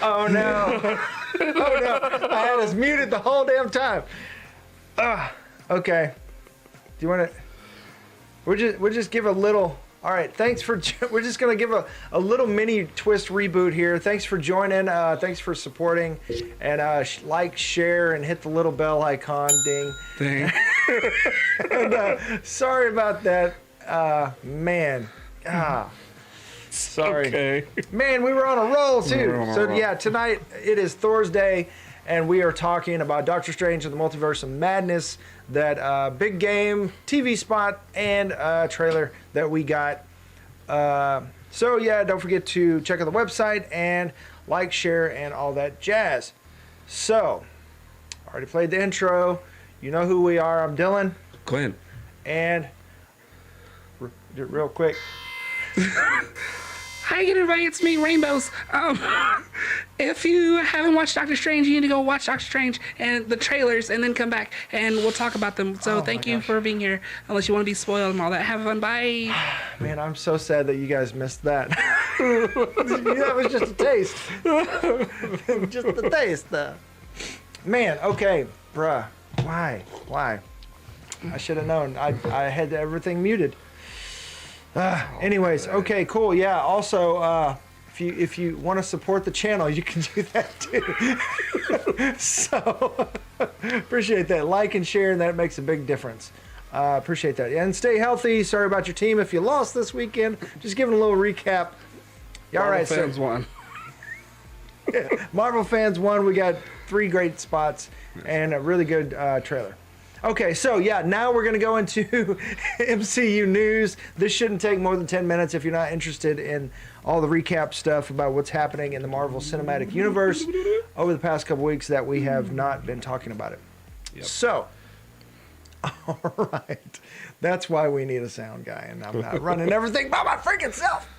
Oh no! Oh no! I had us muted the whole damn time. Okay. Do you want to? We'll just give a little. All right. Thanks for. We're just gonna give a little mini twist reboot here. Thanks for joining. Thanks for supporting, and like, share, and hit the little bell icon. Ding. Dang. And, sorry about that, man. Sorry. Okay. Man, we were on a roll too. So yeah, tonight it is Thursday, and we are talking about Doctor Strange and the Multiverse of Madness, that big game TV spot and trailer that we got. So yeah, don't forget to check out the website and like, share, and all that jazz. So, already played the intro. You know who we are. I'm Dylan. Glenn. And real quick. Hi everybody, it's me, Rainbows. If you haven't watched Doctor Strange, you need to go watch Doctor Strange and the trailers and then come back and we'll talk about them. So thank you for being here, unless you want to be spoiled and all that. Have fun, bye. Man, I'm so sad that you guys missed that. That was just a taste. Just a taste. Man, okay, bruh. Why? I should have known. I had everything muted. Anyways, okay, cool. Yeah. Also, if you want to support the channel, you can do that too. So appreciate that. Like and share, and that makes a big difference. Appreciate that. And stay healthy. Sorry about your team if you lost this weekend. Just giving a little recap. Yeah, all right. Marvel fans won. Yeah, Marvel fans won. We got 3 great spots and a really good trailer. Okay, so yeah, now we're going to go into MCU news. This shouldn't take more than 10 minutes if you're not interested in all the recap stuff about what's happening in the Marvel Cinematic Universe over the past couple weeks that we have not been talking about it. Yep. So, all right, that's why we need a sound guy, and I'm not running everything by my freaking self.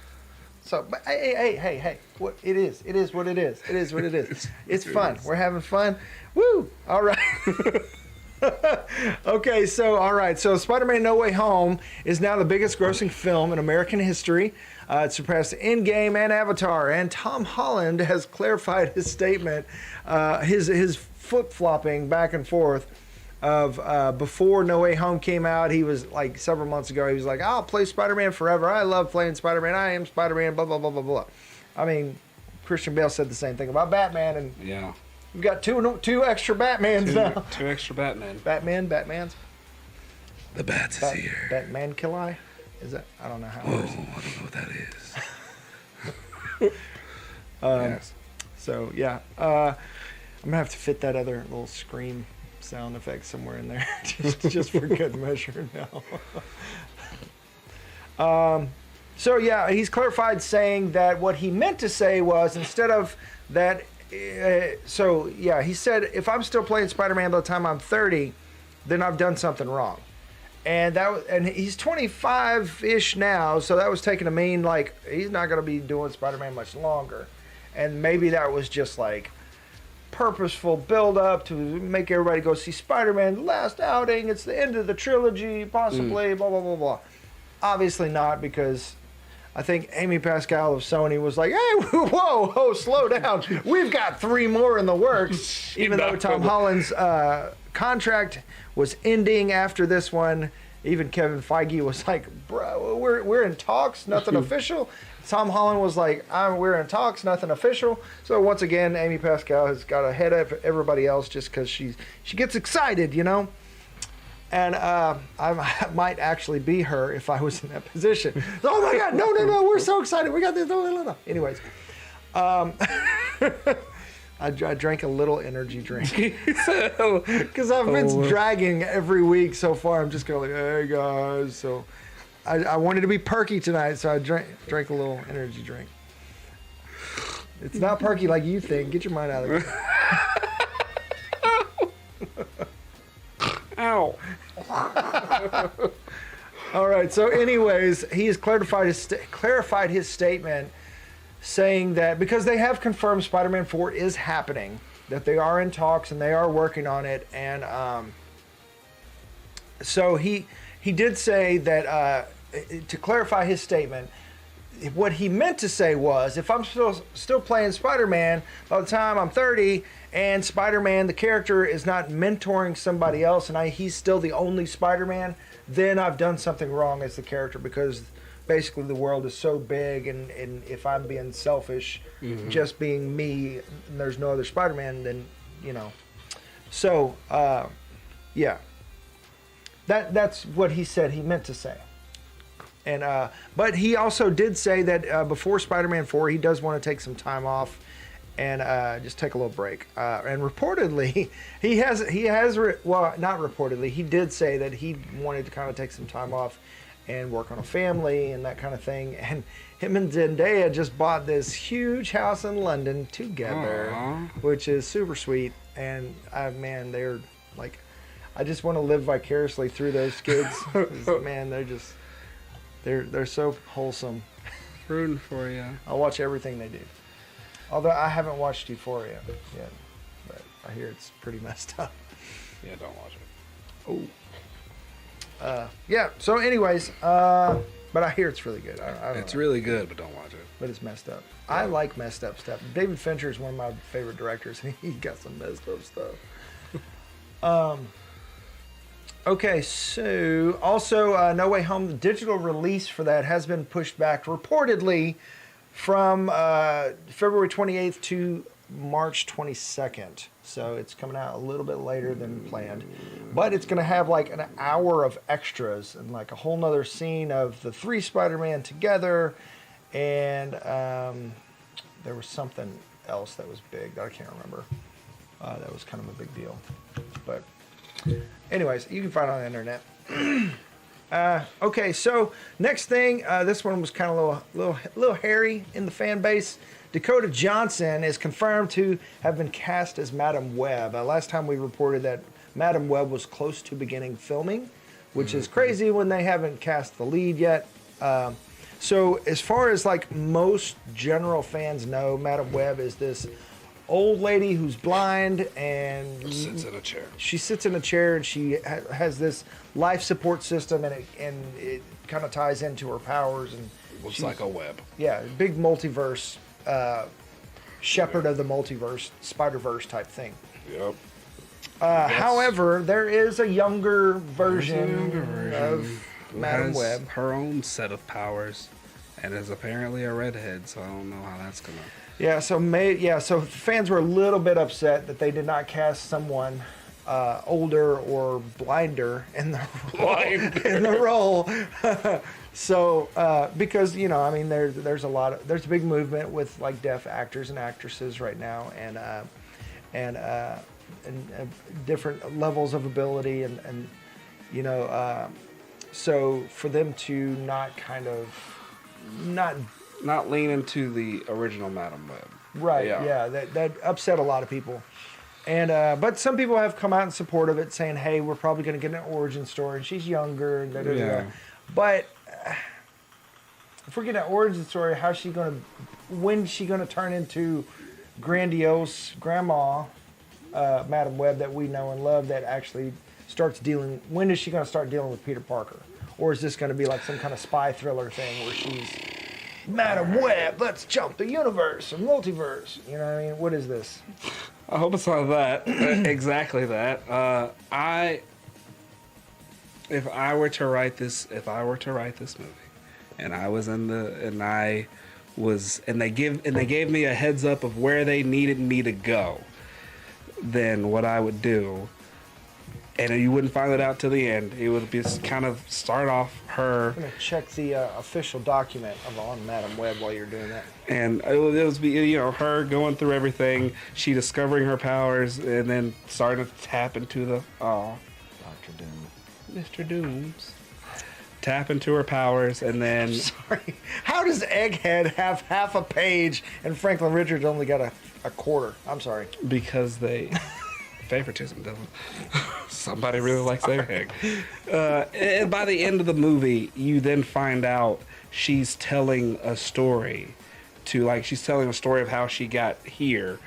So, but hey, what it is what it is. It is what it is. It's fun. We're having fun. Woo! All right. Okay, so all right, so Spider-Man No Way Home is now the biggest grossing film in American history. It surpassed Endgame and Avatar, and Tom Holland has clarified his statement, his flip-flopping back and forth of before No Way Home came out. He was like several months ago, he was like, I'll play Spider-Man forever. I love playing Spider-Man. I am Spider-Man, blah, blah, blah, blah, blah. I mean, Christian Bale said the same thing about Batman, and yeah. We've got two extra Batmans now. Two extra Batman. Batmans. The Bats is here. Batman Kill Eye? Is that? I don't know how. Oh, I don't know what that is. Yes. So yeah, I'm gonna have to fit that other little scream sound effect somewhere in there, just for good measure now. So yeah, he's clarified, saying that what he meant to say was, instead of that. So yeah, he said, if I'm still playing Spider-Man by the time I'm 30, then I've done something wrong. And he's 25-ish now, so that was taken to mean like he's not going to be doing Spider-Man much longer. And maybe that was just like purposeful build-up to make everybody go see Spider-Man last outing. It's the end of the trilogy, possibly. Blah blah blah blah. Obviously not, because I think Amy Pascal of Sony was like, hey, whoa, slow down. We've got 3 more in the works. Even though Tom Holland's contract was ending after this one, even Kevin Feige was like, bro, we're in talks, nothing official. Tom Holland was like, we're in talks, nothing official. So once again, Amy Pascal has got ahead of everybody else just because she gets excited, you know? And I might actually be her if I was in that position. Oh my God, no, we're so excited. We got this. No. Anyways, I drank a little energy drink. Because I've been dragging every week so far. I'm just going like, hey guys. So I wanted to be perky tonight, so I drank a little energy drink. It's not perky like you think. Get your mind out of it. Ow. All right. So, anyways, he has clarified his statement, saying that because they have confirmed Spider-Man 4 is happening, that they are in talks and they are working on it, and so he did say that to clarify his statement, what he meant to say was, if I'm still playing Spider-Man by the time I'm 30, and Spider-Man, the character, is not mentoring somebody else, and he's still the only Spider-Man, then I've done something wrong as the character, because basically the world is so big, and if I'm being selfish, just being me, and there's no other Spider-Man, then, you know. So, yeah. That's what he said he meant to say. And but he also did say that before Spider-Man 4, he does want to take some time off and just take a little break. And reportedly, not reportedly, he did say that he wanted to kind of take some time off and work on a family and that kind of thing. And him and Zendaya just bought this huge house in London together, which is super sweet. And man, they're like, I just want to live vicariously through those kids. Man, they're so wholesome. Rooting for you. I'll watch everything they do. Although I haven't watched Euphoria yet, but I hear it's pretty messed up. Yeah, don't watch it. Oh. Yeah. So, anyways, but I hear it's really good. I don't It's know, really good, but don't watch it. but it's messed up. I like messed up stuff. David Fincher is one of my favorite directors, and he got some messed up stuff. Okay, so also No Way Home, the digital release for that has been pushed back reportedly from February 28th to March 22nd. So it's coming out a little bit later than planned. But it's going to have like an hour of extras and like a whole nother scene of the 3 Spider-Man together. And there was something else that was big that I can't remember. That was kind of a big deal. But anyways, you can find it on the internet. Okay, so next thing, this one was kind of a little hairy in the fan base. Dakota Johnson is confirmed to have been cast as Madam Web. Last time we reported that Madam Web was close to beginning filming, which is crazy when they haven't cast the lead yet. So as far as like most general fans know, Madam Web is this old lady who's blind and Sits in a chair. she sits in a chair and she has this life support system, and it kind of ties into her powers, and Looks like a web. yeah, big multiverse, shepherd of the multiverse, Spider-Verse type thing. Yep. However, there is a younger version of Madam Has Web. her own set of powers, and is apparently a redhead. So I don't know how that's gonna. Yeah, so fans were a little bit upset that they did not cast someone older or blinder in the role. So because I mean there's a big movement with like deaf actors and actresses right now, and different levels of ability, and so for them to Not lean into the original Madam Web. right, yeah, that upset a lot of people. And but some people have come out in support of it, saying, "Hey, we're probably going to get an origin story, and she's younger." And Yeah. But if we're getting an origin story, when's she going to turn into grandiose grandma, Madam Web that we know and love, that actually starts dealing? When is she going to start dealing with Peter Parker, or is this going to be like some kind of spy thriller thing where she's Madam Web? Let's jump the universe or multiverse. You know what I mean? What is this? I hope it's not that. Exactly that. If I were to write this movie, and they gave me a heads up of where they needed me to go, then what I would do, and you wouldn't find it out till the end, it would be kind of start off her. I'm gonna check the official document on Madam Web while you're doing that. And it would be, her going through everything, she discovering her powers, and then starting to tap into the Dr. Doom. Mr. Dooms. Tap into her powers, and then Sorry. How does Egghead have half a page and Franklin Richards only got a quarter? I'm sorry. because they favoritism doesn't. Somebody really likes Egghead. And by the end of the movie, you then find out she's telling a story she's telling a story of how she got here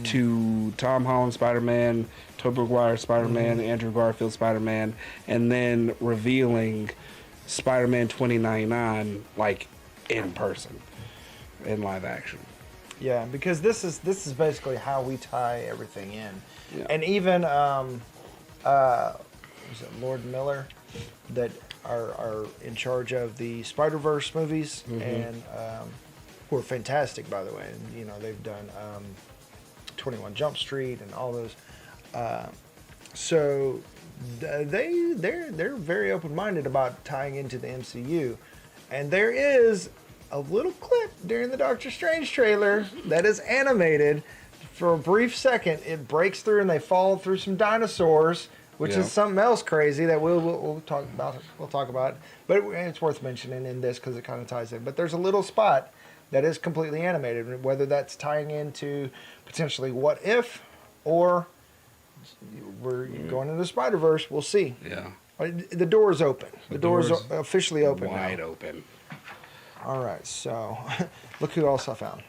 to Tom Holland Spider-Man, Tobey Maguire Spider-Man, Andrew Garfield Spider-Man, and then revealing Spider-Man 2099 like in person, in live action. Yeah, because this is basically how we tie everything in, Yeah. and even was it Lord Miller that are in charge of the Spider-Verse movies, and who are fantastic, by the way. And, you know, they've done 21 Jump Street and all those. So they're very open-minded about tying into the MCU, and there is a little clip during the Doctor Strange trailer that is animated. For a brief second, it breaks through and they fall through some dinosaurs, which is something else crazy that we'll talk about. We'll talk about, but it's worth mentioning in this because it kind of ties in. But there's a little spot that is completely animated, whether that's tying into potentially What If, or we're going into Spider-Verse. We'll see. Yeah. The door is open. The door is officially open. Wide now. open. All right, so look who else I found.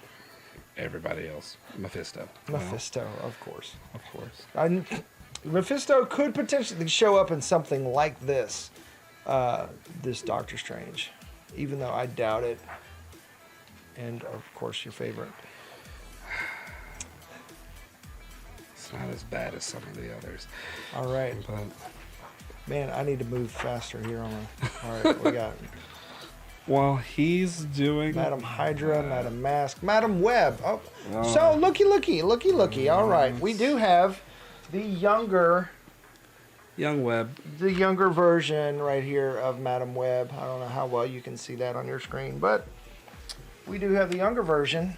Everybody else. Mephisto. Mephisto, of course. Of course. Mephisto could potentially show up in something like this, this Doctor Strange, even though I doubt it. And of course, your favorite. It's not as bad as some of the others. All right, But man, I need to move faster here on the. All right, we got while he's doing Madam Hydra, Madam Mask, Madam Web. Oh, so looky. All right, we do have the younger Young Webb. version right here of Madam Web. I don't know how well you can see that on your screen, but we do have the younger version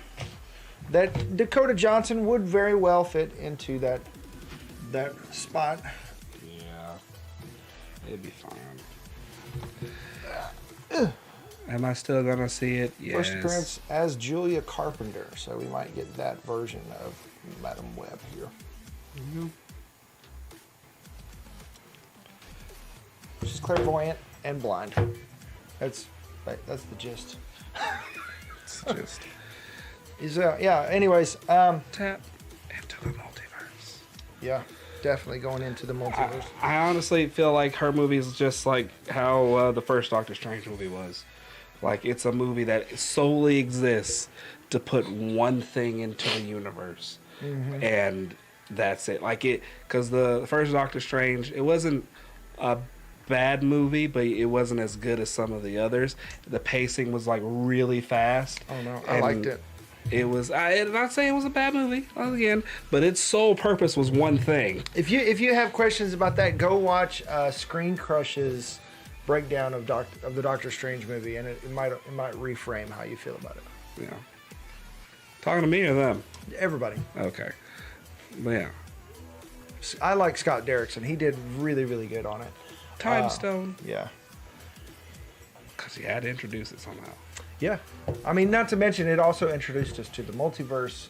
that Dakota Johnson would very well fit into that spot. Yeah. It'd be fine. Am I still gonna see it? Yes. First appearance as Julia Carpenter, so we might get that version of Madam Web here. She's clairvoyant and blind. That's the gist. It's just Yeah. Anyways, tap into the multiverse. yeah, definitely going into the multiverse. I honestly feel like her movie is just like how the first Doctor Strange movie was. Like, it's a movie that solely exists to put one thing into the universe, and that's it. Like, because the first Doctor Strange, it wasn't a bad movie, but it wasn't as good as some of the others. The pacing was like really fast. Oh no, I liked it. It was. I'm not saying it was a bad movie again, but its sole purpose was one thing. If you have questions about that, go watch Screen Crush's breakdown of the Doctor Strange movie, and it might reframe how you feel about it. Yeah. Talking to me or them? Everybody. Okay. But yeah. I like Scott Derrickson. He did really, really good on it. Time Stone. Yeah. Because he had to introduce it somehow. Yeah. I mean, not to mention, it also introduced us to the multiverse,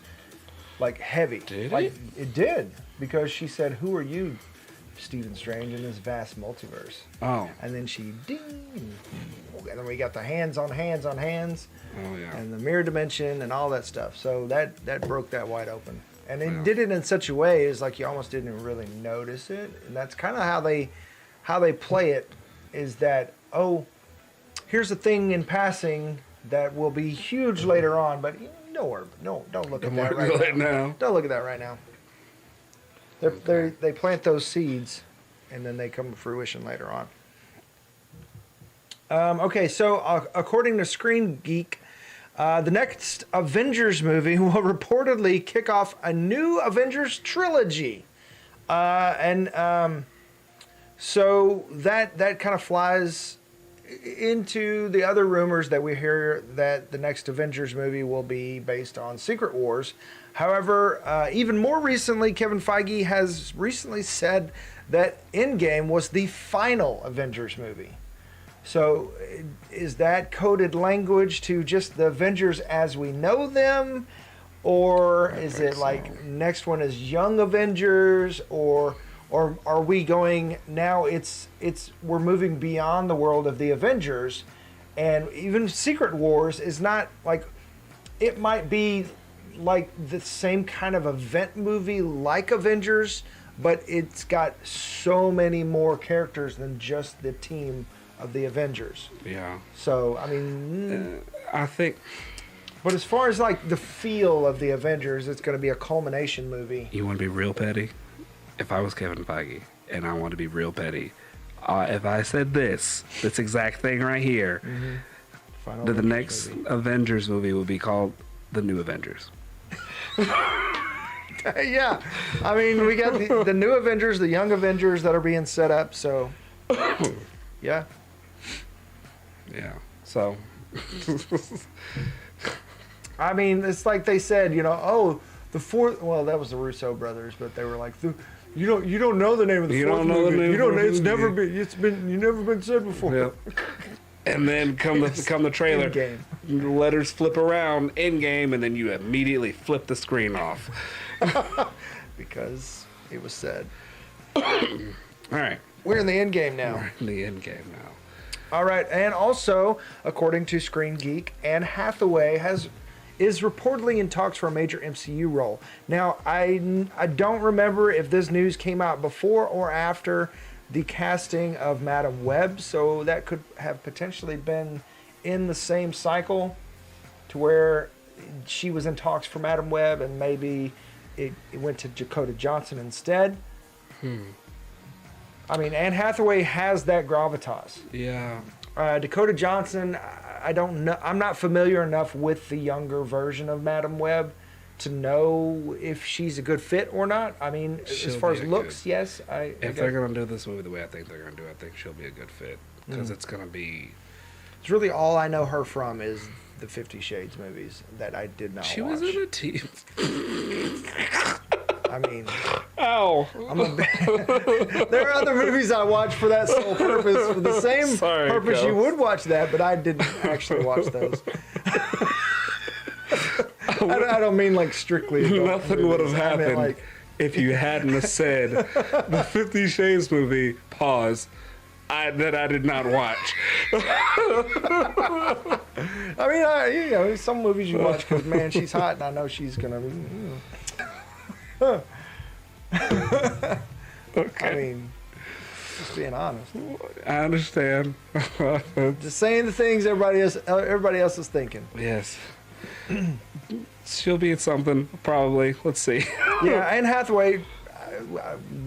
like, heavy. Did like, it? It did, because she said, "Who are you, Stephen Strange, in this vast multiverse?" Oh. And then she ding, and then we got the hands on hands on hands, Oh, yeah. and the mirror dimension and all that stuff. So that broke that wide open, and it Yeah. did it in such a way as like you almost didn't really notice it. And that's kind of how they play it, is that, oh, here's a thing in passing that will be huge later on, but don't look at that right now. Don't look at that right now. They plant those seeds, and then they come to fruition later on. Okay, so according to Screen Geek, the next Avengers movie will reportedly kick off a new Avengers trilogy, so that kind of flies into the other rumors that we hear that the next Avengers movie will be based on Secret Wars. However, even more recently, Kevin Feige has recently said that Endgame was the final Avengers movie. So is that coded language to just the Avengers as we know them? Or is it like next one is Young Avengers? Or are we going now? We're moving beyond the world of the Avengers, and even Secret Wars is not like, it might be like the same kind of event movie like Avengers, but it's got so many more characters than just the team of the Avengers. Yeah. So I mean, I think but as far as like the feel of the Avengers, it's going to be a culmination movie. you want to be real petty. If I was Kevin Feige and I want to be real petty, if I said this exact thing right here, Final that the Avengers next movie. Avengers movie will be called The New Avengers. Yeah, I mean, we got the new Avengers, the young Avengers that are being set up. So, yeah, Yeah. So. I mean, it's like they said, oh, the fourth. Well, that was the Russo brothers, but they were like, you don't know the name of the You fourth don't know the movie. name You don't. of the It's never movie. been. Never been said before. Yep. And then come the trailer. Endgame. The letters flip around in game, and then you immediately flip the screen off. Because it was said. All right. We're in the end game now. We're in the end game now. All right, and also, according to Screen Geek, Anne Hathaway is reportedly in talks for a major MCU role. Now, I don't remember if this news came out before or after the casting of Madam Web, so that could have potentially been in the same cycle to where she was in talks for Madam Web and maybe it went to Dakota Johnson instead. I mean, Anne Hathaway has that gravitas. Yeah. Dakota Johnson, I don't know. I'm not familiar enough with the younger version of Madam Web to know if she's a good fit or not. I mean, She'll as far be as a looks, good- yes. If they're gonna do this movie the way I think they're gonna do it, I think she'll be a good fit because it's gonna be. It's really all I know her from is the 50 Shades movies that I did not She watch. was in a team. I mean, Ow. there are other movies I watch for that sole purpose, for the same Sorry, purpose you Kels. would watch that, but I didn't actually watch those. I don't mean like strictly. adult Nothing would have movies. I meant, happened like, if you hadn't have said the 50 Shades movie. Pause. That I did not watch. I mean, some movies you watch because man, she's hot, and I know she's gonna be. Okay. I mean, just being honest, I understand. just saying the things everybody else is thinking. Yes. She'll be in something, probably. Let's see. Yeah, Anne Hathaway.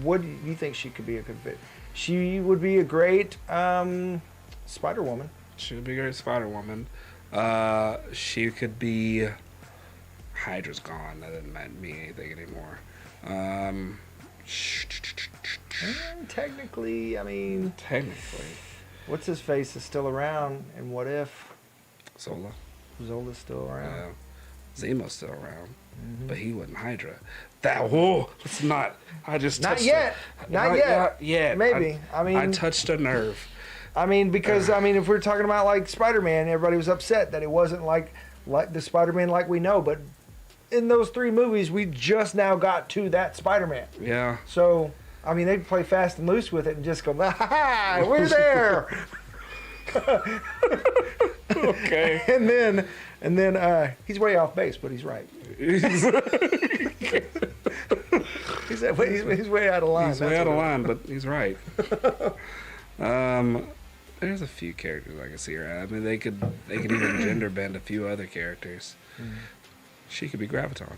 What do you think she could be a good fit? She would be a great Spider Woman. She would be a great Spider-Woman. She could be... Hydra's gone. That doesn't mean anything anymore. Technically, I mean, Technically. what's his face is still around, and what if Zola. Zola's still around? Zemo's still around. But he wasn't Hydra. Let's not. I just Not touched yet. Not yet. yet. Maybe. I touched a nerve. I mean, because if we're talking about like Spider-Man, everybody was upset that it wasn't like the Spider-Man like we know. But in those 3 movies, we just now got to that Spider-Man. Yeah. So, I mean, they'd play fast and loose with it and just go, ha ha, we're there. Okay. and then he's way off base, but he's right. He's way out of line. He's way out of line, but he's right. There's a few characters I can see her at. I mean, they could even gender bend a few other characters. She could be Graviton.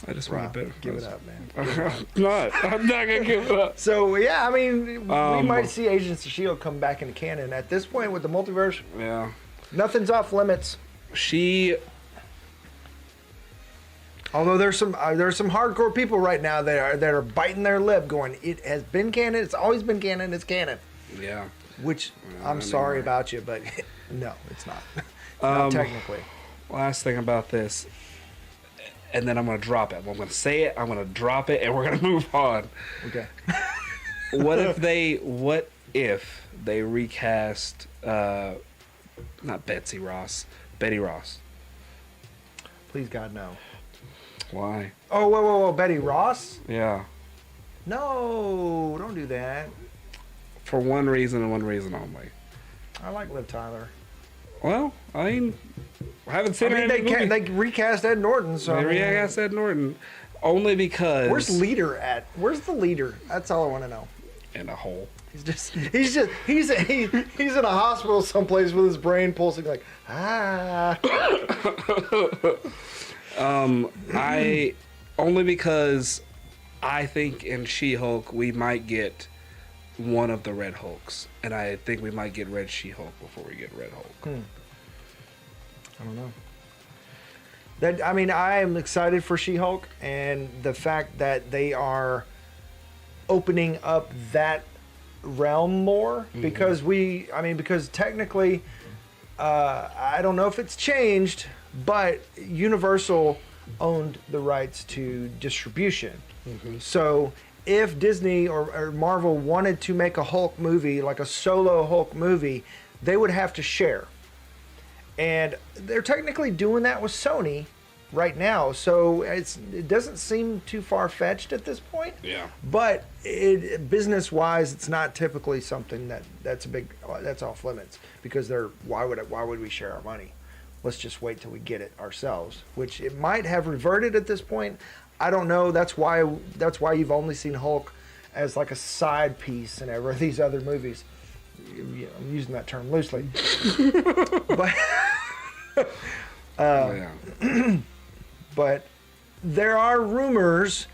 I just want to Give it up, man. I'm not gonna give it up. So yeah, I mean, we might see Agents of S.H.I.E.L.D. come back into canon at this point with the multiverse. Yeah. Nothing's off limits. Although there's some hardcore people right now that are biting their lip, going, "It has been canon. It's always been canon. It's canon." Yeah. Which I'm sorry about you, but no, it's not. Not technically. Last thing about this, and then I'm gonna drop it. I'm gonna say it. I'm gonna drop it, and we're gonna move on. Okay. What if they recast not Betsy Ross, Betty Ross? Please God, no. Why? Oh, whoa, Betty Ross? Yeah. No, don't do that. For one reason and one reason only. I like Liv Tyler. Well, I mean, I haven't seen her in they any movie. they recast Ed Norton, so They recast Ed Norton only because where's Leader at? Where's the leader? That's all I want to know. in a hole. He's in a hospital someplace with his brain pulsing like I only because I think in She-Hulk we might get one of the Red Hulks, and I think we might get Red She-Hulk before we get Red Hulk. I don't know. I am excited for She-Hulk, and the fact that they are opening up that realm more because because technically, I don't know if it's changed, but Universal owned the rights to distribution. So if Disney or Marvel wanted to make a Hulk movie, like a solo Hulk movie, they would have to share. And they're technically doing that with Sony right now, so it doesn't seem too far-fetched at this point. Yeah. But business-wise, it's not typically something that's off limits, because why would we share our money? Let's just wait till we get it ourselves, which it might have reverted at this point. I don't know. That's why you've only seen Hulk as like a side piece in every of these other movies. I'm using that term loosely. But there are rumors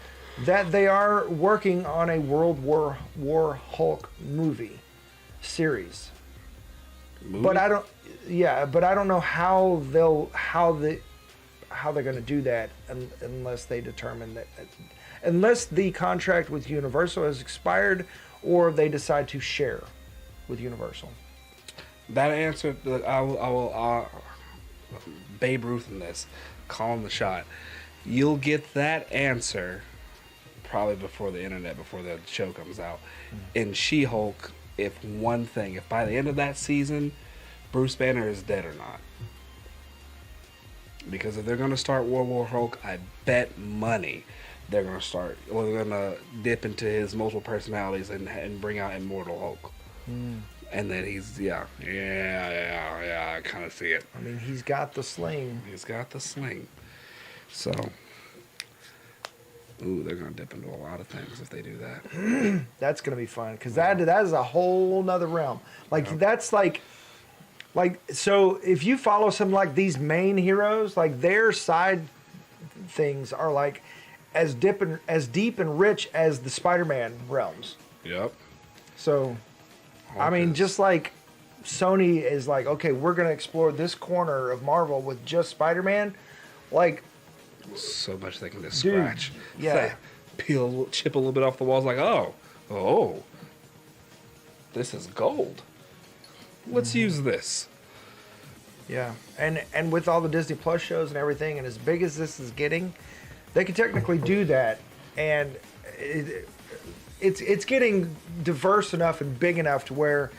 that they are working on a World War Hulk movie series. But I don't know how they're going to do that unless they determine that, unless the contract with Universal has expired or they decide to share with Universal. That answer, I will Babe Ruth in this, calling the shot. You'll get that answer probably before the show comes out. In She-Hulk, if by the end of that season, Bruce Banner is dead or not. Because if they're going to start World War Hulk, I bet money they're going to dip into his multiple personalities and bring out Immortal Hulk. And then he's, I kind of see it. I mean, he's got the sling. So, they're going to dip into a lot of things if they do that. That's going to be fun, because that is a whole nother realm. That's like, so if you follow some like these main heroes, like their side things are like as deep and rich as the Spider-Man realms. Yep. So, just like Sony is like, okay, we're going to explore this corner of Marvel with just Spider-Man, like, so much they can just scratch. Yeah. Chip a little bit off the walls, like, oh, this is gold. Let's use this. Yeah, and with all the Disney Plus shows and everything, and as big as this is getting, they can technically do that, and it's getting diverse enough and big enough to where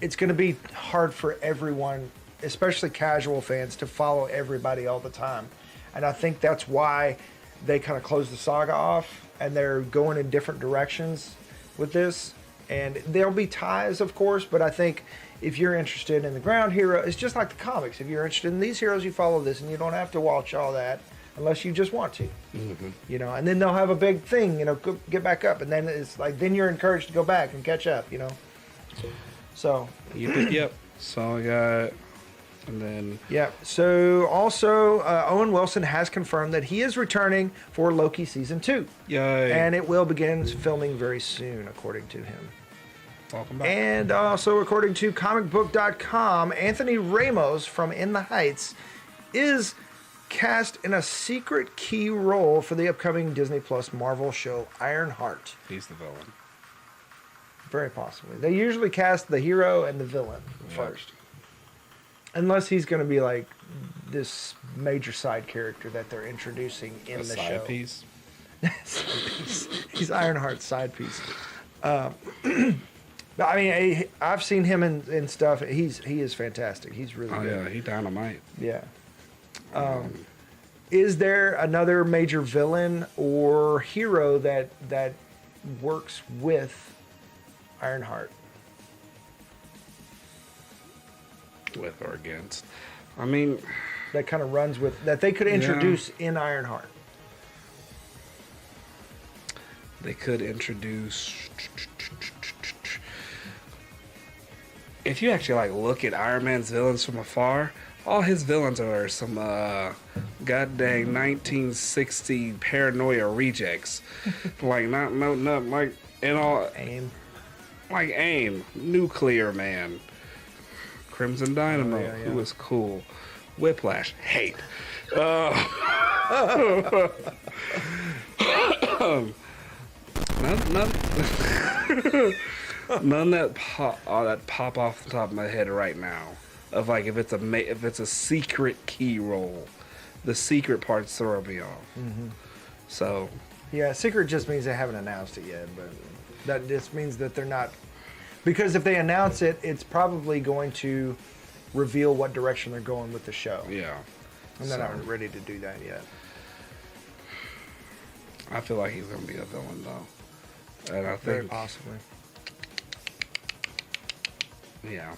it's going to be hard for everyone, especially casual fans, to follow everybody all the time. And I think that's why they kind of closed the saga off, and they're going in different directions with this. And there'll be ties, of course, but I think if you're interested in the ground hero, it's just like the comics. If you're interested in these heroes, you follow this, and you don't have to watch all that unless you just want to. You know, and then they'll have a big thing, get back up, and then it's like, then you're encouraged to go back and catch up, So. Yep. So I got, and then. Yeah. So also, Owen Wilson has confirmed that he is returning for Loki season 2. Yay. And it will begin filming very soon, according to him. Welcome back. And also, according to comicbook.com, Anthony Ramos from In the Heights is cast in a secret key role for the upcoming Disney Plus Marvel show Ironheart. He's the villain. Very possibly. They usually cast the hero and the villain first. Unless he's going to be like this major side character that they're introducing in the show. Side piece? Side piece. He's Ironheart's side piece. But I mean, I've seen him in stuff. He is fantastic. He's really good. Oh yeah, he dynamite. Yeah. Is there another major villain or hero that works with Ironheart? With or against? I mean, that kind of runs with that they could introduce in Ironheart. They could introduce. if you actually like look at Iron Man's villains from afar, all his villains are some goddamn 1960 paranoia rejects. Like not like and all AIM. like AIM, Nuclear Man, Crimson Dynamo, who was cool, Whiplash, hate. None that pop off the top of my head right now. Of like if it's a secret key role, the secret parts throw me off. Mm-hmm. So Yeah, secret just means they haven't announced it yet, but that just means that they're not. Because if they announce it, it's probably going to reveal what direction they're going with the show. yeah, And they're not ready to do that yet. I feel like he's gonna be a villain though, and I Very think possibly. yeah.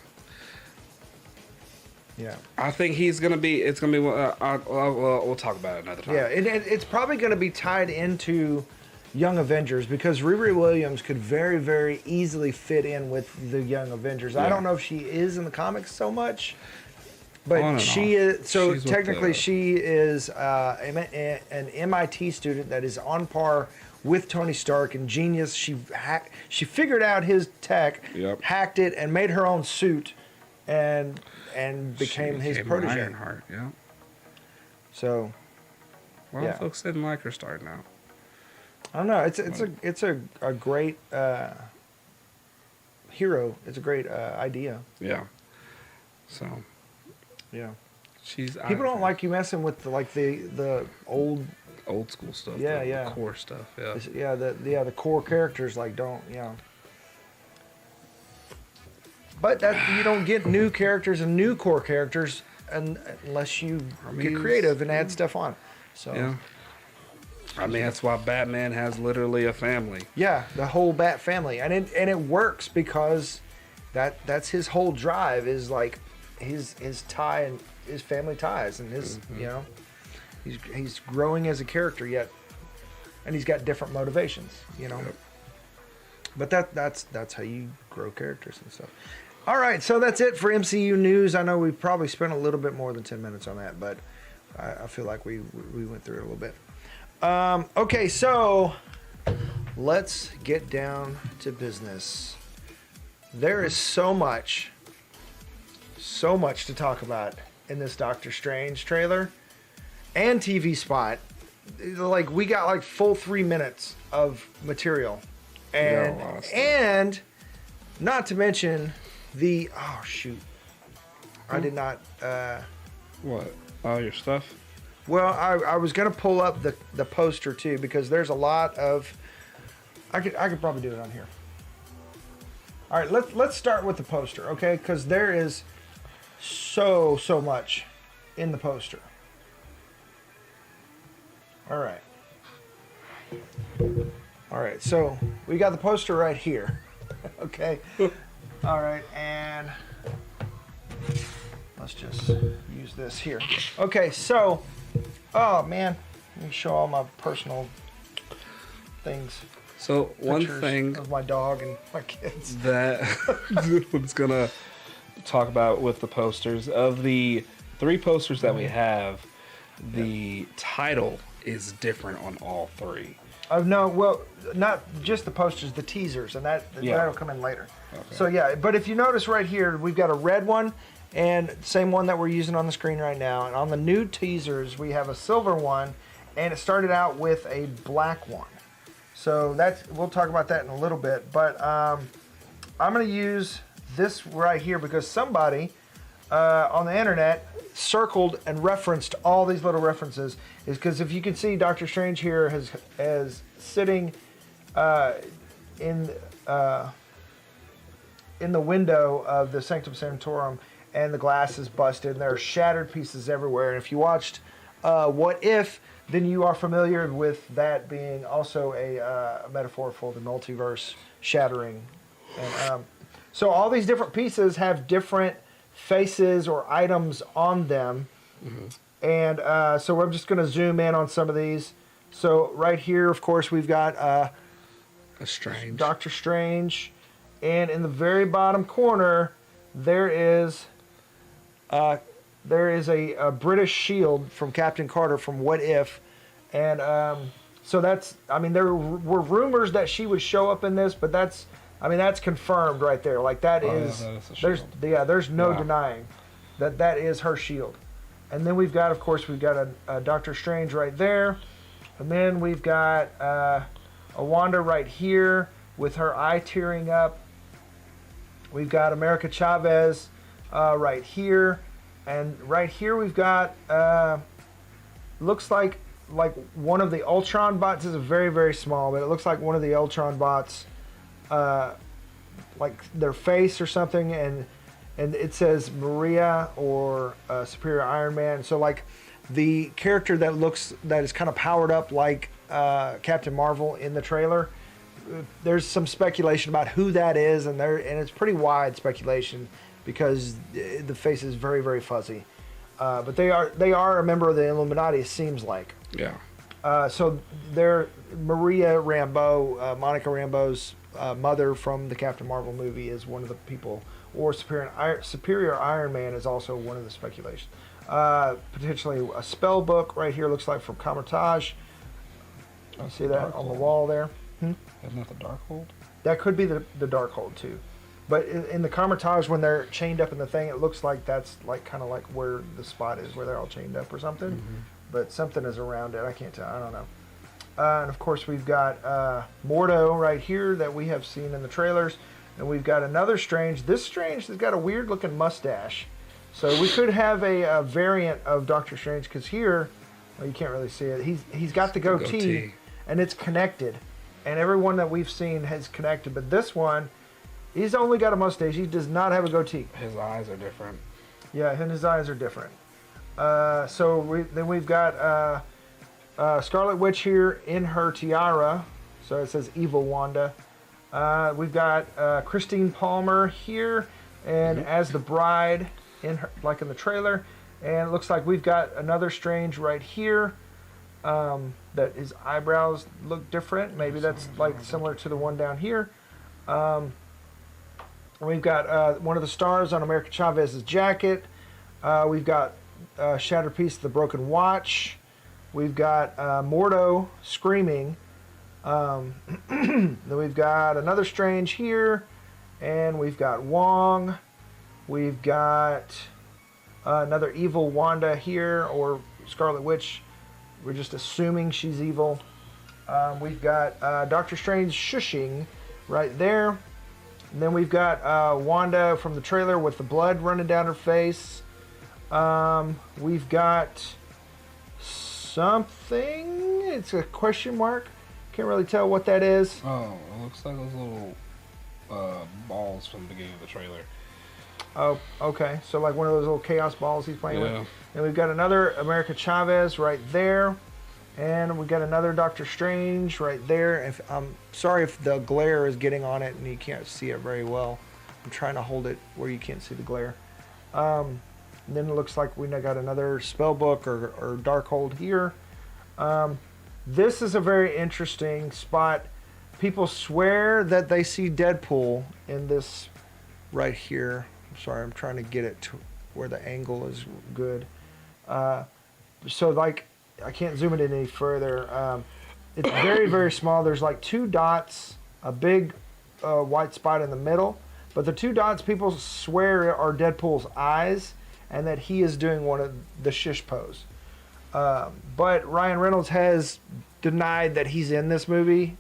Yeah. I think he's gonna be. It's gonna be. We'll talk about it another time. Yeah, it's probably going to be tied into Young Avengers because Riri Williams could very, very easily fit in with the Young Avengers. I Yeah. don't know if she is in the comics so much, but On and she off. is. So She's with technically, the- she is an MIT student that is on par with Tony Stark and genius. She figured out his tech, Yep. hacked it, and made her own suit, and became his protege. Ironheart, yeah. So A lot Yeah. of folks didn't like her start now. I don't know. It's a great hero. It's a great idea. Yeah. So Yeah. she's People don't like you messing with the old old school stuff. Yeah, the yeah. core stuff. Yeah. the core characters don't. But that you don't get new characters and new core characters unless you get creative and add stuff on. So Yeah. I mean, that's why Batman has literally a family. yeah, the whole Bat family, and it works because that's his whole drive is like his tie and his family ties and his he's growing as a character yet, and he's got different motivations, Yep. But that's how you grow characters and stuff. All right, so that's it for MCU news. I know we probably spent a little bit more than 10 minutes on that, but I feel like we went through it a little bit. Okay, so let's get down to business. There is so much to talk about in this Doctor Strange trailer and TV spot. Like we got like full 3 minutes of material, and Yeah, a lot of stuff. and not to mention I did not. What? All your stuff? Well, I was gonna pull up the poster too because there's a lot of. I could probably do it on here. All right, let's start with the poster, okay? Because there is so much in the poster. All right. So we got the poster right here, okay? All right, and let's just use this here. Okay, so. Oh man, let me show all my personal things. So one Pictures thing of my dog and my kids. that was gonna talk about with the posters, of the 3 posters that we have, the title is different on all 3. No, well, not just the posters, the teasers, and that'll come in later. Okay. So yeah, but if you notice right here, we've got a red one, and same one that we're using on the screen right now. And on the new teasers, we have a silver one, and it started out with a black one. So we'll talk about that in a little bit. But I'm going to use this right here because somebody on the internet circled and referenced all these little references. Is because if you can see, Doctor Strange here has sitting in the window of the Sanctum Sanctorum, and the glass is busted, and there are shattered pieces everywhere. And if you watched What If, then you are familiar with that being also a metaphor for the multiverse shattering. And so all these different pieces have different faces or items on them. Mm-hmm. And so I'm just going to zoom in on some of these. So right here, of course, we've got A Strange. Doctor Strange. And in the very bottom corner, there is a British shield from Captain Carter from What If, and so that's. I mean, there were rumors that she would show up in this, but that's. I mean, that's confirmed right there. Like that is. Yeah, that is a there's shield. there's no denying that is her shield. And then we've got, of course, a Doctor Strange right there, and then we've got a Wanda right here with her eye tearing up. We've got America Chavez right here, and right here we've got looks like one of the Ultron bots. This is very, very small, but it looks like one of the Ultron bots, like their face or something, and it says Maria or Superior Iron Man. So like the character that is kind of powered up like Captain Marvel in the trailer. There's some speculation about who that is, and it's pretty wide speculation because the face is very, very fuzzy. But they are a member of the Illuminati, it seems like. Yeah. So they're Maria Rambeau, Monica Rambeau's mother from the Captain Marvel movie, is one of the people, or Superior Iron Man is also one of the speculations. Potentially a spell book right here, looks like from Comertage. You see that on the wall there? Isn't that the Darkhold? That could be the Darkhold too. But in the Comertage, when they're chained up in the thing, it looks like that's like kind of like where the spot is, where they're all chained up or something. Mm-hmm. But something is around it. I can't tell. I don't know. And of course, we've got Mordo right here that we have seen in the trailers. And we've got another Strange. This Strange has got a weird looking mustache. So we could have a variant of Doctor Strange, because here, well, you can't really see it. He's got the goatee, and it's connected. And everyone that we've seen has connected. But this one, he's only got a mustache. He does not have a goatee. His eyes are different. Yeah, and his eyes are different. Then we've got Scarlet Witch here in her tiara. So it says Evil Wanda. We've got Christine Palmer here, and as the bride in her, like in the trailer. And it looks like we've got another Strange right here. That his eyebrows look different. Maybe that's like similar to the one down here. We've got one of the stars on America Chavez's jacket. We've got Shattered Piece of the Broken Watch. We've got Mordo screaming. Then we've got another Strange here. And we've got Wong. We've got another evil Wanda here, or Scarlet Witch. We're just assuming she's evil. We've got Doctor Strange shushing right there. And then we've got Wanda from the trailer with the blood running down her face. We've got something. It's a question mark. Can't really tell what that is. Oh, it looks like those little balls from the beginning of the trailer. Oh, okay. So like one of those little chaos balls he's playing Yeah. with. And we've got another America Chavez right there. And we got another Doctor Strange right there. I'm sorry if the glare is getting on it and you can't see it very well. I'm trying to hold it where you can't see the glare. And then it looks like we got another spell book or Darkhold here. This is a very interesting spot. People swear that they see Deadpool in this right here. I'm sorry, I'm trying to get it to where the angle is good. So like, I can't zoom it in any further. It's very, very small. There's like two dots, a big white spot in the middle. But the two dots people swear are Deadpool's eyes, and that he is doing one of the shish pose. But Ryan Reynolds has denied that he's in this movie,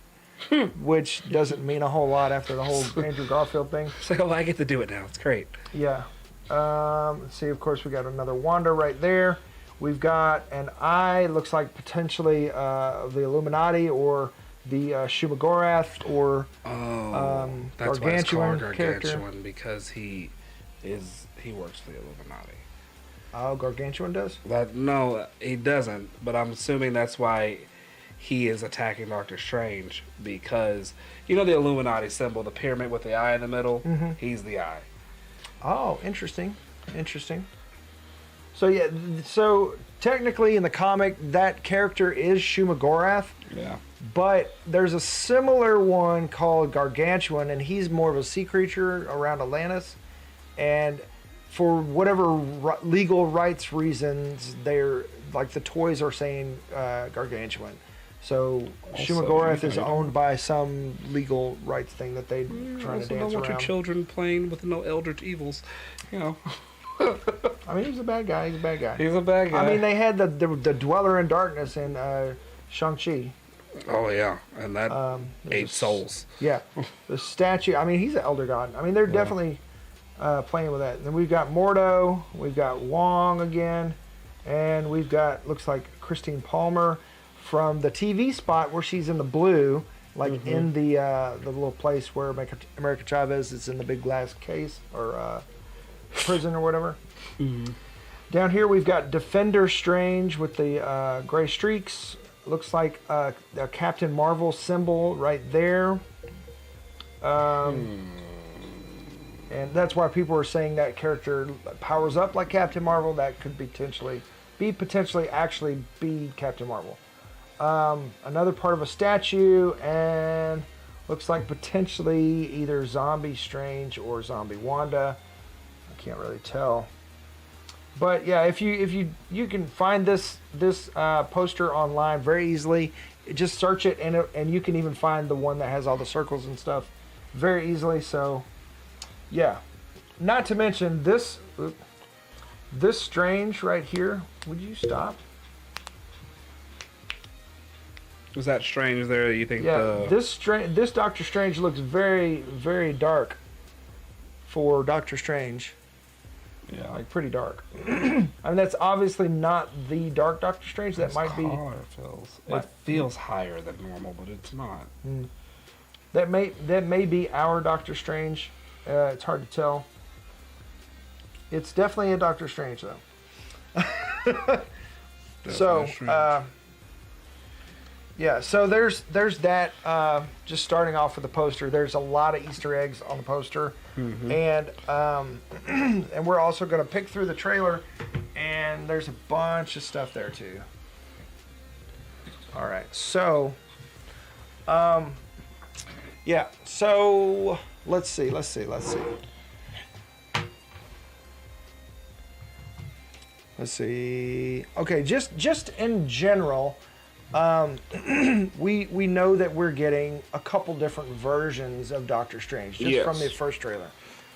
which doesn't mean a whole lot after the whole Andrew Garfield thing. It's like, oh, I get to do it now. It's great. Yeah. Let's see, of course, we got another Wanda right there. We've got an eye, looks like potentially the Illuminati or the Shumagorath or that's why it's called Gargantuan character. Gargantuan, because he works for the Illuminati. Oh, Gargantuan does? No, he doesn't. But I'm assuming that's why he is attacking Doctor Strange, because you know the Illuminati symbol, the pyramid with the eye in the middle. Mm-hmm. He's the eye. Oh, interesting. So yeah, so technically in the comic that character is Shumagorath. Yeah. But there's a similar one called Gargantuan, and he's more of a sea creature around Atlantis. and for whatever legal rights reasons, they're like the toys are saying gargantuan. So Also, Shumagorath is you know, owned by some legal rights thing that they're trying to also dance don't want your around. children playing with no eldritch evils. You know, I mean, he's a bad guy. He's a bad guy. he's a bad guy. I mean, they had the Dweller in Darkness in Shang-Chi. oh yeah, and that ate there's- souls. Yeah, the statue. I mean, he's an elder god. I mean, they're definitely playing with that. Then we've got Mordo, we've got Wong again, and we've got looks like Christine Palmer from the TV spot where she's in the blue, like in the little place where America Chavez is in the big glass case or prison or whatever. Down here we've got Defender Strange with the gray streaks. Looks like a Captain Marvel symbol right there. And that's why people are saying that character powers up like Captain Marvel. That could potentially actually be Captain Marvel. Another part of a statue, and looks like potentially either Zombie Strange or Zombie Wanda. I can't really tell. But yeah, if you can find this poster online very easily. Just search it, and you can even find the one that has all the circles and stuff very easily. So yeah, not to mention this Strange right here. Would you stop? Was that strange there? You think? Yeah, this Doctor Strange looks very, very dark for Doctor Strange. Yeah, Like pretty dark. I mean, that's obviously not the dark Doctor Strange. That might be. It feels higher than normal, but it's not. That may be our Doctor Strange. It's hard to tell. It's definitely a Doctor Strange though. So. Yeah, so there's that. Just starting off with the poster, there's a lot of Easter eggs on the poster, and and we're also going to pick through the trailer, and there's a bunch of stuff there too. All right, so yeah, so let's see. Okay, just in general. We know that we're getting a couple different versions of Doctor Strange just from the first trailer,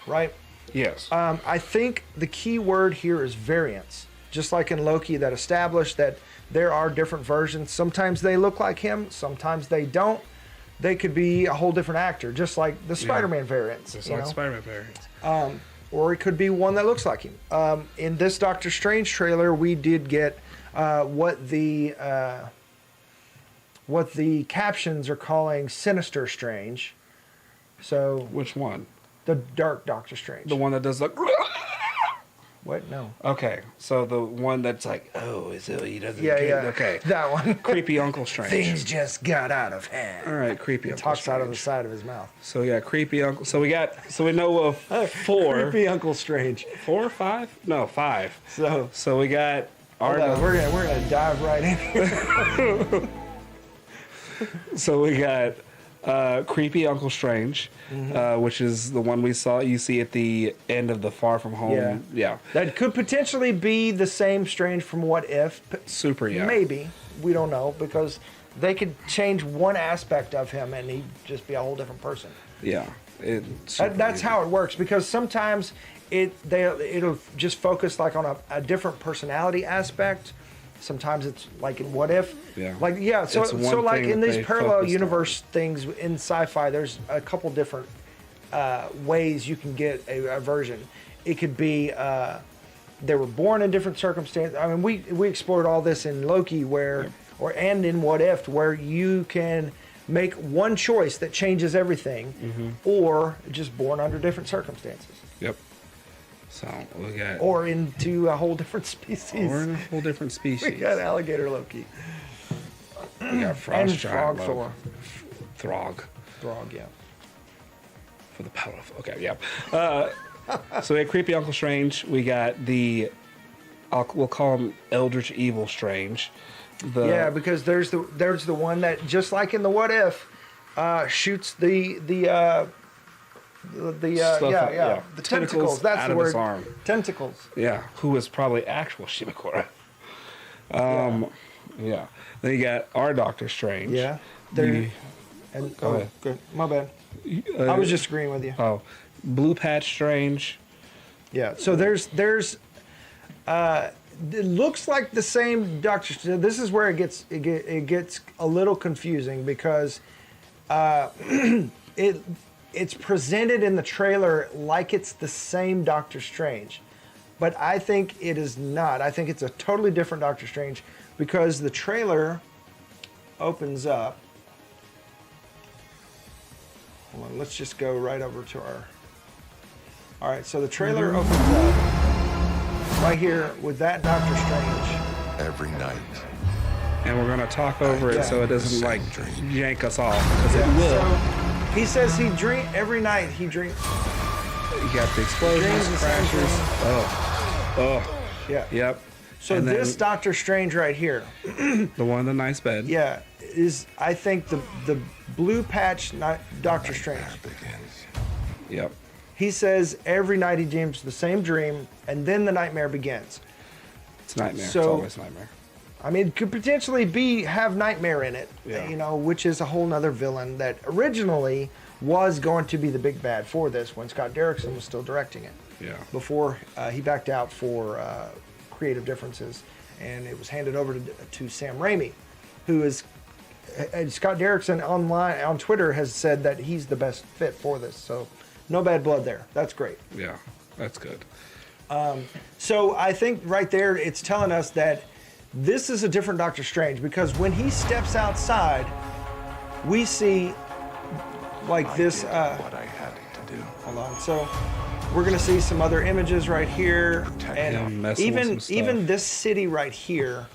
right? Yes. I think the key word here is variance. Just like in Loki, that established that there are different versions. Sometimes they look like him, sometimes they don't. They could be a whole different actor, just like the Spider-Man variants. Just you like know? Spider-Man variants. Or it could be one that looks like him. In this Doctor Strange trailer, we did get what the captions are calling Sinister Strange. So Which one? the dark Doctor Strange. The one that does like. What? No. Okay, so the one that's like, he doesn't. Yeah, get, yeah. Okay. That one. Creepy Uncle Strange. Things just got out of hand. All right, creepy He Uncle talks Strange. out of the side of his mouth. So yeah, creepy Uncle. So we know of four. Creepy Uncle Strange. 4 or 5? No, 5. So we got hold on, we're gonna dive right in here. So we got creepy Uncle Strange, which is the one you see at the end of the Far From Home. Yeah. That could potentially be the same Strange from What If. Super, yeah. Maybe. We don't know, because they could change one aspect of him and he'd just be a whole different person. Yeah. That's how it works, because sometimes it'll just focus like on a different personality aspect. Sometimes it's like in What If. Yeah. Like, yeah, so It's one like thing in that these they parallel focused universe things in sci-fi, there's a couple different ways you can get a version. It could be they were born in different circumstances. I mean, we explored all this in Loki, and in What If, where you can make one choice that changes everything, or just born under different circumstances. Yep. So we got. Or into a whole different species. Or in a whole different species. We got alligator Loki. We got Frost And Giant Frog Loki. Thor. Throg. Throg, yeah. For the power of. Okay, yeah. So we had creepy Uncle Strange. We got we'll call him Eldritch Evil Strange. Yeah, because there's the one that, just like in the What If, shoots the The tentacles. That's out the of word. his arm. Tentacles. Yeah, who is probably actual Shimikura. Yeah. Then you got our Doctor Strange. Yeah. The- Go ahead. good. My bad. I was just agreeing with you. Oh, Blue Patch Strange. Yeah. So there's it looks like the same Doctor. This is where it gets a little confusing because it's presented in the trailer like it's the same Doctor Strange, but I think it is not. I think it's a totally different Doctor Strange because the trailer opens up. Hold on, let's just go right over to our. All right, so the trailer opens up right here with that Doctor Strange. Every night. And we're gonna talk over it so it doesn't like yank us off because it Yeah, will. so he says he drink every night. He drinks. You got the explosions, Dreams the same crashes. Oh, Yeah. yep. So And this then Doctor Strange right here, the one in the nice bed. yeah, is I think the blue patch Doctor Strange. Begins. Yep. He says every night he dreams the same dream, and then the nightmare begins. It's nightmare. So- It's always nightmare. I mean, it could potentially have Nightmare in it, Yeah. which is a whole nother villain that originally was going to be the big bad for this when Scott Derrickson was still directing it. Yeah. Before he backed out for creative differences, and it was handed over to Sam Raimi, who is Scott Derrickson on Twitter has said that he's the best fit for this. So no bad blood there. That's great. Yeah. That's good. So I think right there it's telling us that this is a different Doctor Strange because when he steps outside, we see like this. Did what I had to do. Hold on. So we're gonna see some other images right here, him and messing with even some even stuff. this city right here.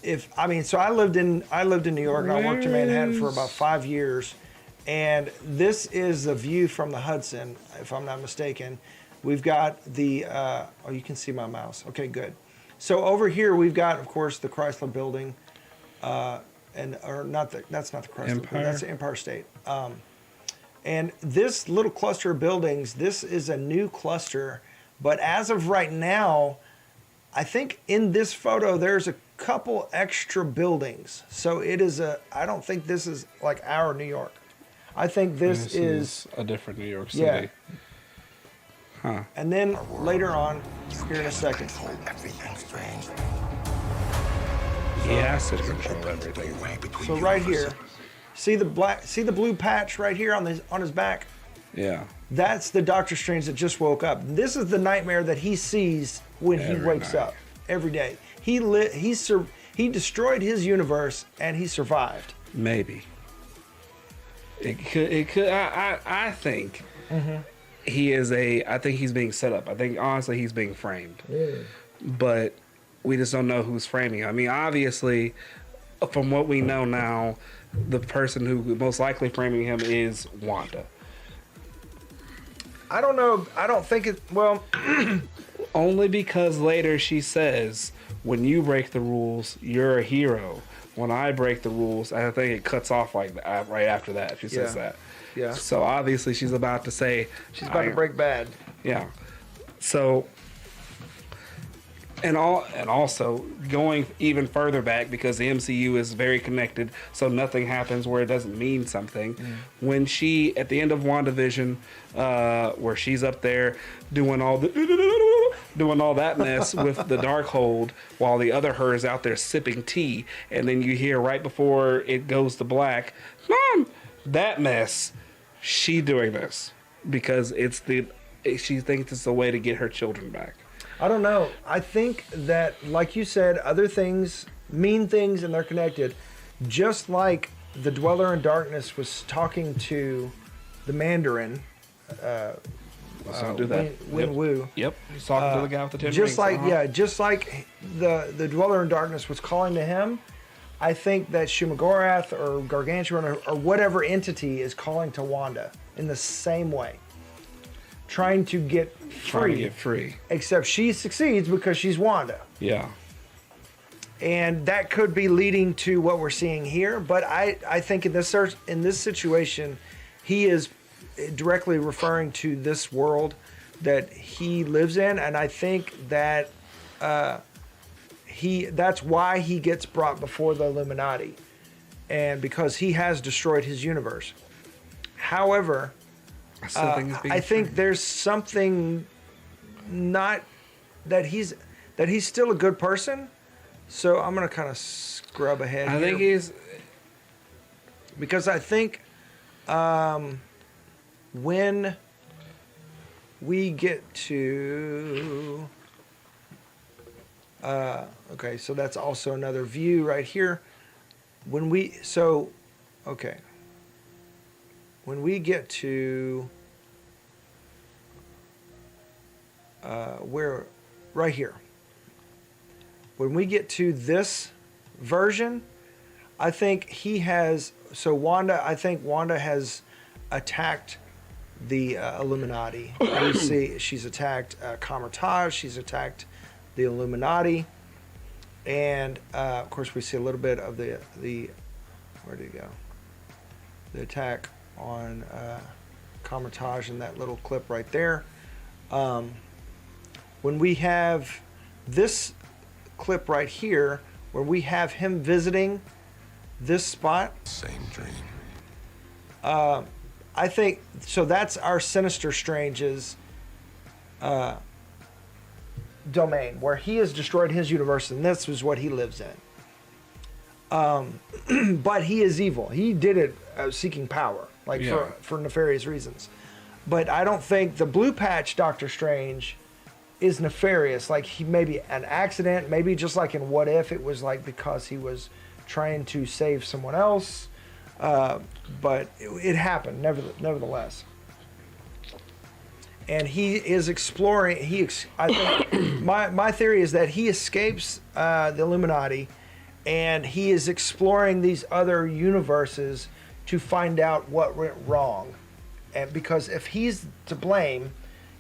So I lived in New York and I worked in Manhattan for about 5 years, and this is the view from the Hudson, if I'm not mistaken. We've got the you can see my mouse. Okay, good. So over here we've got, of course, the Chrysler Building, that's not the Chrysler Building, Empire? that's the Empire State. And this little cluster of buildings, this is a new cluster, but as of right now, I think in this photo there's a couple extra buildings. So I don't think this is like our New York. I think this is a different New York City. yeah. Huh. And then later on, here in a second. Control everything strange. He has to control everything. Way between So right here, universes. see the blue patch right here on his back? Yeah. That's the Doctor Strange that just woke up. This is the nightmare that he sees when he Every wakes night. up every day. He destroyed his universe and he survived. Maybe. It could. I think I think he's being set up. I think honestly he's being framed. But we just don't know who's framing him. I mean, obviously, from what we know now, the person who most likely framing him is Wanda. I don't know. I don't think it. Well, Only because later she says, when you break the rules, you're a hero. When I break the rules, I think it cuts off like right after that. She says Yeah. that. Yeah. So obviously she's about to say she's about to break bad. Yeah. So and also going even further back because the MCU is very connected, so nothing happens where it doesn't mean something. When she at the end of WandaVision, where she's up there doing all that mess with the Darkhold while the other her is out there sipping tea, and then you hear right before it goes to black, Mom, that mess. She doing this because she thinks it's the way to get her children back. I don't know. I think that, like you said, other things mean things and they're connected. Just like the Dweller in Darkness was talking to the Mandarin, Let's not do that. Win Wu. Yep. He's talking to the guy with the 10 Just rings. like just like the Dweller in Darkness was calling to him, I think that Shumagorath or Gargantuan or whatever entity is calling to Wanda in the same way. Trying to get Trying to get free. Except she succeeds because she's Wanda. Yeah. And that could be leading to what we're seeing here. But I think in this situation, he is directly referring to this world that he lives in, and I think that that's why he gets brought before the Illuminati, and because he has destroyed his universe. However, I still think he's being I think framed. there's something not that he's still a good person. So I'm gonna kind of scrub ahead. I here. think he's. Because I think when we get to okay, so that's also another view right here. When we get to where right here. When we get to this version, I think he has. So I think Wanda has attacked the Illuminati. We see she's attacked Kamartaj, she's attacked the Illuminati, and of course we see a little bit of the where did it go? The attack on Kamartaj in that little clip right there. When we have this clip right here, where we have him visiting this spot. Same dream. I think so. That's our Sinister Strange's domain, where he has destroyed his universe, and this is what he lives in. But he is evil. He did it seeking power, like for nefarious reasons. But I don't think the blue patch Doctor Strange is nefarious. Like he maybe an accident, maybe just like in What If, it was like because he was trying to save someone else. But it happened nevertheless. And he is exploring. I think my theory is that he escapes the Illuminati, and he is exploring these other universes to find out what went wrong. And because if he's to blame,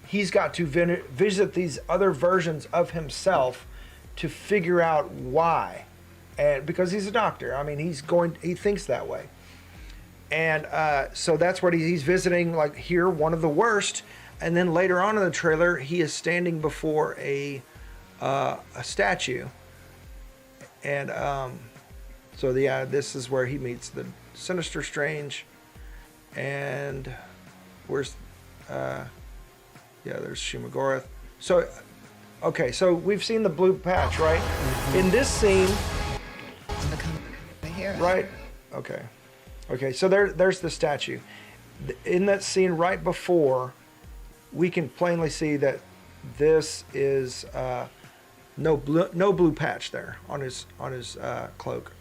he's got to visit these other versions of himself to figure out why. And because he's a doctor, I mean, he thinks that way. And so that's what he's visiting, like here, one of the worst. And then later on in the trailer, he is standing before a statue. And so yeah, this is where he meets the Sinister Strange. And where's there's Shumagorath. So okay, so we've seen the blue patch, right? Mm-hmm. In this scene, right? Okay, so there's the statue. In that scene right before, we can plainly see that this is no blue patch there on his cloak.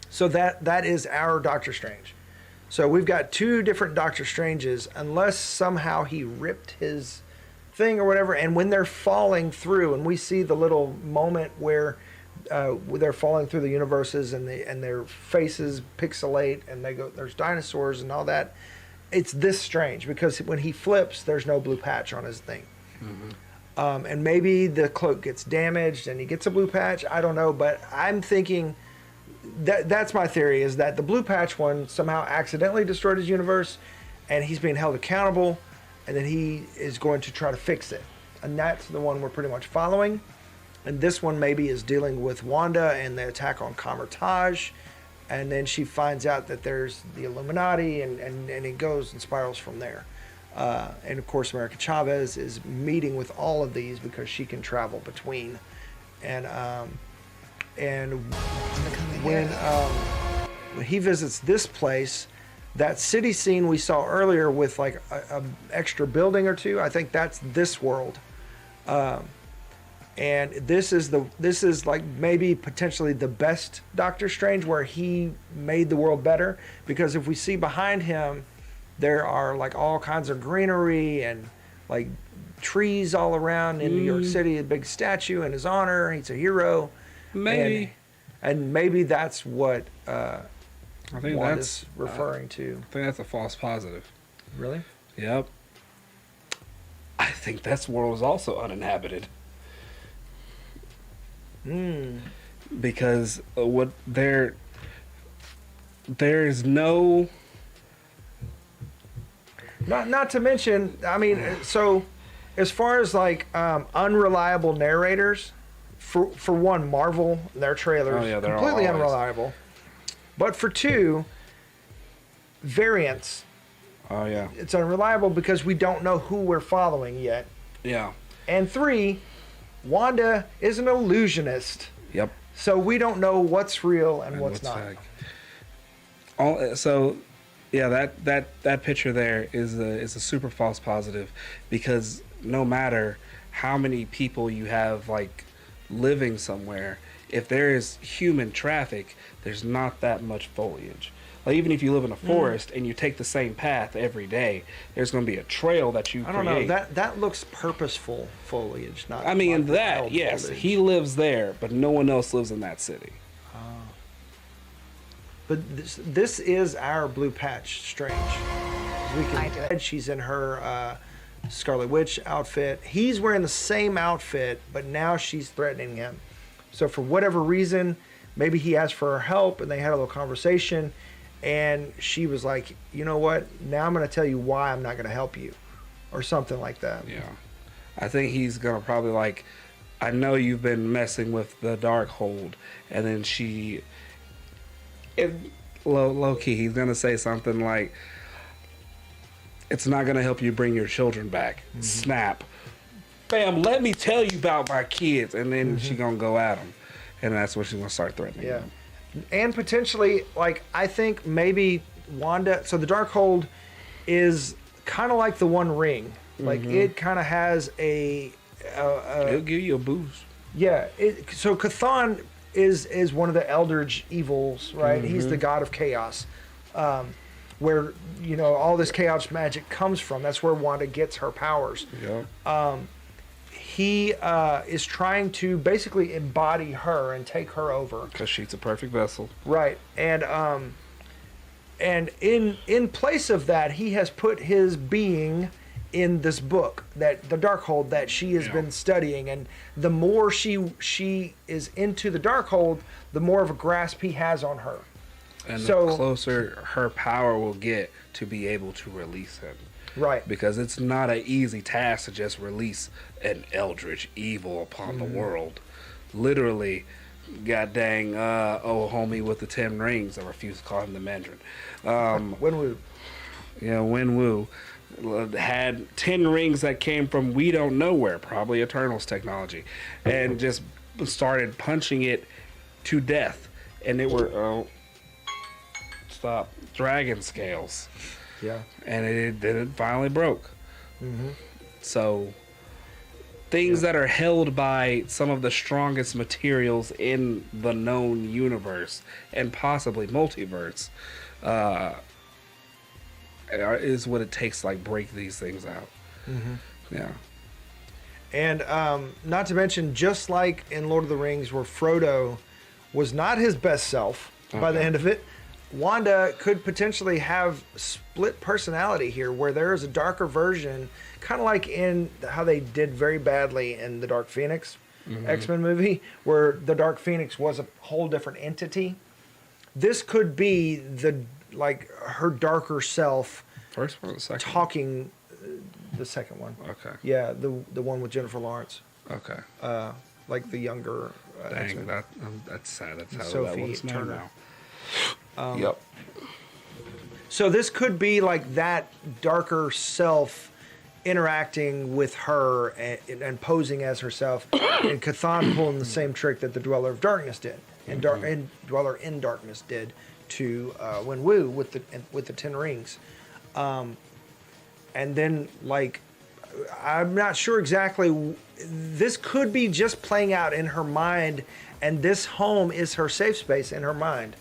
So that is our Doctor Strange. So we've got two different Doctor Stranges, unless somehow he ripped his thing or whatever. And when they're falling through, and we see the little moment where they're falling through the universes, and their faces pixelate, and they go, there's dinosaurs and all that. It's this Strange, because when he flips, there's no blue patch on his thing. Mm-hmm. And maybe the cloak gets damaged and he gets a blue patch. I don't know, but I'm thinking that's my theory, is that the blue patch one somehow accidentally destroyed his universe, and he's being held accountable, and then he is going to try to fix it. And that's the one we're pretty much following. And this one maybe is dealing with Wanda and the attack on Kamartaj. And then she finds out that there's the Illuminati, and it goes and spirals from there. And of course, America Chavez is meeting with all of these because she can travel between. And when he visits this place, that city scene we saw earlier with like a extra building or two, I think that's this world. And this is like maybe potentially the best Doctor Strange, where he made the world better, because if we see behind him, there are like all kinds of greenery and like trees all around in New York City, a big statue in his honor. He's a hero. Maybe. And maybe that's what I think Wanda's referring to. I think that's a false positive. Really? Yep. I think this world is also uninhabited. Because what there is no Not to mention, I mean, so as far as like unreliable narrators, for one, Marvel, their trailers, Oh, yeah, they're completely always- unreliable. But for two, variants, Oh yeah, it's unreliable because we don't know who we're following yet. yeah, And three, Wanda is an illusionist, yep. so we don't know what's real and what's not. fake. So, yeah, that picture there is a super false positive, because no matter how many people you have like living somewhere, if there is human traffic, there's not that much foliage. Like even if you live in a forest and you take the same path every day, there's going to be a trail that you I create. don't know. That looks purposeful foliage, not. I mean, like that, wild yes, foliage. he lives there, but no one else lives in that city. But this is our Blue Patch Strange. We I do it. She's in her Scarlet Witch outfit. He's wearing the same outfit, but now she's threatening him. So for whatever reason, maybe he asked for her help, and they had a little conversation, and she was like, "You know what? Now I'm going to tell you why I'm not going to help you," or something like that. Yeah. I think he's going to probably like, I know you've been messing with the Darkhold, and then low key, he's going to say something like, it's not going to help you bring your children back. Snap. Bam, let me tell you about my kids. And then she going to go at him. And that's what she's going to start threatening Yeah. him. And potentially, like, I think maybe Wanda. So the Darkhold is kind of like the One Ring. Like it kind of has a It'll give you a boost. yeah. So Chthon is one of the Eldritch evils, right? He's the god of chaos, where all this chaos magic comes from. That's where Wanda gets her powers. Yeah. He is trying to basically embody her and take her over. Because she's a perfect vessel. Right, and in place of that, he has put his being in this book, that the Darkhold that she has been studying, and the more she is into the Darkhold, the more of a grasp he has on her. And So- the closer her power will get to be able to release him. Right. Because it's not an easy task to just release an eldritch evil upon the world. Literally, god dang, homie with the 10 rings, I refuse to call him the Mandarin. When we Yeah, Wen Wu had 10 rings that came from we don't know where, probably Eternals technology, and just started punching it to death. And they were, dragon scales. yeah. And it finally broke. So things that are held by some of the strongest materials in the known universe and possibly multiverse is what it takes to like break these things out. Yeah. And not to mention, just like in Lord of the Rings, where Frodo was not his best self by the end of it, Wanda could potentially have split personality here, where there is a darker version, kind of like in how they did very badly in the Dark Phoenix X-Men movie, where the Dark Phoenix was a whole different entity. This could be her darker self First one or the second? talking. The second one. Okay. Yeah, the one with Jennifer Lawrence, Okay. like the younger. Dang, X-Men. that's sad. That's how Sophie that looks Turner. now. Yep. So this could be like that darker self interacting with her and posing as herself, and Chthon pulling the same trick that the Dweller of Darkness did, and Dweller in Darkness did to Wen Wu with the 10 rings, and then like I'm not sure exactly. This could be just playing out in her mind, and this home is her safe space in her mind.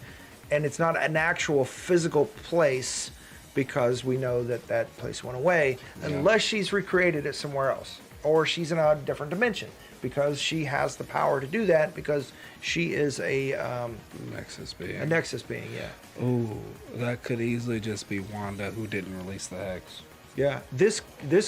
And it's not an actual physical place, because we know that place went away, unless she's recreated it somewhere else, or she's in a different dimension, because she has the power to do that, because she is a Nexus being. Nexus being. Yeah. Ooh, that could easily just be Wanda who didn't release the Hex. Yeah. This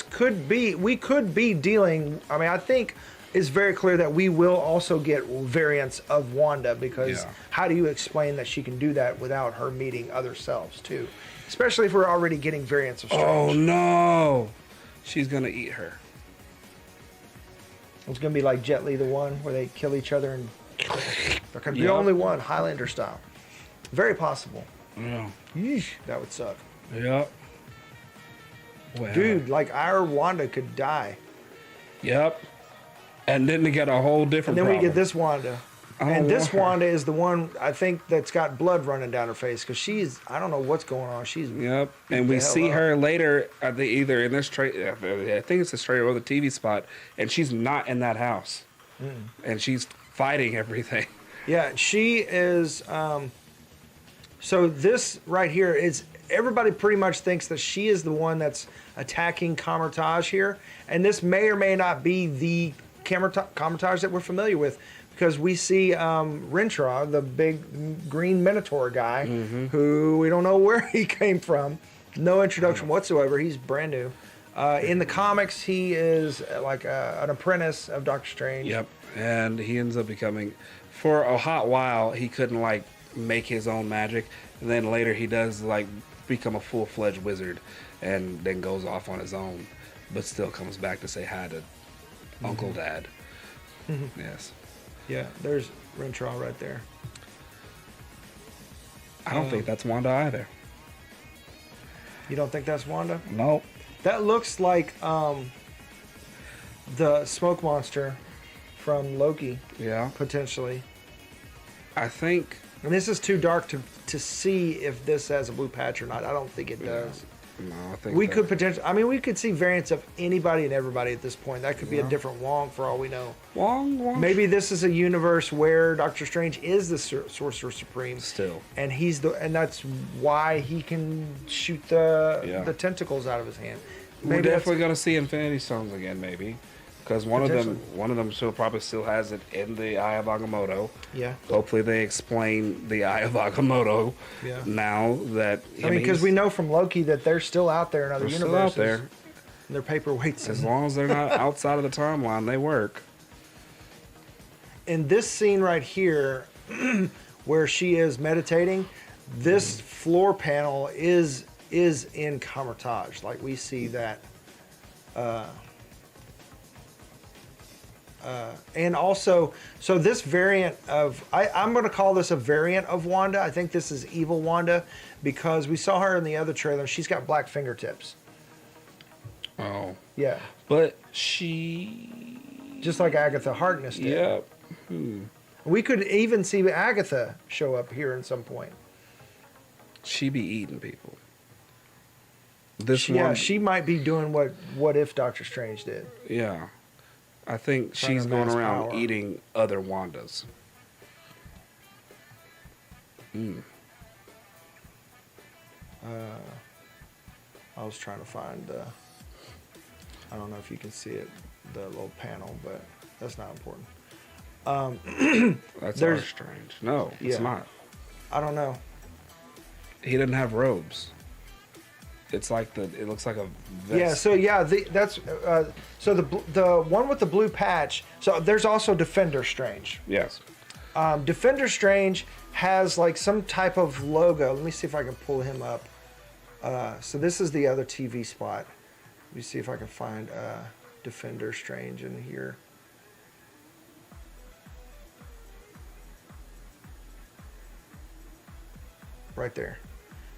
could be. We could be dealing. I mean, I think is very clear that we will also get variants of Wanda, because Yeah. how do you explain that she can do that without her meeting other selves too? Especially if we're already getting variants of Strange. Oh no, she's gonna eat her. It's gonna be like Jet Li, the one where they kill each other and there can be Yep. only one, Highlander style. Very possible. Yeah. Yeesh, that would suck. Yep. Well, Dude, like our Wanda could die. Yep. And then they get a whole different. And then we problem. get this Wanda. I don't And this want her. Wanda is the one, I think, that's got blood running down her face, because she's, I don't know what's going on. She's Yep. beat And the we hell see up. her later, either in this trailer, I think it's this trailer or the TV spot, and she's not in that house. And she's fighting everything. Yeah, she is. So this right here is, everybody pretty much thinks that she is the one that's attacking Camertage here, and this may or may not be the Camertage that we're familiar with, because we see Rintra, the big green Minotaur guy, who we don't know where he came from. No introduction whatsoever. He's brand new. In the comics, he is like an apprentice of Doctor Strange. Yep. And he ends up becoming, for a hot while, he couldn't like make his own magic, and then later he does like become a full-fledged wizard, and then goes off on his own, but still comes back to say hi to Uncle Dad. Yes. Yeah, there's Rintra right there. I don't think that's Wanda either. You don't think that's Wanda? Nope. That looks like the smoke monster from Loki, Yeah. potentially. I think. And this is too dark to see if this has a blue patch or not. I don't think it does. No, I think We that- could potentially, I mean, we could see variants of anybody and everybody at this point. That could be a Yeah. different Wong for all we know. Wong. Maybe this is a universe where Doctor Strange is the Sorcerer Supreme. Still. And and that's why he can shoot the tentacles out of his hand. We're Maybe that's- definitely gonna see Infinity Stones again, maybe, because one of them still has it in the Eye of Agamotto. Yeah. Hopefully they explain the Eye of Agamotto. Yeah. Now that I mean, because we know from Loki that they're still out there in other they're universes. still out there. And they're paperweights. As long as they're not outside of the timeline, they work. In this scene right here, where she is meditating, this floor panel is in Camertage. Like we see that. And also, so this variant of, I'm going to call this a variant of Wanda. I think this is evil Wanda, because we saw her in the other trailer. She's got black fingertips. Oh. Yeah. But she. Just like Agatha Harkness did. Yeah. We could even see Agatha show up here at some point. She be eating people. This Yeah, one. she might be doing what if Doctor Strange did. Yeah. I think Trying she's to going mass around power. eating other Wandas. I was trying to find I don't know if you can see it, the little panel, but that's not important. That's There's- our Strange. No, it's Yeah. not. I don't know. He doesn't have robes. It's like it looks like a vest. Yeah, so yeah, that's so the one with the blue patch. So there's also Defender Strange. Yes. Defender Strange has like some type of logo. Let me see if I can pull him up. So this is the other TV spot. Let me see if I can find Defender Strange in here. Right there.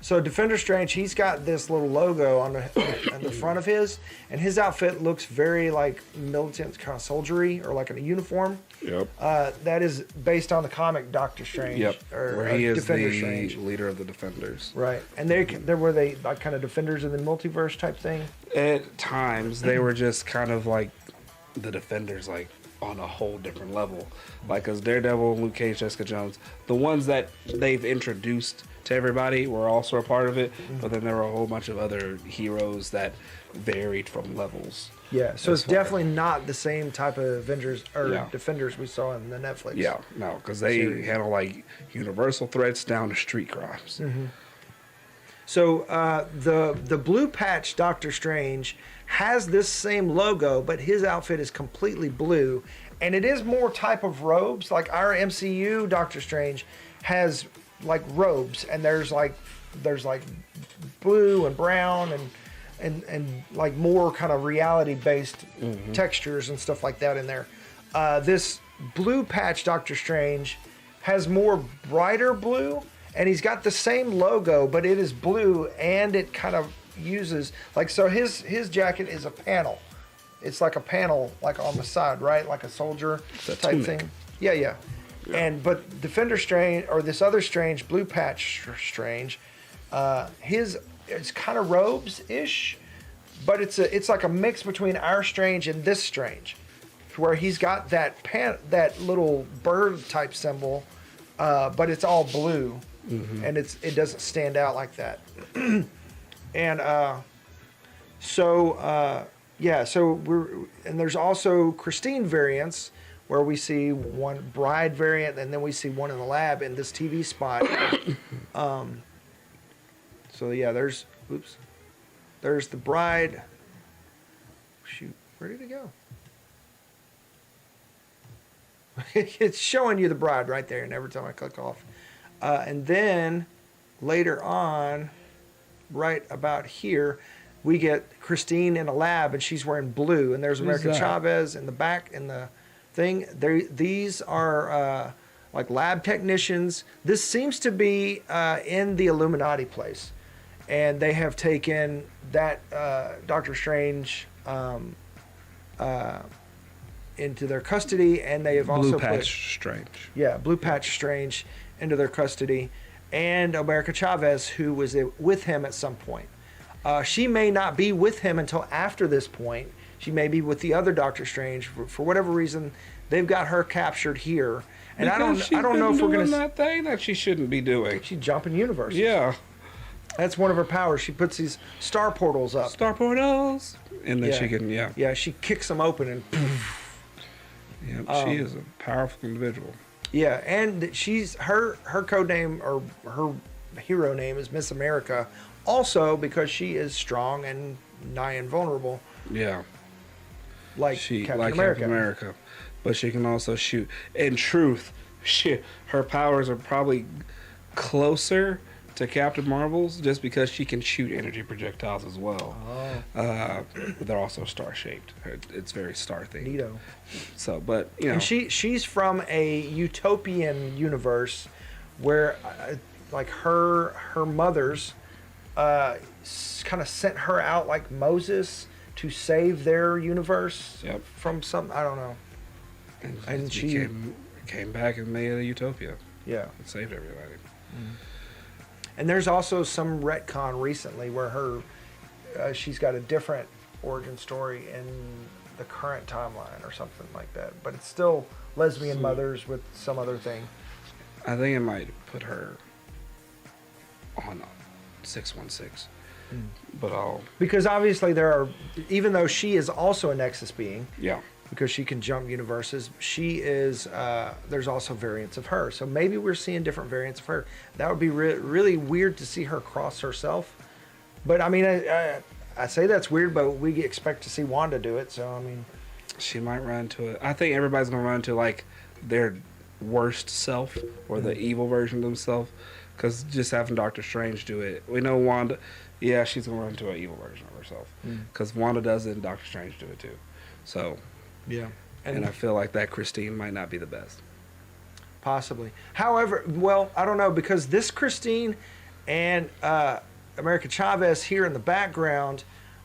So Defender Strange, he's got this little logo on the front of his, and his outfit looks very like militant kind of soldiery or like in a uniform. Yep. That is based on the comic Doctor Strange. Yep. Or Where he is Defender the Strange. leader of the Defenders. Right. And there were they like kind of defenders in the multiverse type thing. At times, they were just kind of like the Defenders, like on a whole different level. Like as Daredevil, Luke Cage, Jessica Jones, the ones that they've introduced to everybody were also a part of it. But then there were a whole bunch of other heroes that varied from levels. Yeah. So As it's far- definitely not the same type of Avengers or Yeah. Defenders we saw in the Netflix. Yeah, no, because they Series. handle like universal threats down to street crimes. So the blue patch Doctor Strange has this same logo, but his outfit is completely blue, and it is more type of robes. Like our MCU Doctor Strange has like robes, and there's like blue and brown and like more kind of reality based textures and stuff like that in there. This blue patch Doctor Strange has more brighter blue, and he's got the same logo, but it is blue, and it kind of uses like, so his jacket is a panel. It's like a panel like on the side, right? Like a soldier type tunic. thing. Yeah. And but Defender Strange, or this other Strange, blue patch Strange, his it's kind of robes ish, but it's like a mix between our Strange and this Strange, where he's got that little bird type symbol, but it's all blue, and it doesn't stand out like that. And so there's also Christine variants, where we see one bride variant, and then we see one in the lab in this TV spot. So yeah, there's the bride. Shoot, where did it go? It's showing you the bride right there, and every time I click off. And then later on, right about here, we get Christine in a lab, and she's wearing blue, and there's America Chavez in the back in the thing. These are like lab technicians. This seems to be in the Illuminati place, and they have taken that Doctor Strange into their custody, and they have also Blue Patch Strange. Yeah, Blue Patch Strange into their custody, and America Chavez, who was with him at some point. She may not be with him until after this point. She may be with the other Doctor Strange. For whatever reason, they've got her captured here, and I don't know if we're gonna. That thing that she shouldn't be doing. She's jumping universes. Yeah. That's one of her powers. She puts these star portals up. Star portals. And then she can, Yeah, she kicks them open and. Yeah, she is a powerful individual. Yeah, and she's her code name, or her hero name, is Miss America, also because she is strong and nigh invulnerable. Yeah. Like Captain America. But she can also shoot. In truth, her powers are probably closer to Captain Marvel's, just because she can shoot energy projectiles as well. Oh. They're also star shaped. It's very star themed. Neato. So, but you know, And she's from a utopian universe where, like her mothers, kind of sent her out like Moses to save their universe from some, I don't know. And she came back and made a utopia. Yeah. And saved everybody. And there's also some retcon recently where she's got a different origin story in the current timeline or something like that. But it's still lesbian mothers with some other thing. I think it might put her on 616. But because obviously there are, even though she is also a Nexus being, because she can jump universes, she is, there's also variants of her. So maybe we're seeing different variants of her. That would be really weird to see her cross herself. But I mean, I say that's weird, but we expect to see Wanda do it. So I mean, she might run into it. I think everybody's gonna run into like their worst self or the evil version of themselves. Because just having Doctor Strange do it, we know Wanda. Yeah, she's gonna run into an evil version of herself. Because Wanda does it, and Doctor Strange do it too. So. Yeah. And I feel like that Christine might not be the best. Possibly. However, well, I don't know, because this Christine and America Chavez here in the background,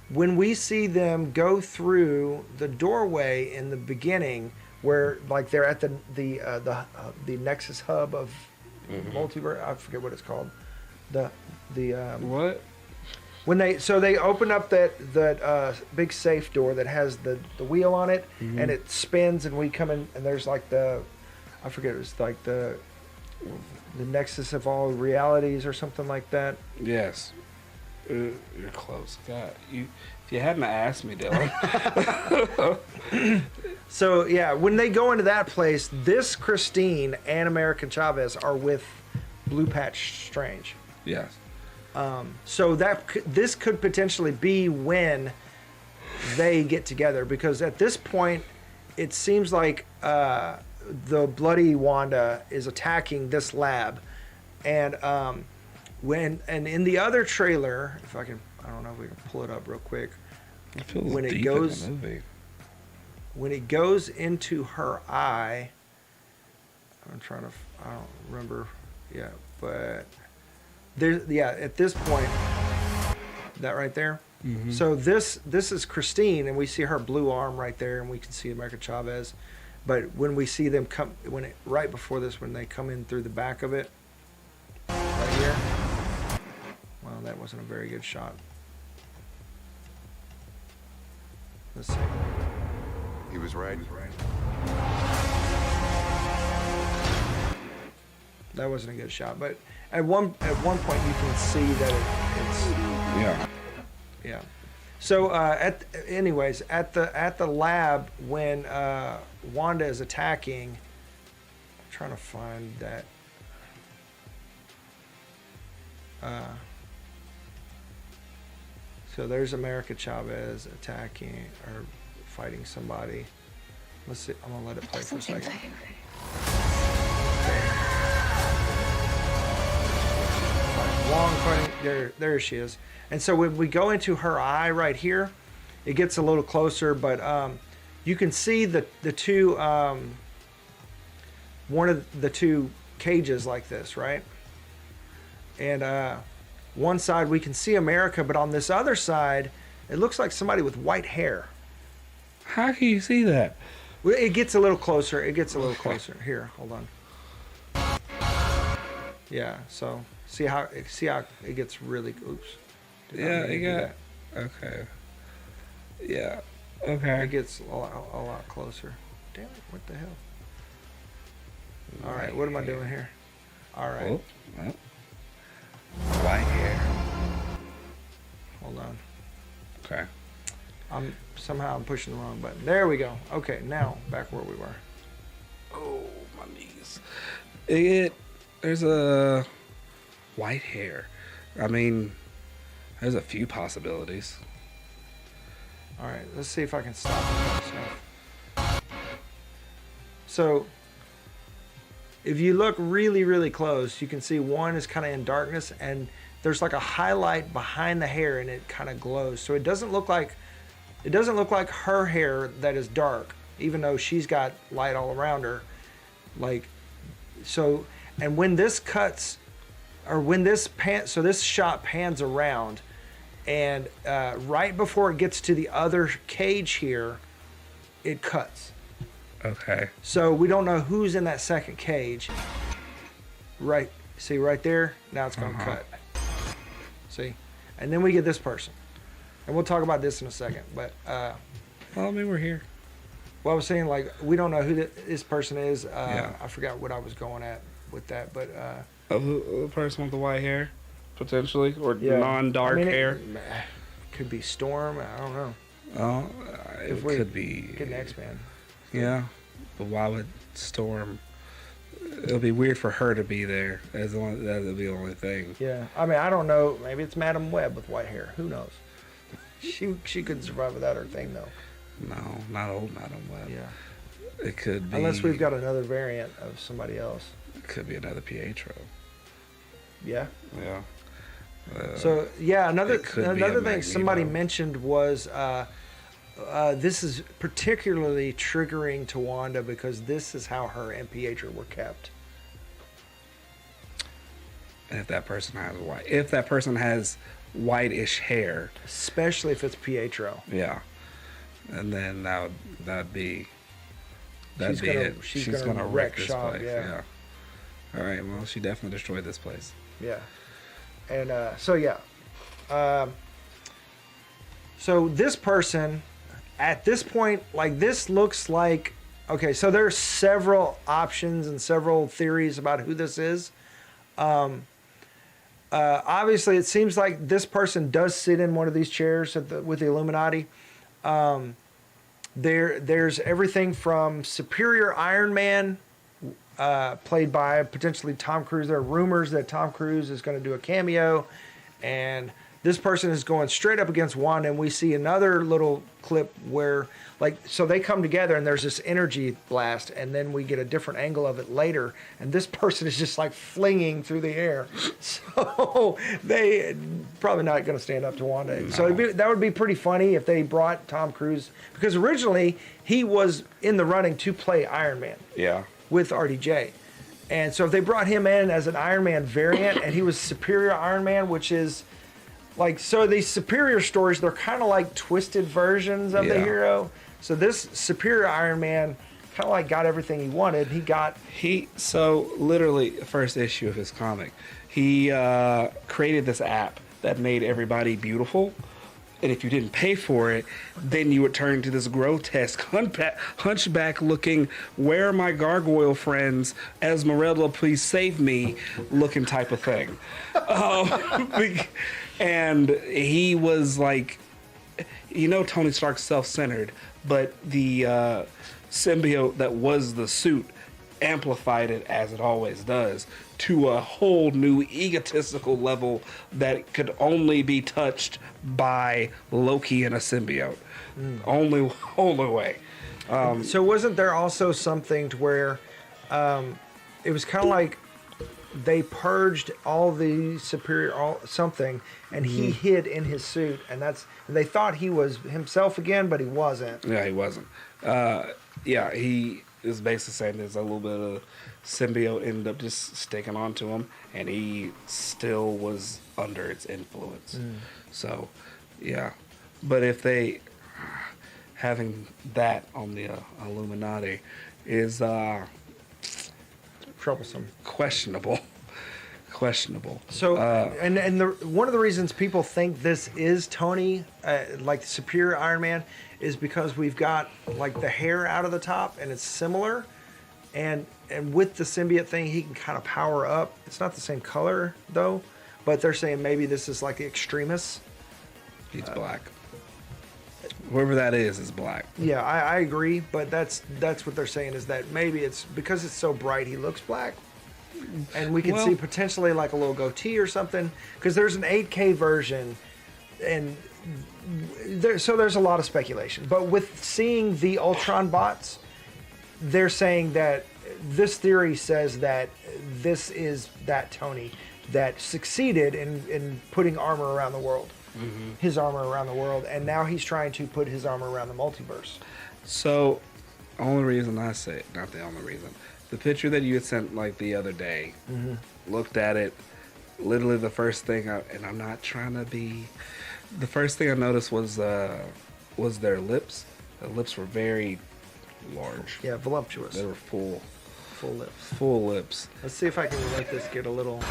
when we see them go through the doorway in the beginning, where like they're at the Nexus hub of Multiverse, I forget what it's called. What? When they open up that big safe door that has the wheel on it, and it spins, and we come in, and there's like I forget, it was like the nexus of all realities or something like that. Yes, you're close. God, if you hadn't asked me, Dylan. So yeah, when they go into that place, this Christine and American Chavez are with Blue Patch Strange. Yes. So this could potentially be when they get together, because at this point, it seems like the bloody Wanda is attacking this lab, and in the other trailer, if I don't know if we can pull it up real quick. It feels When it deep goes- in the movie. When it goes into her eye, I don't remember yet, but at this point, that right there. Mm-hmm. So this is Christine, and we see her blue arm right there, and we can see America Chavez. But when we see them right before this, when they come in through the back of it, right here. Well, that wasn't a very good shot. Let's see. He was right. That wasn't a good shot, but at one point you can see that it's Yeah. yeah. So anyways, at the lab when Wanda is attacking, I'm trying to find that. So there's America Chavez attacking or fighting somebody. Let's see. I'm gonna let it play for a second. Long fighting. There she is. And so when we go into her eye right here, it gets a little closer, but you can see the two one of the two cages like this, right? And one side we can see America, but on this other side, it looks like somebody with white hair. How can you see that? Well, it gets a little closer. It gets a little closer. Here, hold on. Yeah. So see how it gets really. Oops. Did not Yeah, mean to it do got. that. Okay. Yeah. Okay. It gets a lot closer. Damn it! What the hell? All right. What am I doing here? All right. Oh, well. White hair. Hold on. Okay. I'm pushing the wrong button. There we go. Okay. Now back where we were. Oh, my knees. There's a white hair. I mean, there's a few possibilities. All right, let's see if I can stop it myself. So, if you look really, really close, you can see one is kind of in darkness, and there's like a highlight behind the hair, and it kind of glows. So it doesn't look like her hair that is dark, even though she's got light all around her. Like, so, and when this cuts, or when this so this shot pans around. And right before it gets to the other cage here, it cuts. Okay. So we don't know who's in that second cage. Right. See right there? Now it's going to cut. See? And then we get this person. And we'll talk about this in a second. But, Well, I mean, we're here. well, I was saying, like, we don't know who this person is. Yeah. I forgot what I was going at with that. But, The person with the white hair, potentially, or yeah. non-dark I mean, hair. Could be Storm. I don't know. Oh, it we could be. Get an X-Man. Yeah, but why would Storm? It'll be weird for her to be there. That'll be the only thing. Yeah, I mean, I don't know. Maybe it's Madam Web with white hair. Who knows? She couldn't survive without her thing, though. No, not old Madam Web. Yeah. It could be. Unless we've got another variant of somebody else. It could be another Pietro. Yeah. Yeah. So yeah, another it could be a thing somebody Magneto. mentioned was this is particularly triggering to Wanda because this is how her and Pietro were kept. And if that person has whitish hair, Especially if it's Pietro. yeah, and then that'd be She's gonna- it. she's She's gonna gonna wreck wreck this shop, place. yeah. Yeah. All right. Well, she definitely destroyed this place. Yeah. And so yeah. So this person at this point, like this looks like, okay, so there's several options and several theories about who this is. Obviously it seems like this person does sit in one of these chairs with the Illuminati. There's everything from Superior Iron Man, played by potentially Tom Cruise. There are rumors that Tom Cruise is going to do a cameo. and this person is going straight up against Wanda, and we see another little clip where, like, so they come together and there's this energy blast, and then we get a different angle of it later, and this person is just like flinging through the air. So they probably not going to stand up to Wanda. No. So that would be pretty funny if they brought Tom Cruise, because originally he was in the running to play Iron Man. Yeah. With RDJ. And so if they brought him in as an Iron Man variant, and he was Superior Iron Man, which is like, so these superior stories, they're kind of like twisted versions of the hero. So this Superior Iron Man kind of like got everything he wanted. So literally the first issue of his comic, he created this app that made everybody beautiful. And if you didn't pay for it, then you would turn to this grotesque, hunchback looking, where are my gargoyle friends? Esmeralda, please save me, looking type of thing. And he was like, Tony Stark's self-centered, but the symbiote that was the suit amplified it, as it always does, to a whole new egotistical level that could only be touched by Loki and a symbiote. Only way. So wasn't there also something to where it was kind of like they purged all the something, and he hid in his suit, and they thought he was himself again, but he wasn't. Yeah, he wasn't. He is basically saying there's a little bit of symbiote ended up just sticking onto him, and he still was under its influence. So, yeah. But if they having that on the Illuminati is troublesome, questionable. So, one of the reasons people think this is Tony, like the Superior Iron Man, is because we've got like the hair out of the top, and it's similar, and with the symbiote thing, he can kind of power up. It's not the same color though, but they're saying maybe this is like the Extremis. He's black. Whoever that is black. Yeah, I agree, but that's what they're saying, is that maybe it's because it's so bright he looks black. And we can see potentially like a little goatee or something, because there's an 8K version, and there's a lot of speculation. But with seeing the Ultron bots, they're saying that this theory says that this is that Tony that succeeded in putting armor around the world, his armor around the world, and now he's trying to put his armor around the multiverse. So, only reason I say it, not the only reason. The picture that you had sent like the other day, looked at it, literally the first thing, and I'm not trying to be, the first thing I noticed was their lips. The lips were very large. Yeah, voluptuous. They were full lips. Full lips. Let's see if I can let this get a little.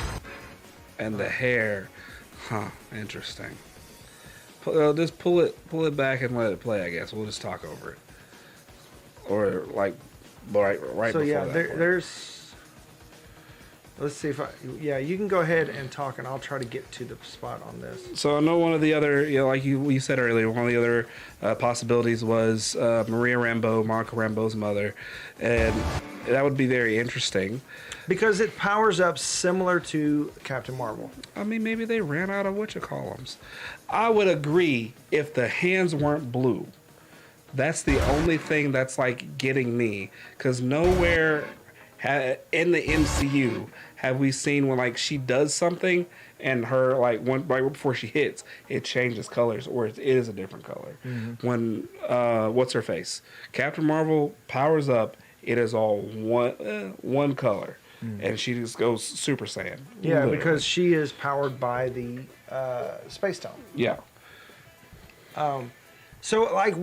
And the hair, interesting. Just pull it back and let it play. I guess we'll just talk over it, or like. Right so before yeah, that there's. Let's see if you can go ahead and talk, and I'll try to get to the spot on this. So I know one of the other, like you said earlier, one of the other possibilities was Maria Rambeau, Monica Rambeau's mother, and that would be very interesting. Because it powers up similar to Captain Marvel. I mean, maybe they ran out of whatchamacallums. I would agree if the hands weren't blue. That's the only thing that's like getting me, because nowhere in the MCU have we seen when like she does something and her like right before she hits, it changes colors, or it is a different color. When what's her face, Captain Marvel powers up, it is all one color, and she just goes Super Saiyan. Yeah, literally. because she is powered by the space stone. Yeah. So, like,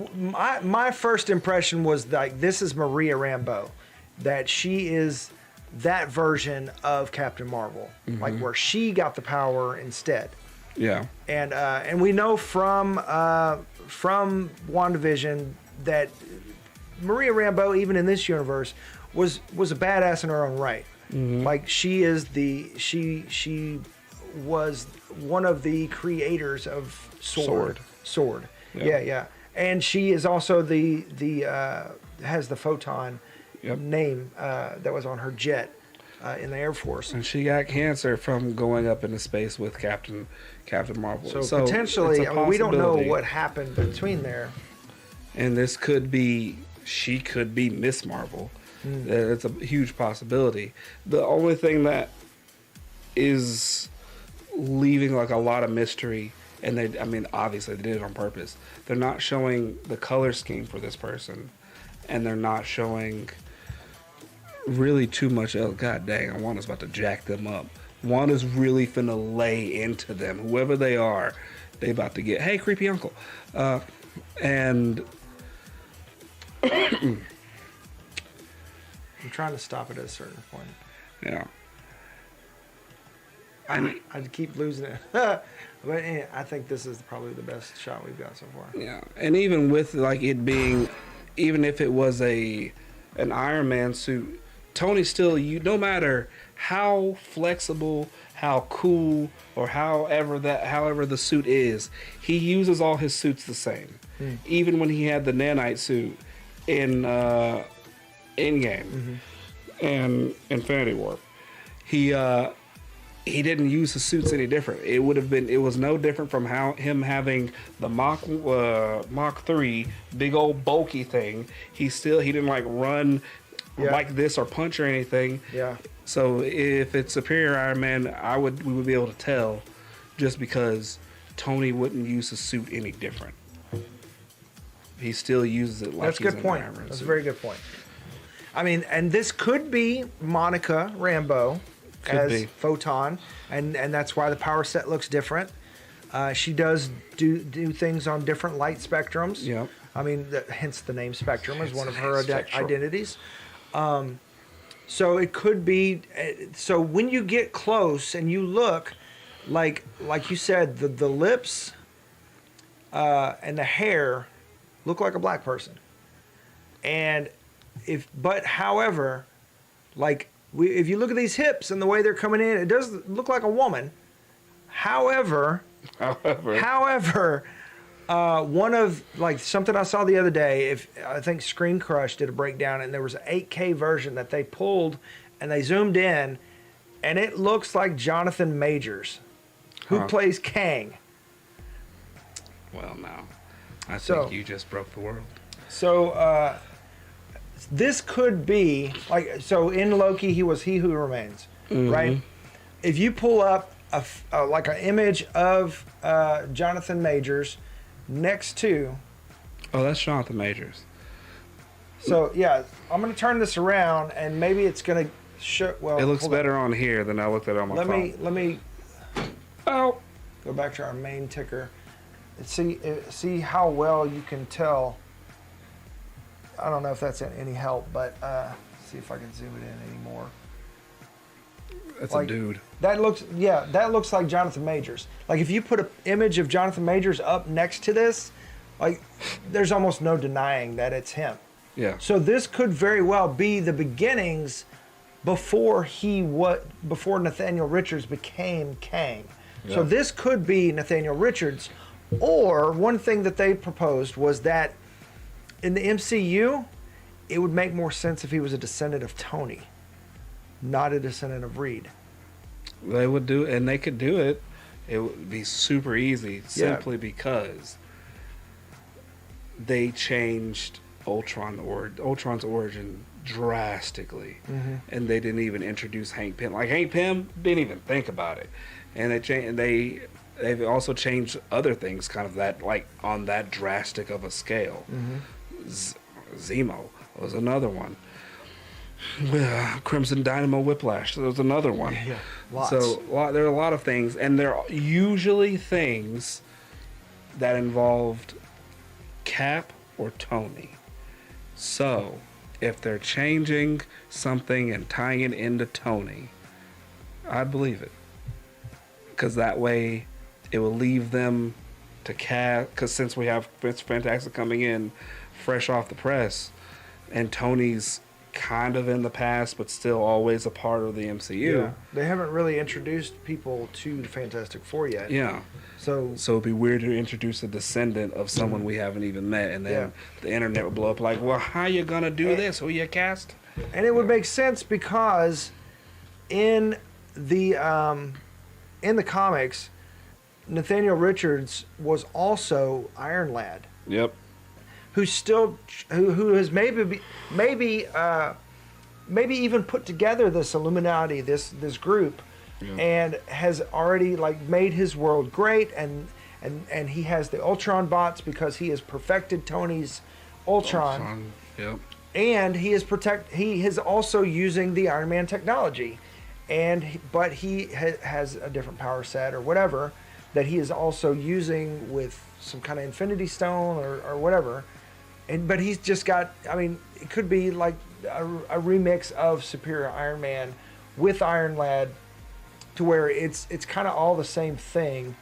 my first impression was, like, this is Maria Rambeau, that she is that version of Captain Marvel, like, where she got the power instead. Yeah. And we know from WandaVision that Maria Rambeau, even in this universe, was a badass in her own right. Like, she is she was one of the creators of Sword. Yeah. And she is also the has the photon name that was on her jet. in the Air Force. And she got cancer from going up into space with Captain Marvel. So potentially, it's a we don't know possibility. what happened between there. And this could be, she could be Miss Marvel. It's a huge possibility. The only thing that is leaving like a lot of mystery, and obviously they did it on purpose. They're not showing the color scheme for this person, and they're not showing really too much else. God dang, Wanda's about to jack them up. Wanda's really finna lay into them. Whoever they are, they about to get, hey, creepy uncle. And I'm trying to stop it at a certain point. yeah. I keep losing it. But I think this is probably the best shot we've got so far. Yeah, and even with like it being, even if it was an Iron Man suit, Tony still, no matter how flexible, how cool, or however the suit is, he uses all his suits the same. Even when he had the nanite suit in Endgame and Infinity War, he didn't use the suits any different. It was no different from how him having the Mach 3 big old bulky thing. He didn't like run like this or punch or anything. Yeah. So if it's Superior Iron Man, we would be able to tell, just because Tony wouldn't use the suit any different. He still uses it like That's a good point. That's a very good point. I mean, and this could be Monica Rambeau as Photon, and that's why the power set looks different. She does do things on different light spectrums. Yeah. I mean, hence the name Spectrum is one of her Spectrum. identities. So it could be. So when you get close and you look, like you said, the lips and the hair look like a black person. And however, like if you look at these hips and the way they're coming in, it does look like a woman. However, one of like something I saw the other day, I think Screen Crush did a breakdown, and there was an 8K version that they pulled and they zoomed in, and it looks like Jonathan Majors, who plays Kang. Well, no. I think you just broke the world. So this could be like, so in Loki he was He Who Remains, right? If you pull up like an image of Jonathan Majors next to, that's Jonathan Majors. so yeah, I'm gonna turn this around and maybe it's gonna show. Well, It looks hold on. better on here than I looked at it on my phone. Let me Oh, go back to our main ticker and see how well you can tell. I don't know if that's any help, but see if I can zoom it in anymore. that's Like, a dude. That looks like Jonathan Majors. Like if you put an image of Jonathan Majors up next to this, like there's almost no denying that it's him. Yeah. So this could very well be the beginnings before Nathaniel Richards became Kang. Yeah. So this could be Nathaniel Richards, or one thing that they proposed was that in the MCU, it would make more sense if he was a descendant of Tony, not a descendant of Reed. They would do, and they could do it. It would be super easy, simply because they changed Ultron's origin drastically, and they didn't even introduce Hank Pym. Like Hank Pym didn't even think about it, and they've also changed other things, kind of that like on that drastic of a scale. Zemo was another one. Crimson Dynamo Whiplash. So there was another one. Yeah, lots. So there are a lot of things, and they're usually things that involved Cap or Tony. So if they're changing something and tying it into Tony, I'd believe it, because that way it will leave them to Cap. Because since we have Mr. Fantastic coming in fresh off the press, and Tony's kind of in the past but still always a part of the MCU. Yeah, they haven't really introduced people to the Fantastic Four yet. Yeah. So it'd be weird to introduce a descendant of someone we haven't even met, and then the internet would blow up like, well, how you gonna do this? Who you cast? and it would make sense because in the comics, Nathaniel Richards was also Iron Lad, Yep. who has maybe even put together this Illuminati, this group, Yeah. and has already like made his world great, and he has the Ultron bots because he has perfected Tony's Ultron. Yep. And he is also using the Iron Man technology, but he has a different power set or whatever that he is also using with some kind of Infinity Stone or whatever. But he's just got, I mean, it could be like a remix of Superior Iron Man with Iron Lad, to where it's kind of all the same thing.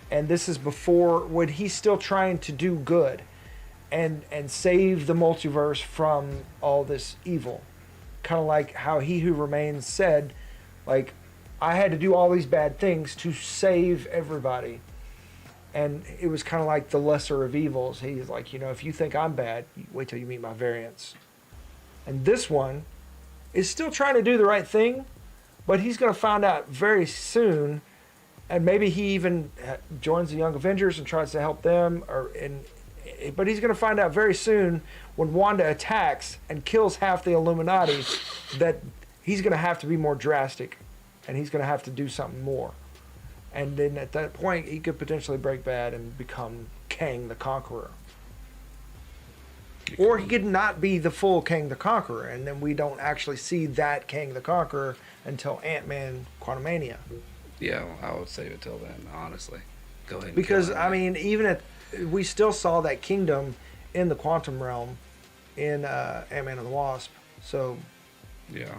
And this is before, when he's still trying to do good and save the multiverse from all this evil. Kind of like how He Who Remains said, like, I had to do all these bad things to save everybody. And it was kind of like the lesser of evils. He's like, if you think I'm bad, wait till you meet my variants. And this one is still trying to do the right thing, but he's going to find out very soon, and maybe he even joins the Young Avengers and tries to help them, but he's going to find out very soon when Wanda attacks and kills half the Illuminati that he's going to have to be more drastic, and he's going to have to do something more. And then at that point, he could potentially break bad and become Kang the Conqueror. Or he could not be the full Kang the Conqueror, and then we don't actually see that Kang the Conqueror until Ant-Man Quantumania. Yeah, well, I would save it till then, honestly. Go ahead. And Because, kill him. I mean, we still saw that kingdom in the quantum realm in Ant-Man and the Wasp. So, Yeah.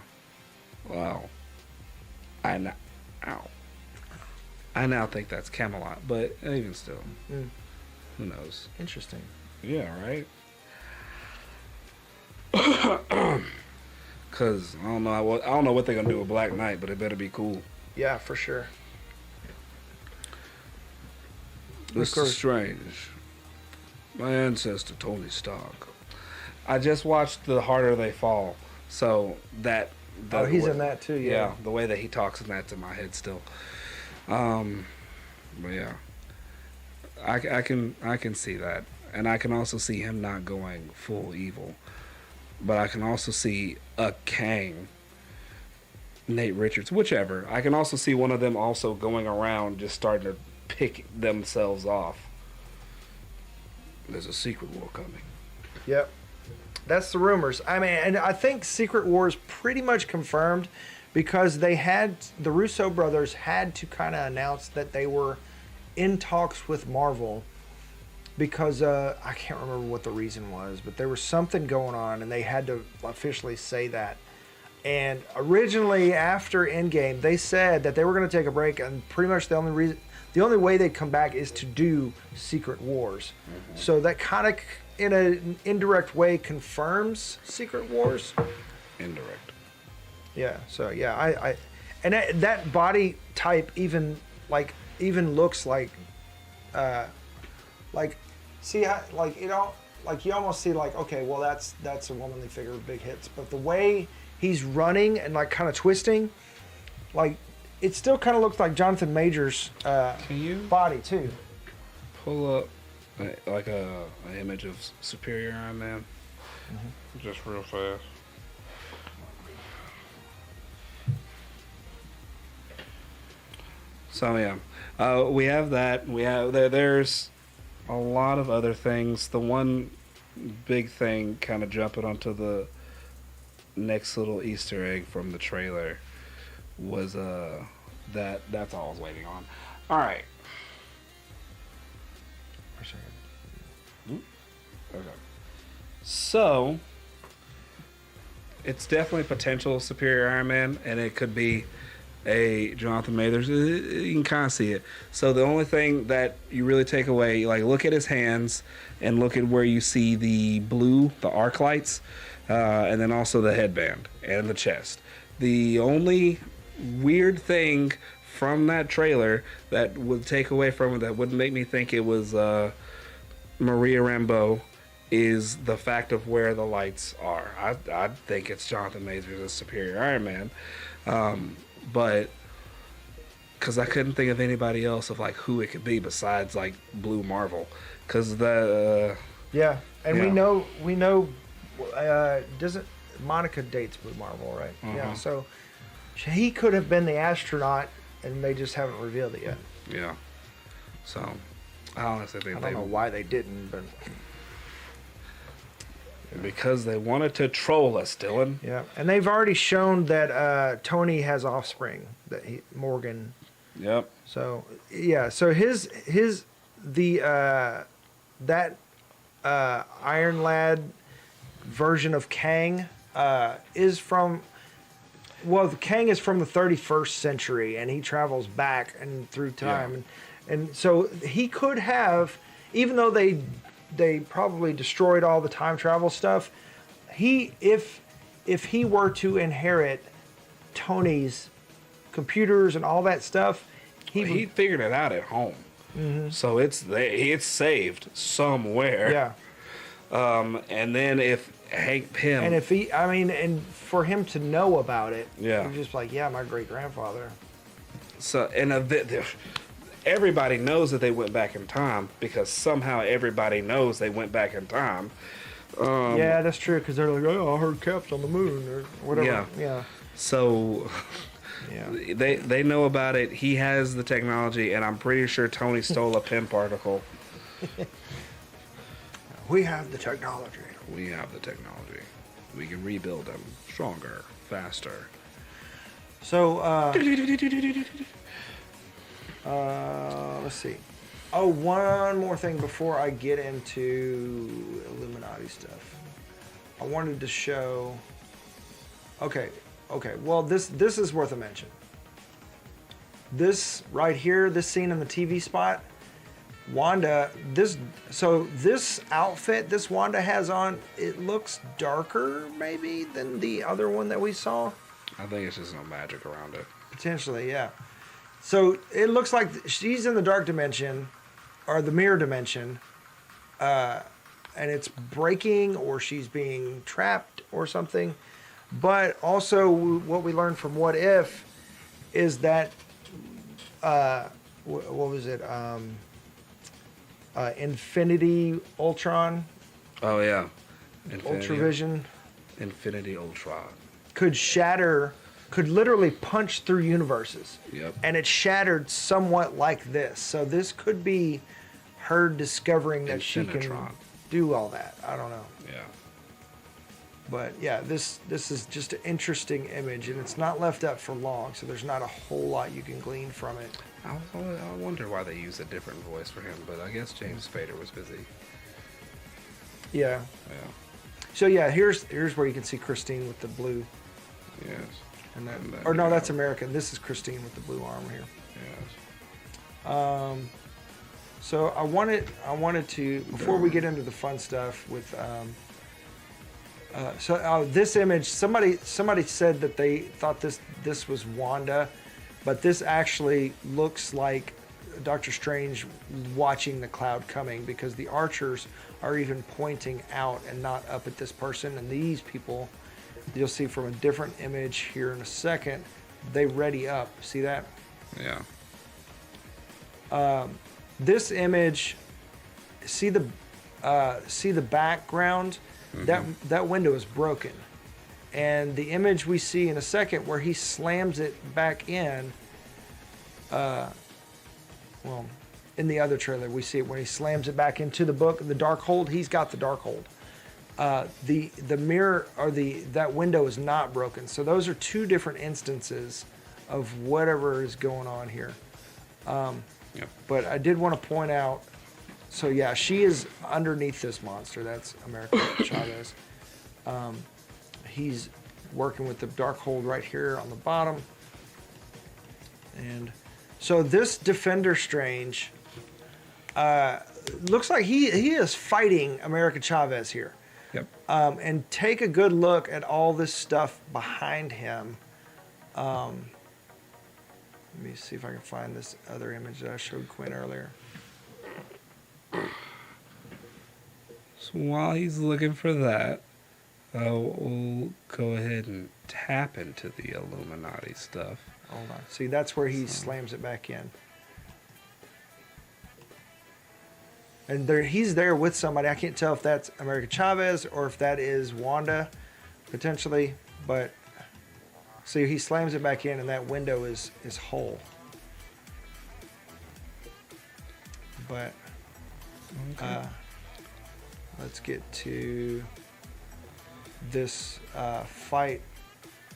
Wow. I now think that's Camelot, but even still, who knows? interesting. Yeah, right. Cause I don't know what they're gonna do with Black Knight, but it better be cool. Yeah, for sure. Mr. Strange, my ancestor Tony Stark. I just watched The Harder They Fall, so that. Oh, he's in that too, yeah. The way that he talks in that's in my head still. But yeah, I can see that, and I can also see him not going full evil, but I can also see a Kang, Nate Richards, whichever. I can also see one of them also going around just starting to pick themselves off. There's a secret war coming. Yep. That's the rumors. I mean, and I think Secret War is pretty much confirmed because the Russo brothers had to kind of announce that they were in talks with Marvel because I can't remember what the reason was, but there was something going on and they had to officially say that. And originally after Endgame, they said that they were going to take a break, and pretty much the only way they'd come back is to do Secret Wars. Mm-hmm. So that kind of, in an indirect way, confirms Secret Wars. Indirect. Yeah. So yeah, I and that body type even looks like see how, like, you know, like you almost see like, okay, well that's a womanly figure with big hits, but the way he's running and like kind of twisting, like it still kind of looks like Jonathan Majors' body too. Pull up like an image of Superior Iron Man, just real fast. So yeah, we have that. We have there's a lot of other things. The one big thing, kind of jumping onto the next little Easter egg from the trailer, was that's all I was waiting on. All right. Okay. So it's definitely potential Superior Iron Man, and it could be a Jonathan Majors. You can kind of see it. So the only thing that you really take away, like, look at his hands and look at where you see the blue, the arc lights, and then also the headband and the chest. The only weird thing from that trailer that would take away from it, that wouldn't make me think it was Maria Rambeau, is the fact of where the lights are. I think it's Jonathan Majors as Superior Iron Man. but because I couldn't think of anybody else of like who it could be besides like Blue Marvel, because the Yeah, and Yeah. we know, doesn't Monica dates Blue Marvel, right? Yeah, Uh-huh. so he could have been the astronaut, and they just haven't revealed it yet. yeah. So I honestly think I don't know why they didn't, but because they wanted to troll us, Dylan. yeah, and they've already shown that Tony has offspring, that Morgan. Yep. So yeah, so that Iron Lad version of Kang is from. Well, the Kang is from the 31st century, and he travels back and through time, and so he could have, even though they probably destroyed all the time travel stuff. If he were to inherit Tony's computers and all that stuff, He figured it out at home, so it's saved somewhere. yeah. And then if Hank Pym, And if and for him to know about it, Yeah. you're just like, yeah, my great grandfather. so and everybody knows that they went back in time because somehow everybody knows they went back in time. Yeah, that's true, because they're like, oh, I heard Cap's on the moon or whatever. Yeah. Yeah. So Yeah. they know about it. He has the technology, and I'm pretty sure Tony stole a Pym particle. We have the technology. We have the technology. We can rebuild them stronger, faster. So, let's see. Oh, one more thing before I get into Illuminati stuff. I wanted to show. Okay. Well, this is worth a mention. This right here, this scene in the TV spot, Wanda. This outfit this Wanda has on, it looks darker maybe than the other one that we saw. I think it's just no magic around it. Potentially, yeah. So it looks like she's in the dark dimension, or the mirror dimension, and it's breaking, or she's being trapped, or something. But also, what we learned from What If is that, what was it? Infinity Ultron, Oh yeah, Ultravision, Infinity Ultron. could literally punch through universes. Yep. And it shattered somewhat like this. So this could be her discovering that she can Infinitron. do all that. I don't know. Yeah. But yeah, this is just an interesting image, and it's not left up for long, so there's not a whole lot you can glean from it. I wonder why they used a different voice for him, but I guess James Spader was busy. Yeah. Yeah. So yeah, here's where you can see Christine with the blue. Yes. And that, And then or no, we that's have- American. This is Christine with the blue armor here. Yes. So I wanted to, before we get into the fun stuff with this image, somebody said that they thought this was Wanda, but this actually looks like Doctor Strange watching the cloud coming, because the archers are even pointing out and not up at this person, and these people you'll see from a different image here in a second, they ready up. See that? Yeah. This image, see the background, that window is broken, and the image we see in a second where he slams it back in, well, in the other trailer we see it when he slams it back into the book, the Darkhold. He's got the Darkhold. The mirror, or that window is not broken. So those are two different instances of whatever is going on here. Yep. But I did want to point out, so yeah, she is underneath this monster. That's America Chavez. He's working with the Darkhold right here on the bottom. And so this Defender Strange looks like he is fighting America Chavez here. Yep. And take a good look at all this stuff behind him. Let me see if I can find this other image that I showed Quinn earlier. So while he's looking for that, we'll go ahead and tap into the Illuminati stuff. Hold on. See, that's where he slams it back in. And he's there with somebody. I can't tell if that's America Chavez or if that is Wanda, potentially. But see, he slams it back in, and that window is whole. But let's get to this fight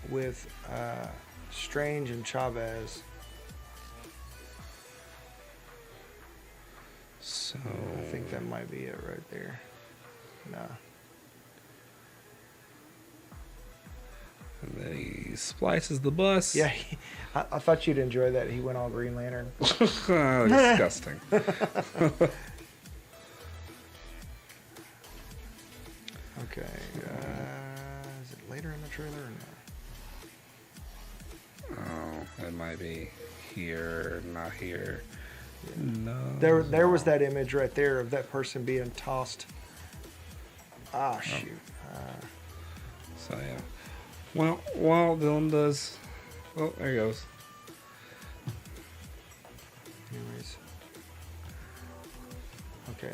with Strange and Chavez. So I think that might be it right there. No. And then he splices the bus. Yeah, I thought you'd enjoy that. He went all Green Lantern. Oh, disgusting. Okay. Is it later in the trailer or no? Oh, it might be here, not here. No. There was that image right there of that person being tossed. Ah, shoot. So yeah. Well, while Dylan does, oh, there he goes. Anyways. Okay,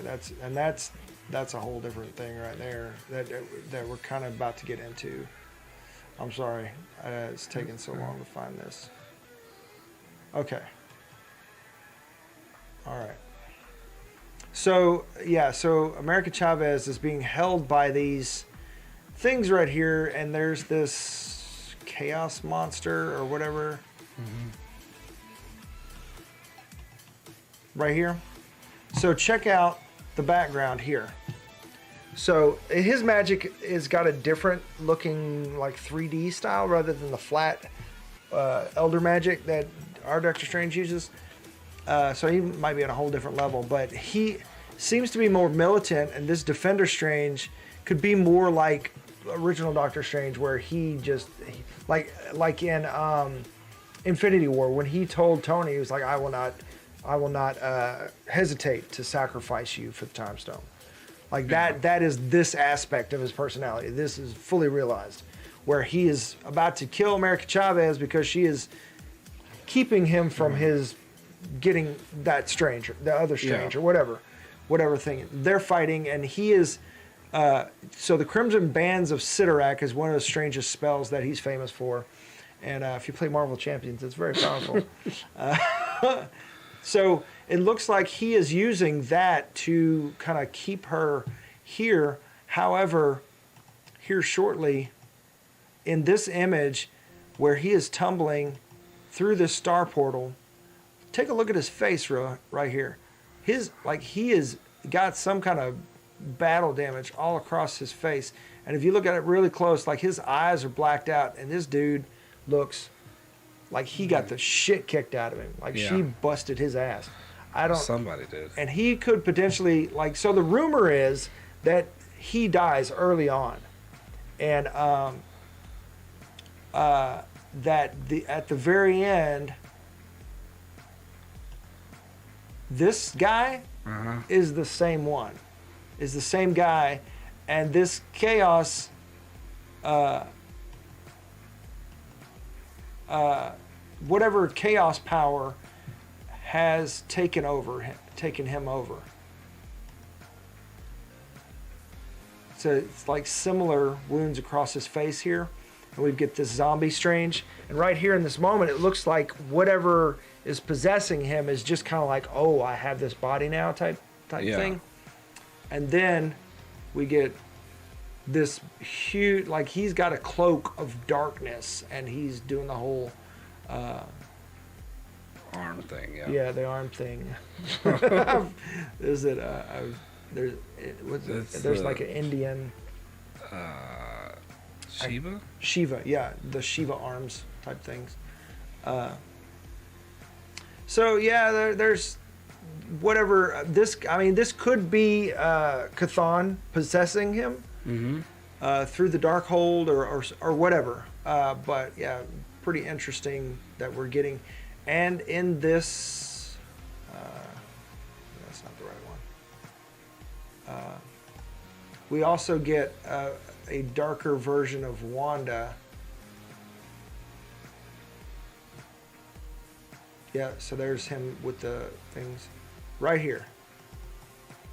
that's a whole different thing right there that we're kind of about to get into. I'm sorry, it's taken so long to find this. Okay. All right. So yeah, so America Chavez is being held by these things right here, and there's this chaos monster or whatever right here. So check out the background here. So his magic has got a different looking like 3D style rather than the flat elder magic that our Doctor Strange uses. So he might be at a whole different level, but he seems to be more militant, and this Defender Strange could be more like original Doctor Strange, where he just like in Infinity War when he told Tony, he was like, I will not hesitate to sacrifice you for the Time Stone. Like that is this aspect of his personality. This is fully realized, where he is about to kill America Chavez because she is keeping him from his getting that stranger, the other stranger, whatever thing they're fighting, and he is. So the Crimson Bands of Sidorak is one of the strangest spells that he's famous for, and if you play Marvel Champions, it's very powerful. So it looks like he is using that to kind of keep her here. However, here shortly, in this image where he is tumbling through this star portal, take a look at his face right here. He has got some kind of battle damage all across his face. And if you look at it really close, like his eyes are blacked out, and this dude looks like he got the shit kicked out of him. Like she busted his ass. Somebody did. And he could potentially, so the rumor is that he dies early on. And that at the very end, this guy is the same one. Is the same guy. And this chaos whatever chaos power has taken him over. So it's like similar wounds across his face here. And we get this zombie Strange. And right here in this moment, it looks like whatever is possessing him is just kind of like, oh, I have this body now type thing. And then we get this huge, like he's got a cloak of darkness, and he's doing the whole arm thing. Yeah, the arm thing. Is it? There's like an Indian. Shiva. Shiva, yeah, the Shiva arms type things. So yeah, there's whatever this. I mean, this could be Chthon possessing him through the Darkhold or whatever. But yeah, pretty interesting that we're getting. And in this, that's not the right one. We also get a darker version of Wanda. Yeah, so there's him with the things. Right here.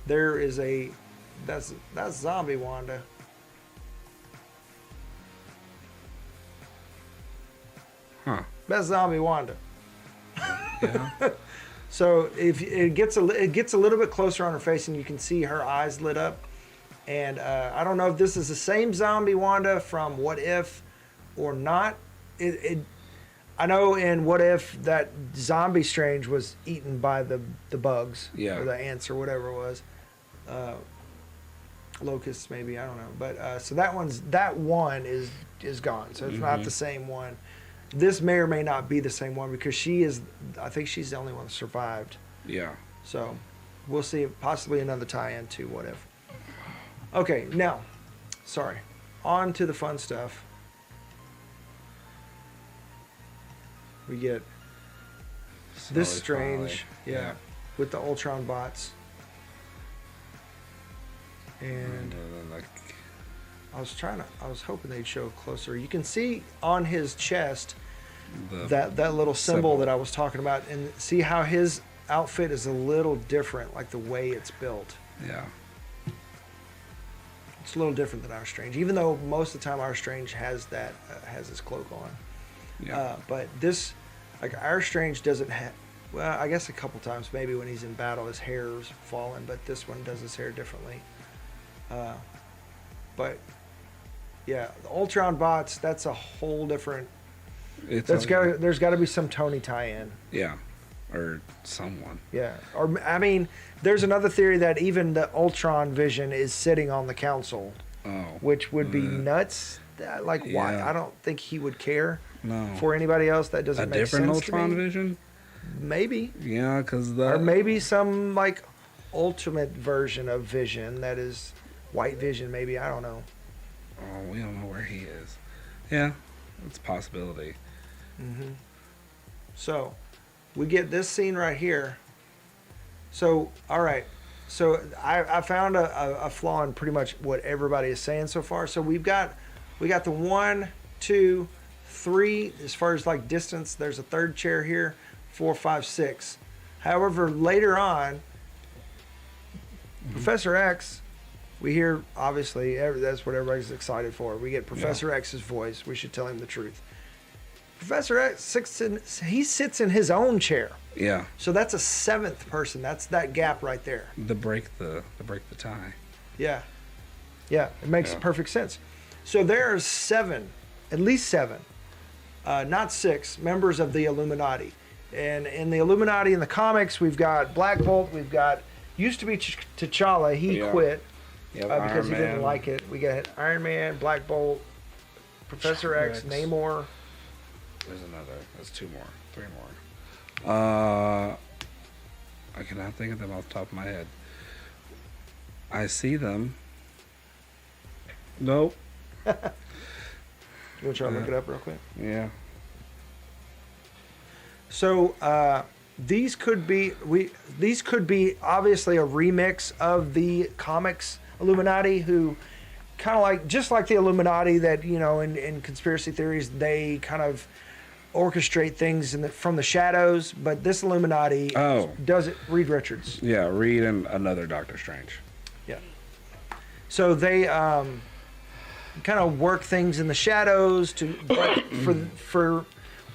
There is a... That's zombie Wanda. Huh. That's zombie Wanda. Yeah. So if it gets a little bit closer on her face, and you can see her eyes lit up. And I don't know if this is the same zombie Wanda from What If or not. I know in What If that zombie Strange was eaten by the bugs, Yeah. or the ants or whatever it was, locusts maybe, I don't know. But so that one is gone. So it's not the same one. This may or may not be the same one because I think she's the only one that survived. Yeah. So we'll see, possibly another tie-in to What If. Okay, now, sorry, on to the fun stuff. We get this Slowly, Strange, finally. yeah, with the Ultron bots. And then, like, I was hoping they'd show closer. You can see on his chest the that little symbol that I was talking about, and see how his outfit is a little different, like the way it's built. Yeah. It's a little different than our Strange, even though most of the time our Strange has that has his cloak on. Yeah. But this, like our Strange doesn't have. Well, I guess a couple times maybe when he's in battle, his hair's fallen, but this one does his hair differently. But yeah, the Ultron bots, that's a whole different. There's got to be some Tony tie-in. Yeah. Or someone. Yeah, or I mean, there's another theory that even the Ultron Vision is sitting on the council, Oh. which would be nuts. Like, why? Yeah. I don't think he would care No. for anybody else. That doesn't A make different sense Ultron to me. Vision? Maybe, Yeah, because the. or maybe some like ultimate version of Vision that is White Vision. Maybe, I don't know. Oh, we don't know where he is. Yeah, it's a possibility. So, we get this scene right here. So, all right. So, I found a flaw in pretty much what everybody is saying so far. So, we got the 1, 2, 3. As far as like distance, there's a third chair here. 4, 5, 6. However, later on, Professor X, we hear obviously that's what everybody's excited for. We get Professor X's voice. We should tell him the truth. Professor X sits in his own chair. Yeah. So that's a 7th person. That's that gap right there. The break the tie. Yeah. Yeah, it makes perfect sense. So there's 7, at least 7, not 6, members of the Illuminati. And in the Illuminati in the comics, we've got Black Bolt, we've got, used to be T'Challa, he quit because he didn't like it. We got Iron Man, Black Bolt, Professor X, Namor. There's another. There's 2 more. 3 more. I cannot think of them off the top of my head. I see them. Nope. You want to try to look it up real quick? Yeah. So these could be obviously a remix of the comics Illuminati, who kind of like, just like the Illuminati that, you know, in conspiracy theories, they kind of orchestrate things from the shadows, but this Illuminati does it. Reed Richards. Yeah, Reed and another Doctor Strange. Yeah. So they kind of work things in the shadows for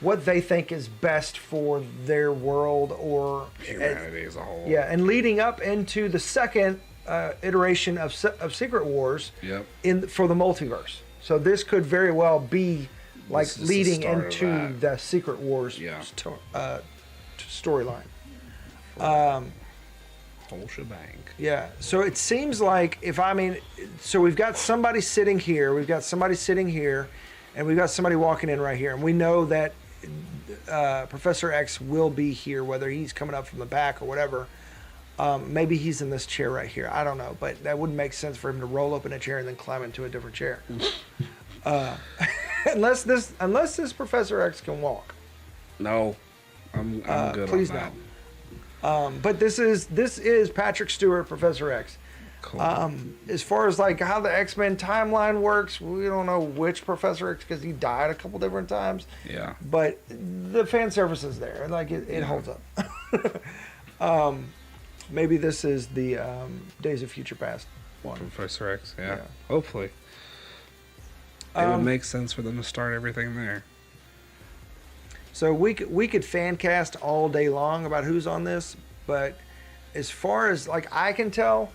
what they think is best for their world or Humanity as a whole. Yeah, and leading up into the second iteration of Secret Wars for the multiverse. So this could very well be like This is leading the start into of the Secret Wars storyline. Whole shebang. Yeah. So it seems like so we've got somebody sitting here, and we've got somebody walking in right here, and we know that Professor X will be here, whether he's coming up from the back or whatever. Maybe he's in this chair right here. I don't know, but that wouldn't make sense for him to roll up in a chair and then climb into a different chair. Unless this Professor X can walk. No, I'm good please on that. no. But this is Patrick Stewart, Professor X. Cool. As far as like how the X-Men timeline works, we don't know which Professor X because he died a couple different times. Yeah. But the fan service is there. Like it holds up. Maybe this is the Days of Future Past one. Professor X, yeah. Yeah. Hopefully. It would make sense for them to start everything there. So we could fan cast all day long about who's on this, but as far as like I can tell,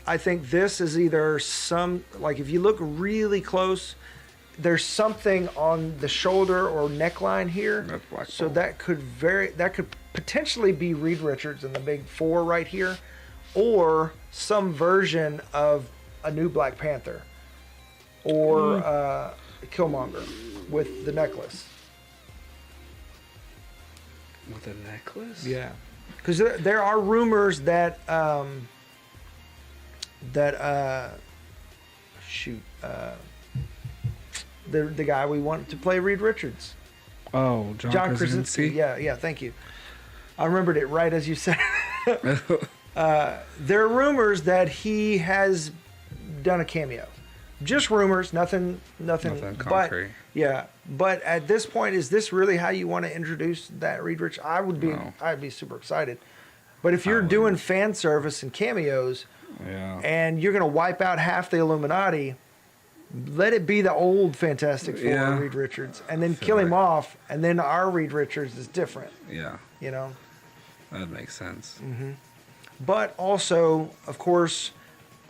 I think this is either some, like if you look really close, there's something on the shoulder or neckline here. That's Black So Bolt. that could potentially be Reed Richards in the big four right here, or some version of a new Black Panther, or Killmonger with the necklace. With a necklace? Yeah, because there are rumors that the guy we want to play Reed Richards, Oh, John Krasinski? Yeah, thank you. I remembered it right as you said. There are rumors that he has done a cameo. Just rumors, nothing concrete. But at this point, is this really how you want to introduce that Reed Richards? No. I'd be super excited. But if you're doing fan service and cameos, Yeah. and you're going to wipe out half the Illuminati, let it be the old Fantastic Four, Yeah. Reed Richards, and then Feel kill him like- off, and then our Reed Richards is different, Yeah. you know? That makes sense. But also, of course,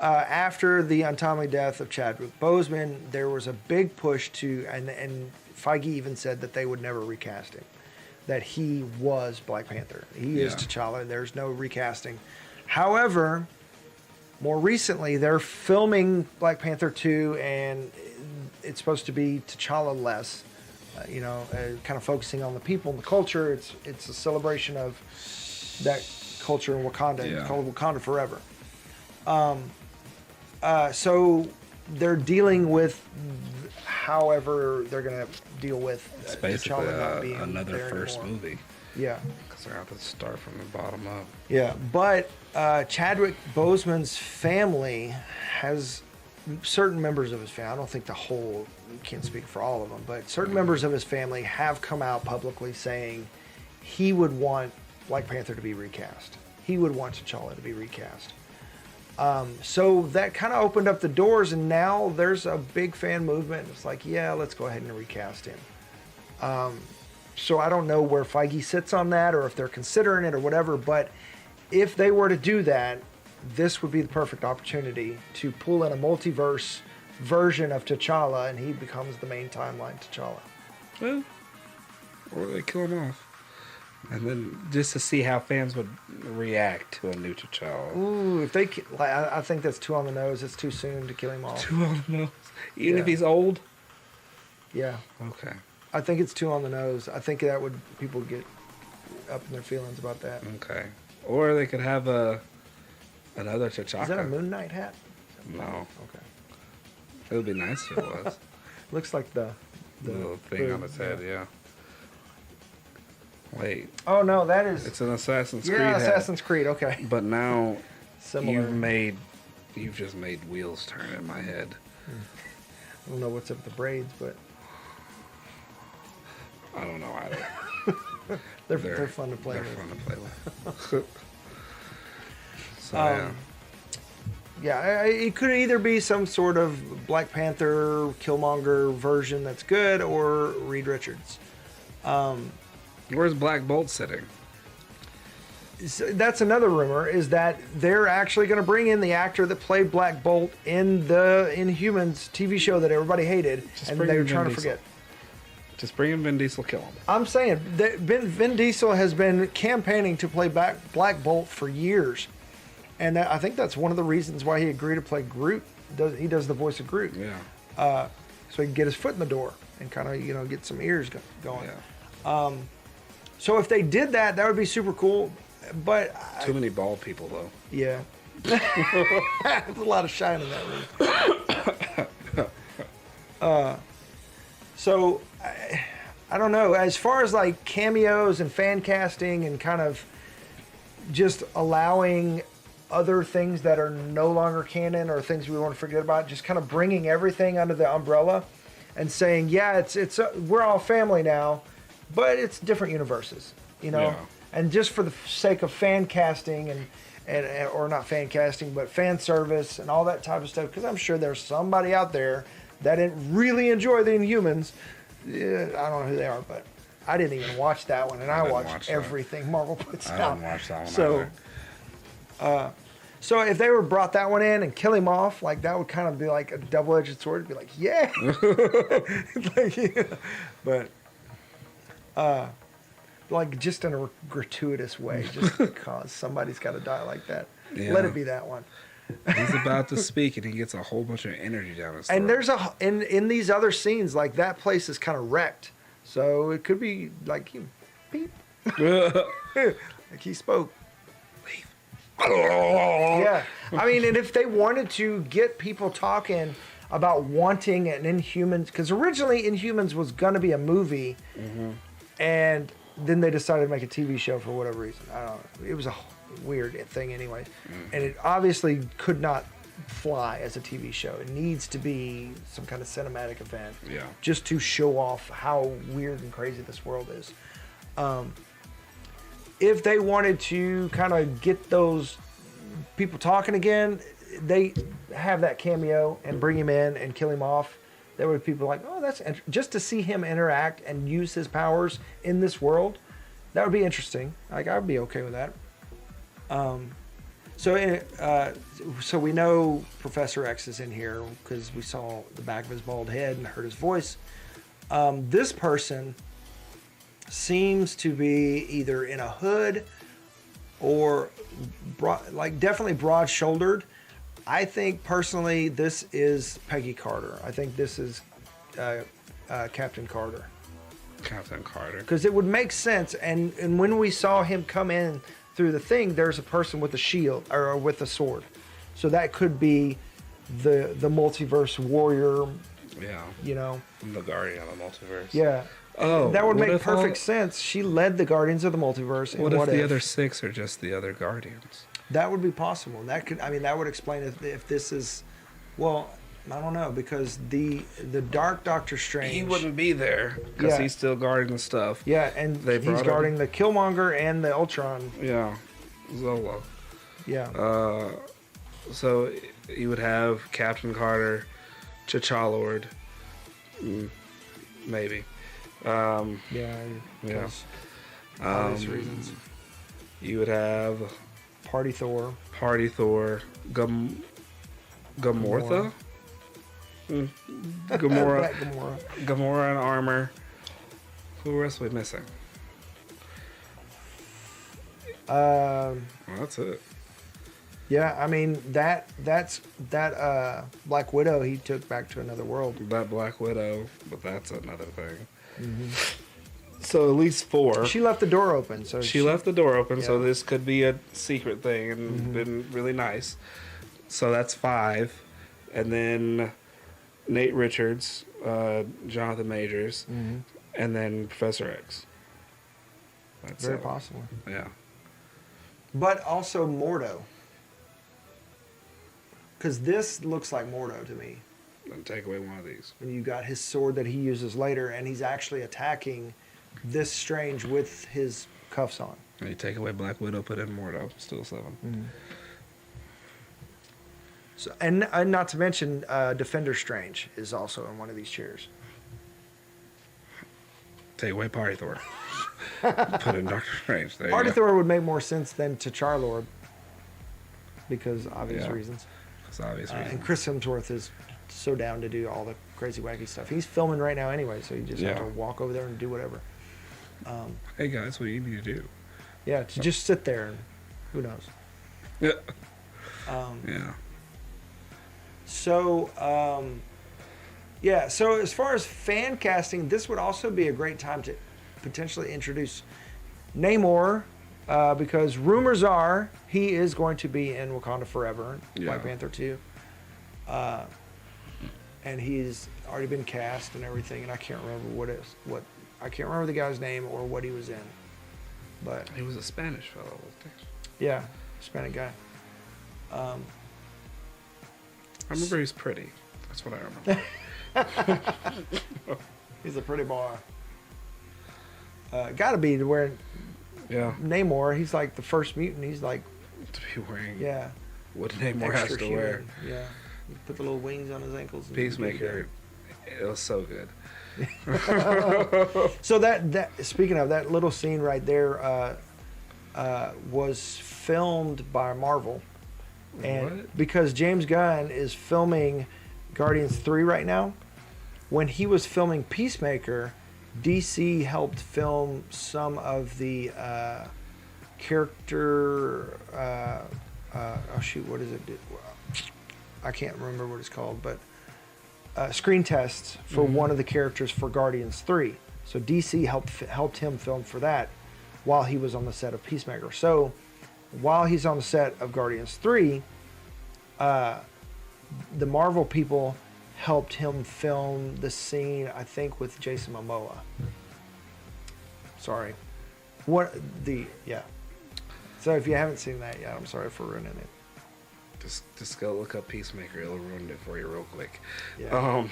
after the untimely death of Chadwick Boseman, there was a big push to, and Feige even said that they would never recast him, that he was Black Panther. He is Yeah. T'Challa. There's no recasting. However, more recently, they're filming Black Panther 2, and it's supposed to be T'Challa less, kind of focusing on the people and the culture. It's a celebration of that culture in Wakanda. Yeah. It's called Wakanda Forever. So they're dealing with however they're going to deal with It's basically T'Challa not being another there first anymore. movie. Yeah. Because they're going to have to start from the bottom up. Yeah, but Chadwick Boseman's family has certain members of his family. I don't think the whole, can't speak for all of them, but certain members of his family have come out publicly saying he would want Black Panther to be recast. He would want T'Challa to be recast. So that kind of opened up the doors, and now there's a big fan movement. It's like, yeah, let's go ahead and recast him. So I don't know where Feige sits on that, or if they're considering it or whatever, but if they were to do that, this would be the perfect opportunity to pull in a multiverse version of T'Challa, and he becomes the main timeline T'Challa. Well, or they kill him off. And then just to see how fans would react to a new T'Challa. Ooh, if they, I think that's too on the nose. It's too soon to kill him off. Too on the nose. Even Yeah. if he's old? Yeah, Okay. I think it's too on the nose. I think that would, people get up in their feelings about that. Okay. Or they could have another T'Chaka. Is that a Moon Knight hat? No. Okay. It would be nice if it was. Looks like the Little thing on his head, yeah. Wait, Oh no, that is it's an Assassin's Creed yeah, hat. Assassin's Creed. Okay, But now similar. you've just made wheels turn in my head. I don't know what's up with the braids, but I don't know either. they're fun to play They're with. fun to play with. So yeah. Yeah, it could either be some sort of Black Panther, Killmonger version that's good, or Reed Richards. Where's Black Bolt sitting? So that's another rumor, is that they're actually going to bring in the actor that played Black Bolt in the Inhumans TV show that everybody hated, Just and bring they were in trying Vin to Diesel. forget. Just bring in Vin Diesel, kill him. I'm saying that Vin Diesel has been campaigning to play Black Bolt for years, and I think that's one of the reasons why he agreed to play Groot. He does the voice of Groot, Yeah. so he can get his foot in the door and kind of get some ears going. Yeah. So if they did that, that would be super cool. But Too many bald people though. yeah, there's a lot of shine in that room. So I don't know. As far as like cameos and fan casting and kind of just allowing other things that are no longer canon or things we want to forget about, just kind of bringing everything under the umbrella and saying, yeah, we're all family now, but it's different universes, you know? Yeah. And just for the sake of fan casting and or not fan casting, but fan service and all that type of stuff, because I'm sure there's somebody out there that didn't really enjoy the Inhumans. Yeah, I don't know who they are, but I didn't even watch that one, and I didn't watched watch that. everything Marvel puts I out. didn't watch that one So, either. so if they were brought that one in and kill him off, like that would kind of be like a double-edged sword. It'd be like, yeah, like, yeah. But like just in a gratuitous way, just because somebody's got to die like that. Yeah. Let it be that one. He's about to speak, and he gets a whole bunch of energy down his throat. And there's in these other scenes, like that place is kind of wrecked, so it could be like beep, like he spoke. Yeah, I mean, and if they wanted to get people talking about wanting an Inhumans, because originally Inhumans was gonna be a movie, and then they decided to make a TV show for whatever reason. I don't know. It was a weird thing anyway, and it obviously could not fly as a TV show. It needs to be some kind of cinematic event, Yeah. just to show off how weird and crazy this world is. If they wanted to kind of get those people talking again, they have that cameo and bring him in and kill him off. There were people like, oh, just to see him interact and use his powers in this world. That would be interesting. Like, I'd be okay with that. So we know Professor X is in here because we saw the back of his bald head and heard his voice. This person seems to be either in a hood or definitely broad-shouldered. I think personally this is Peggy Carter. I think this is Captain Carter. Captain Carter. Because it would make sense. And when we saw him come in through the thing, there's a person with a shield or with a sword. So that could be the multiverse warrior, Yeah. you know. The Guardian of the Multiverse. Yeah. Oh, That would what make if all- perfect sense. She led the Guardians of the Multiverse. And What if the other 6 are just the other Guardians? That would be possible. That would explain if this is, well, I don't know, because the Dark Doctor Strange. He wouldn't be there because Yeah. he's still guarding the stuff. Yeah, and They he's brought him. guarding the Killmonger and the Ultron. Yeah. Zola. Yeah. So you would have Captain Carter, T'Challa, maybe. Yeah. Yeah. because obvious Um, reasons. You would have Party Thor. Party Thor, Gamortha? Gamora. Gamora. Black Gamora. Gamora in armor. Who else are we missing? Well, that's it. Yeah, I mean that's Black Widow he took back to another world. That Black Widow, but that's another thing. So at least 4. She left the door open, so She left the door open, so Yeah. this could be a secret thing and been really nice. So that's 5. And then Nate Richards, Jonathan Majors, and then Professor X. That's very it. possible. Yeah. But also Mordo. Because this looks like Mordo to me. Then take away one of these. And you got his sword that he uses later, and he's actually attacking this Strange with his cuffs on. And you take away Black Widow, put in Mordo, still 7. So, and not to mention, Defender Strange is also in one of these chairs. Take away Party Thor. Put in Doctor Strange. There Party you go. Thor would make more sense than T'Challa, because obvious Yeah. reasons. It's obvious And reason. Chris Hemsworth is so down to do all the crazy wacky stuff. He's filming right now anyway, so you just have Yeah. to walk over there and do whatever. Hey guys, what do you need to do? Yeah, to just sit there and who knows. Yeah. Um, Yeah. So, yeah, so as far as fan casting, this would also be a great time to potentially introduce Namor, because rumors are he is going to be in Wakanda Forever, Yeah. Black Panther 2. And he's already been cast and everything, and I can't remember I can't remember the guy's name or what he was in. But He was a Spanish fellow. yeah, Hispanic guy. I remember he's pretty. That's what I remember. He's a pretty boy. Gotta be wearing Yeah. Namor. He's like the first mutant. He's like, To be wearing yeah, what Namor has extra to human. wear. Yeah, you put the little wings on his ankles. And Peacemaker. It was so good. So that speaking of that little scene right there, was filmed by Marvel, and What? because James Gunn is filming Guardians 3 right now, when he was filming Peacemaker, DC helped film some of the character. Oh shoot, what is it? I can't remember what it's called, but screen tests for one of the characters for Guardians 3. So DC helped him film for that while he was on the set of Peacemaker. So while he's on the set of Guardians 3, the Marvel people helped him film the scene, I think, with Jason Momoa. Sorry. Yeah. So if you haven't seen that yet, I'm sorry for ruining it. Just go look up Peacemaker. It'll ruin it for you real quick. Yeah.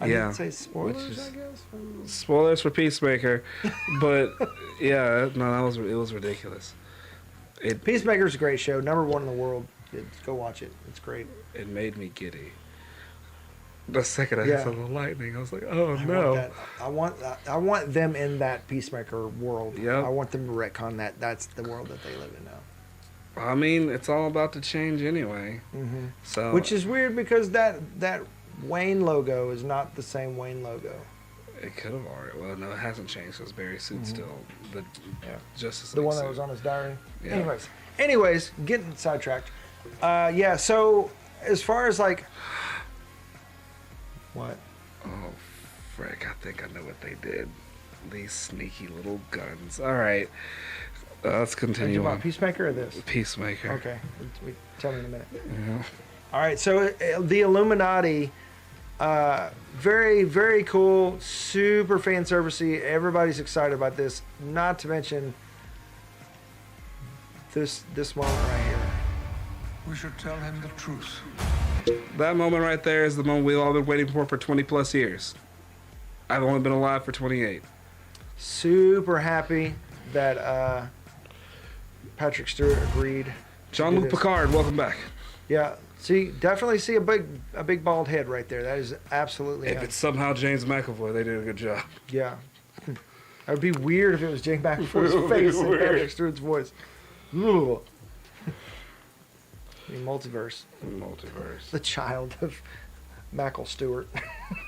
I Yeah. didn't say spoilers, Which is- I guess. Spoilers for Peacemaker, but yeah, no, it was ridiculous. Peacemaker's a great show. Number 1 in the world. Go watch it. It's great. It made me giddy. The second I Yeah. saw the lightning, I was like, "Oh I no!" want that. I want them in that Peacemaker world. Yep. I want them to retcon that. That's the world that they live in now. I mean, it's all about to change anyway. Mm-hmm. So, Which is weird because that Wayne logo is not the same Wayne logo. it could have already. Well, no, it hasn't changed because Barry's suit's still the Yeah. Justice The League one that suit. was on his diary. Yeah. Anyways, getting sidetracked. Yeah. So as far as like, what? Oh, frick! I think I know what they did. These sneaky little guns. All right, let's Are you continue talking on. about Peacemaker or this? Peacemaker. Okay. Tell me in a minute. Yeah. All right, so the Illuminati, very, very cool, super fan servicey. Everybody's excited about this. Not to mention this moment right here. We should tell him the truth. That moment right there is the moment we've all been waiting for 20 plus years. I've only been alive for 28. Super happy that Patrick Stewart agreed. Jean-Luc It is. Picard, welcome back. Yeah, definitely see a big bald head right there. That is absolutely If him. it's somehow James McAvoy, they did a good job. Yeah. It would be weird if it was Jake McAvoy's face and weird. Patrick Stewart's voice. Ugh. I mean, Multiverse. Multiverse. The child of Mackle Stewart.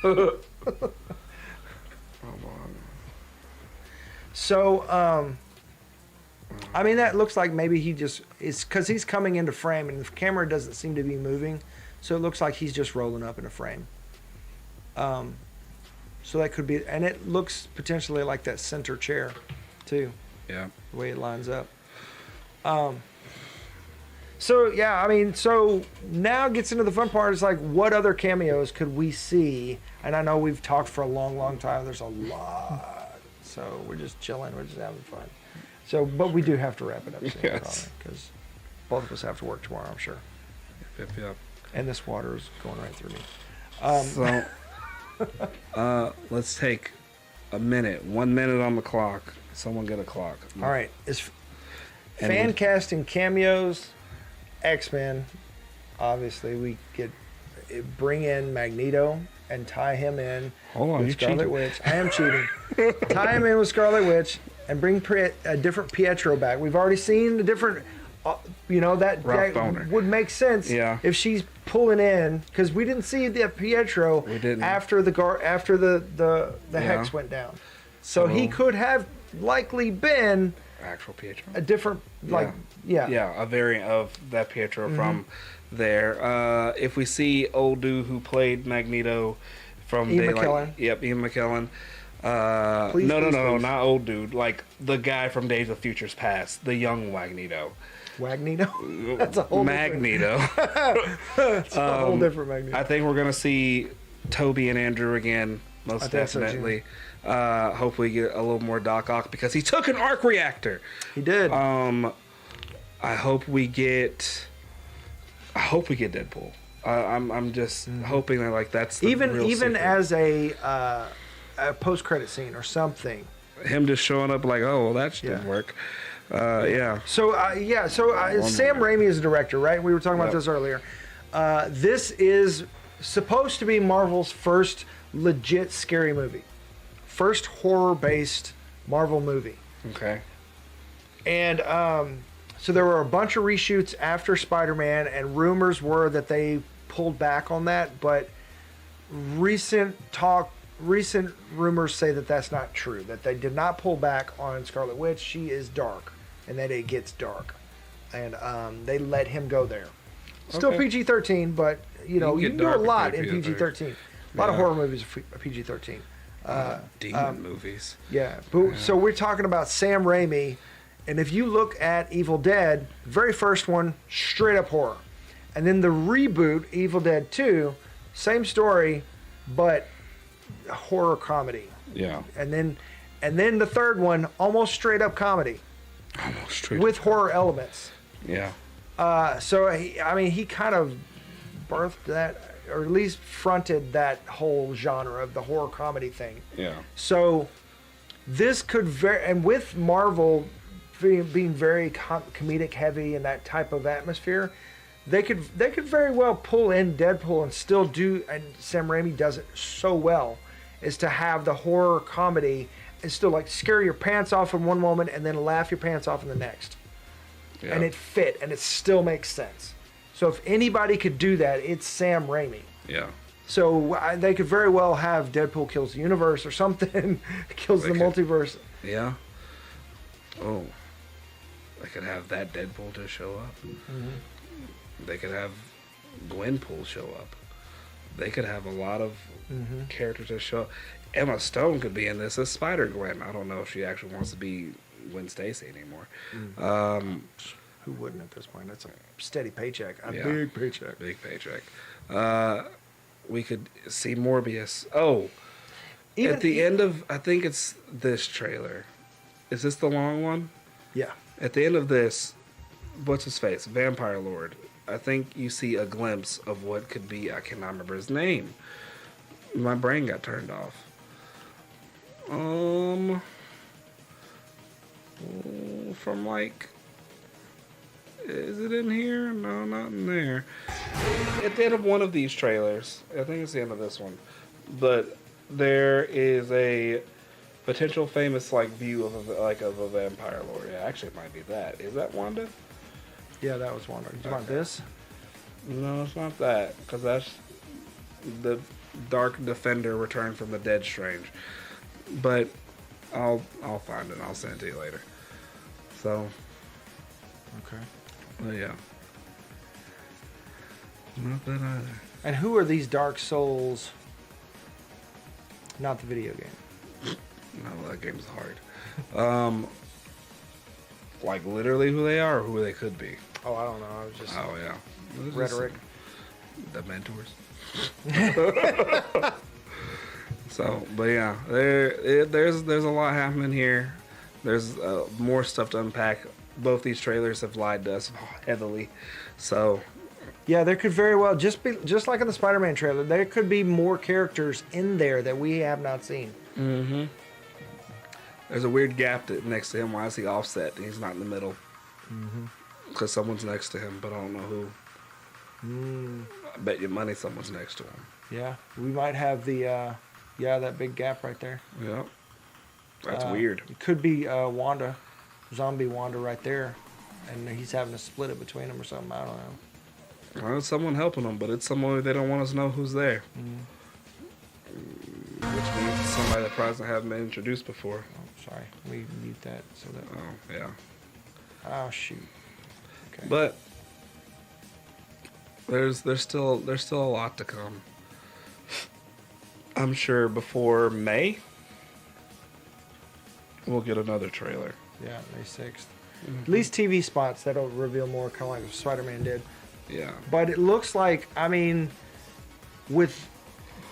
Come on. So, I mean, that looks like maybe it's because he's coming into frame and the camera doesn't seem to be moving. So it looks like he's just rolling up in a frame. So that could be, and it looks potentially like that center chair too, Yeah. the way it lines up. So yeah, I mean, so now it gets into the fun part. It's like, what other cameos could we see? And I know we've talked for a long, long time. There's a lot. So we're just chilling. We're just having fun. So, but we do have to wrap it up soon, Yes. because both of us have to work tomorrow, I'm sure. Yep. And this water is going right through me. So, let's take a minute. 1 minute on the clock. Someone get a clock. All right. Is And fan we- casting cameos, X-Men. Obviously, we could bring in Magneto and tie him in Hold on, with you're Scarlet cheating. Witch. I am cheating. Tie him in with Scarlet Witch and bring a different Pietro back. We've already seen the different, that Ralph Boner. would make sense Yeah. if she's pulling in, because we didn't see the Pietro We didn't. after the hex went down. So he So- could have likely been Actual Pietro. a different, Yeah, a variant of that Pietro from there. If we see old dude who played Magneto from Ian McKellen. Yep, Ian McKellen. Please, No, please. not old dude. Like the guy from Days of Futures Past, the young Magneto. Magneto. That's a whole Magneto. That's a whole different Magneto. I think we're gonna see Toby and Andrew again, most I think so, too. definitely. Hopefully get a little more Doc Ock because he took an arc reactor. He did. I hope we get I hope we get Deadpool. I'm just hoping that like that's the even real secret. as a post-credit scene or something. Him just showing up like, oh, well, that didn't Yeah. work. Yeah. So Sam Raimi is the director, right? We were talking about Yep. this earlier. This is supposed to be Marvel's first legit scary movie, first horror-based Marvel movie. Okay. And so there were a bunch of reshoots after Spider-Man, and rumors were that they pulled back on that, but recent rumors say that that's not true, that they did not pull back on Scarlet Witch. She is dark, and that it gets dark. And they let him go there. Still Okay. PG-13, but, you can can get do a dark with lot in PG-13. PG-13. A lot of Yeah. horror movies are PG-13. Demon movies. Yeah, but so we're talking about Sam Raimi, and if you look at Evil Dead, very first one, straight up horror, and then the reboot Evil Dead 2, same story, but horror comedy, Yeah. and then the third one, almost straight up comedy Almost straight. with horror elements. Yeah. So he kind of birthed that, or at least fronted that whole genre of the horror comedy thing. Yeah. So this could and with Marvel being very comedic heavy and that type of atmosphere, they could very well pull in Deadpool and still do, and Sam Raimi does it so well, is to have the horror comedy and still like scare your pants off in one moment and then laugh your pants off in the next. Yeah. And it fit and it still makes sense. So if anybody could do that, it's Sam Raimi. Yeah. So they could very well have Deadpool kills the universe or something, kills They the could. multiverse. Yeah. Oh. They could have that Deadpool to show up. They could have Gwenpool show up. They could have a lot of characters to show up. Emma Stone could be in this as Spider-Gwen. I don't know if she actually wants to be Gwen Stacy anymore. Who wouldn't at this point? That's a steady paycheck. A Yeah. big paycheck. Big paycheck. We could see Morbius. Oh, Even at the end of, I think it's this trailer. Is this the long one? Yeah. At the end of this, what's his face? Vampire Lord. I think you see a glimpse of what could be. I cannot remember his name. My brain got turned off. From like, is it in here? No, not in there. At the end of one of these trailers, I think it's the end of this one, but there is a potential famous like view of a vampire lord. Yeah, actually, it might be that. Is that Wanda? Yeah, that was one. You want this? No, it's not that, because that's the Dark Defender Return from the Dead Strange. But I'll find it and I'll send it to you later. So, Okay. yeah. Not that either. And who are these Dark Souls? Not the video game. No, that game's hard. Like literally who they are or who they could be. Oh, I don't know. I was just Oh, yeah. It's just rhetoric. The mentors. So, but yeah, there's a lot happening here. There's more stuff to unpack. Both these trailers have lied to us heavily. So, Yeah, there could very well just like in the Spider-Man trailer. There could be more characters in there that we have not seen. there's a weird gap next to him. Why is he offset? He's not in the middle. Because someone's next to him, but I don't know who. I bet you money someone's next to him. Yeah, we might have the that big gap right there. Yep. That's weird. It could be Wanda, zombie Wanda right there, and he's having to split it between them or something. I don't know. Well, it's someone helping them, but it's someone they don't want us to know who's there. Which means it's somebody that probably haven't been introduced before. Oh, sorry, we mute that so that. Oh, yeah. Oh shoot. Okay. But there's still a lot to come. I'm sure before May we'll get another trailer. yeah, May 6th. At least TV spots that'll reveal more, kind of like Spider-Man did. Yeah. But it looks like, I mean, with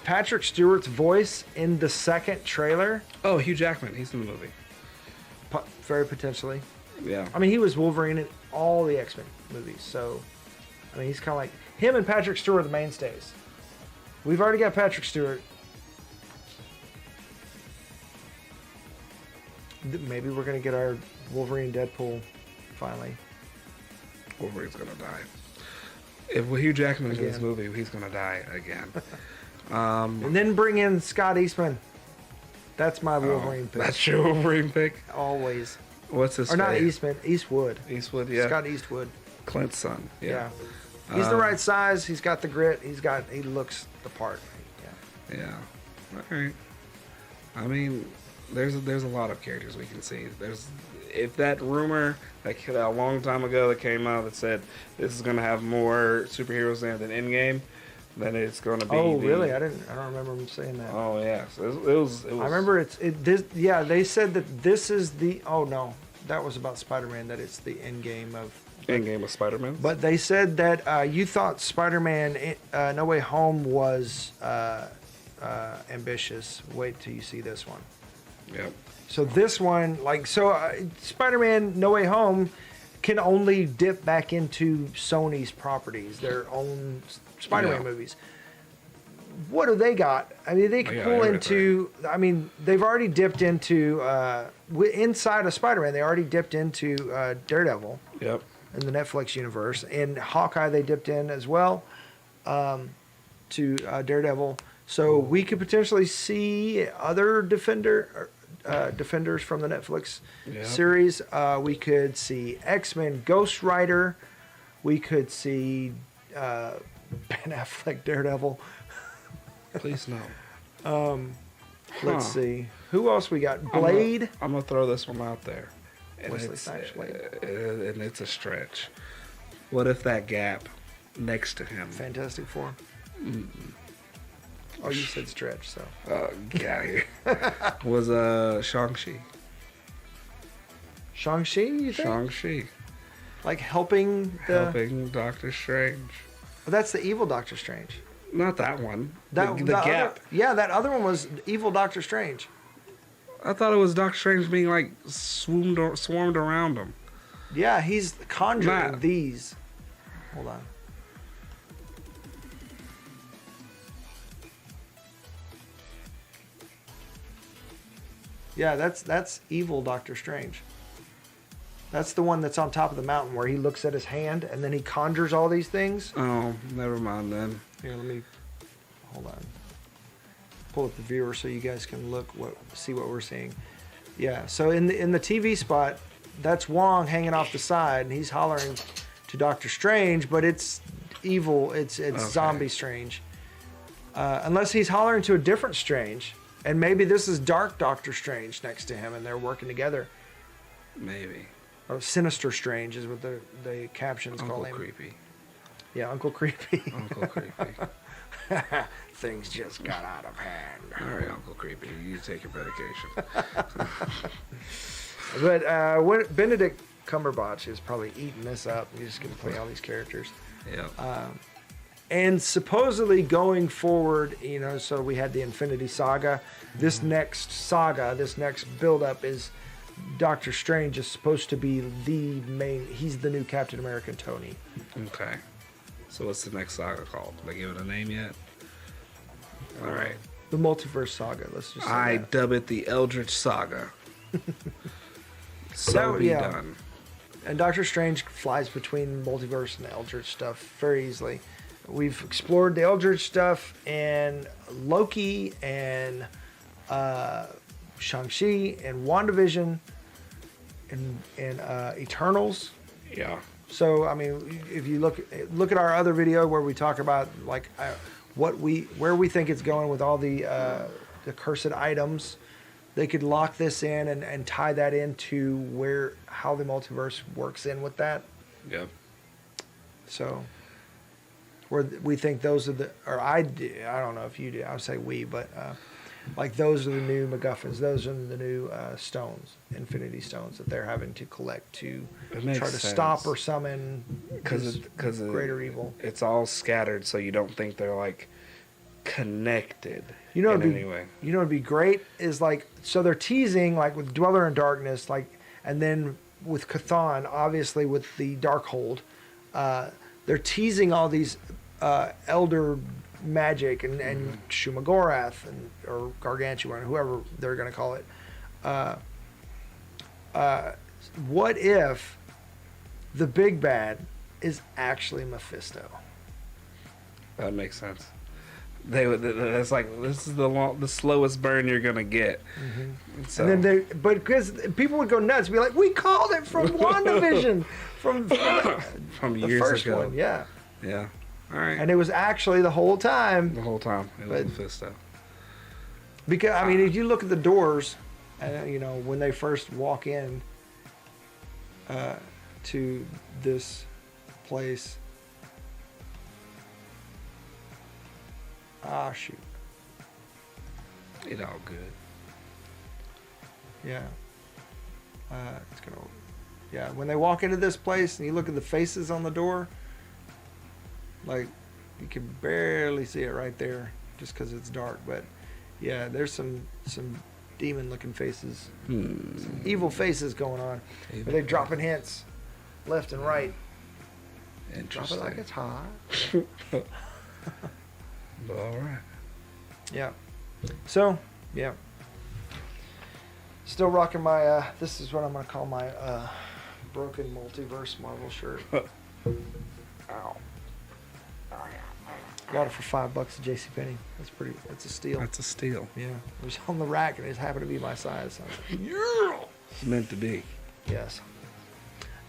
Patrick Stewart's voice in the second trailer, Oh, Hugh Jackman, he's in the movie. very potentially. Yeah. I mean, he was Wolverine in all the X-Men movies, so I mean, he's kind of like him and Patrick Stewart are the mainstays. We've already got Patrick Stewart. Maybe we're gonna get our Wolverine Deadpool finally. Wolverine's gonna die. If Hugh Jackman's in this Again. movie, he's gonna die again. And then bring in Scott Eastman. That's my Wolverine pick. That's your Wolverine pick? Always. What's his Or not face? Eastman, Eastwood. Eastwood, yeah. Scott Eastwood. Clint's son. Yeah. Yeah. He's the right size. He's got the grit. He looks the part. Yeah. Yeah. All right. I mean, there's a lot of characters we can see. If that rumor like a long time ago that came out that said this is gonna have more superheroes in it than Endgame, then it's gonna be. Oh, really? I don't remember him saying that. Oh yeah. So it was. I remember this. Yeah, they said that this is the. Oh no, that was about Spider-Man. That it's the end game of. Endgame of Spider-Man. But they said that you thought Spider-Man No Way Home was ambitious. Wait till you see this one. Yep. So this one, Spider-Man No Way Home can only dip back into Sony's properties, their own Spider-Man movies. What do they got? I mean, they can got pull everything. into. I mean, they've already dipped into inside of Spider-Man. They already dipped into Daredevil Yep. in the Netflix universe, and Hawkeye they dipped in as well to Daredevil. So we could potentially see other defenders from the Netflix Yep. series. We could see X-Men, Ghost Rider. We could see Ben Affleck, Daredevil. Please no. Let's Huh. see. Who else we got? Blade. I'm gonna throw this one out there. And Wesley it's, Snipes, Blade. and it's a stretch. What if that gap next to him? Fantastic Four. Oh, you said stretch, so. Get out of here. Was Shang-Chi. Shang-Chi, you think? Shang-Chi. Like helping the... Helping Doctor Strange. Oh, that's the evil Doctor Strange. Not that one. That, the that gap. Other, yeah, that other one was evil Doctor Strange. I thought it was Doctor Strange being like swarmed around him. Yeah, he's conjuring Matt. these. Hold on. Yeah, that's evil Doctor Strange. That's the one that's on top of the mountain where he looks at his hand and then he conjures all these things. Oh, never mind then. Here, let me hold on. Pull up the viewer so you guys can see what we're seeing. Yeah, so in the TV spot, that's Wong hanging off the side and he's hollering to Doctor Strange, but it's evil. It's Okay. zombie Strange. Unless he's hollering to a different Strange, and maybe this is Dark Doctor Strange next to him, and they're working together. Maybe. Or Sinister Strange is what the captions call Uncle him. Creepy. Yeah, Uncle Creepy. Uncle Creepy. Things just got out of hand. All right, Uncle Creepy. You take your medication. But what Benedict Cumberbatch is probably eating this up. He's just going to play all these characters. Yeah. And supposedly going forward, so we had the Infinity Saga. This next saga, this next build-up is Doctor Strange is supposed to be the main. He's the new Captain America, Tony. Okay. So what's the next saga called? Did they give it a name yet? All right. The Multiverse Saga. Let's just say I that. dub it the Eldritch Saga. So be yeah. done. And Doctor Strange flies between multiverse and Eldritch stuff very easily. We've explored the Eldritch stuff and Loki and Shang-Chi and WandaVision and Eternals. Yeah. So I mean, if you look at our other video where we talk about like where we think it's going with all the cursed items, they could lock this in and tie that into how the multiverse works in with that. Yep. So where we think those are I don't know if you do. I would say we, but like those are the new MacGuffins. Those are the new stones, Infinity Stones that they're having to collect to It makes try to sense. stop or summon Because greater evil. It's all scattered, so you don't think they're like connected. You know, in it'd be, any way. you know, what'd be great is like so they're teasing like with Dweller in Darkness, like, and then with Chthon, obviously with the Darkhold, they're teasing all these elder magic and Shumagorath or Gargantuan, whoever they're going to call it. What if the big bad is actually Mephisto? That makes sense. It's like, this is the slowest burn you're gonna get. So. And then but because people would go nuts, be like, "We called it from WandaVision, from from the years first ago." one, yeah. Yeah. All right. And it was actually the whole time. The whole time it was Mephisto. Because I mean, if you look at the doors, you know, when they first walk in to this place. Ah, shoot. It all good. Yeah. It's gonna. Yeah, when they walk into this place and you look at the faces on the door, like you can barely see it right there, just because it's dark. But yeah, there's some demon-looking faces, some evil faces going on. But they're dropping hints, left and right. Drop it like it's hot. All right. Yeah. So, yeah. Still rocking my, this is what I'm going to call my broken Multiverse Marvel shirt. Ow. Got it for $5 at JCPenney. That's a steal. That's a steal. Yeah. It was on the rack and it just happened to be my size. So I was like, Yeah. It's meant to be. yes.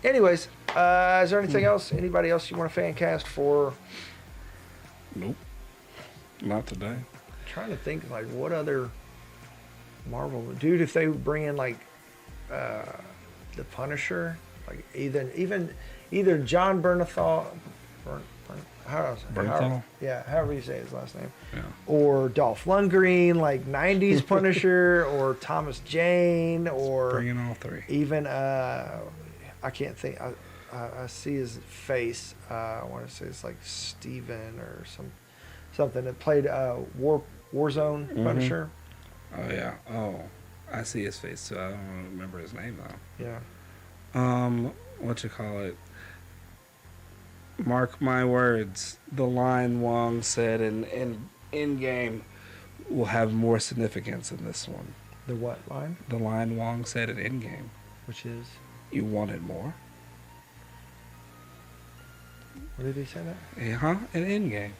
Anyways, is there anything else? Anybody else you want to fan cast for? Nope. Not today. I'm trying to think like what other Marvel dude, if they bring in like the Punisher, like either John Bernthal, Bernthal? Yeah, however you say his last name, Yeah. or Dolph Lundgren, like '90s Punisher, or Thomas Jane, or Bring in all three. even I can't think. I see his face. I want to say it's like Steven or something that played Warzone Punisher. Oh yeah. Oh, I see his face too. I don't remember his name though. Yeah. What you call it? Mark my words. The line Wong said in Endgame will have more significance in this one. The what line? The line Wong said in Endgame. Which is? You wanted more? When did he say that? Yeah, in Endgame.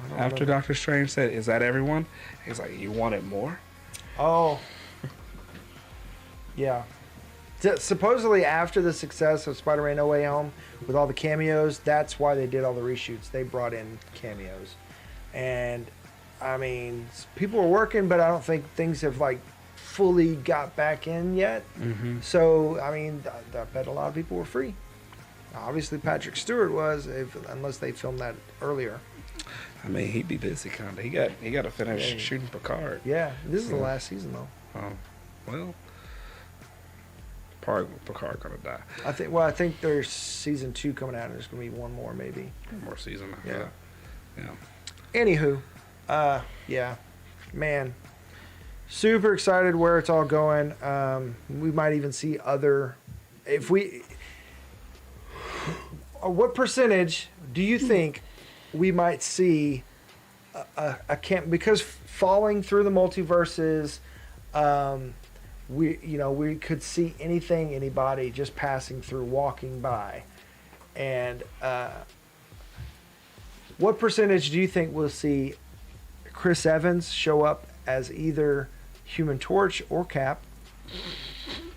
I don't After remember. Doctor Strange said, "Is that everyone?" He's like, "You wanted more?" Oh. Yeah. Supposedly after the success of Spider-Man No Way Home with all the cameos, that's why they did all the reshoots. They brought in cameos. And I mean, people were working, but I don't think things have like fully got back in yet. So, I mean, I bet a lot of people were free. Obviously Patrick Stewart was, unless they filmed that earlier. I mean, he'd be busy kind of. He got to finish shooting Picard. Yeah, this is the last season though. Well, probably Picard gonna die. I think there's season 2 coming out, and there's gonna be one more maybe. One more season after Yeah. that. Yeah. Anywho, yeah, man, super excited where it's all going. We might even see other. What percentage do you think we might see a camp, because falling through the multiverses, we could see anything, anybody just passing through, walking by, and what percentage do you think we'll see Chris Evans show up as either Human Torch or Cap,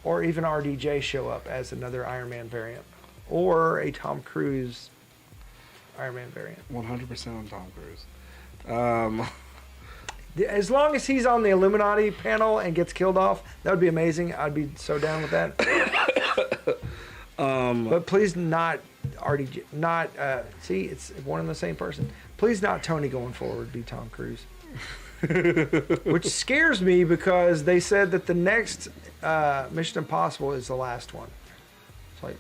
or even RDJ show up as another Iron Man variant, or a Tom Cruise Iron Man variant? 100% on Tom Cruise. As long as he's on the Illuminati panel and gets killed off, that would be amazing. I'd be so down with that. But please not RDJ, not see, it's one and the same person. Please not Tony going forward, be Tom Cruise. Which scares me because they said that the next Mission Impossible is the last one. It's like,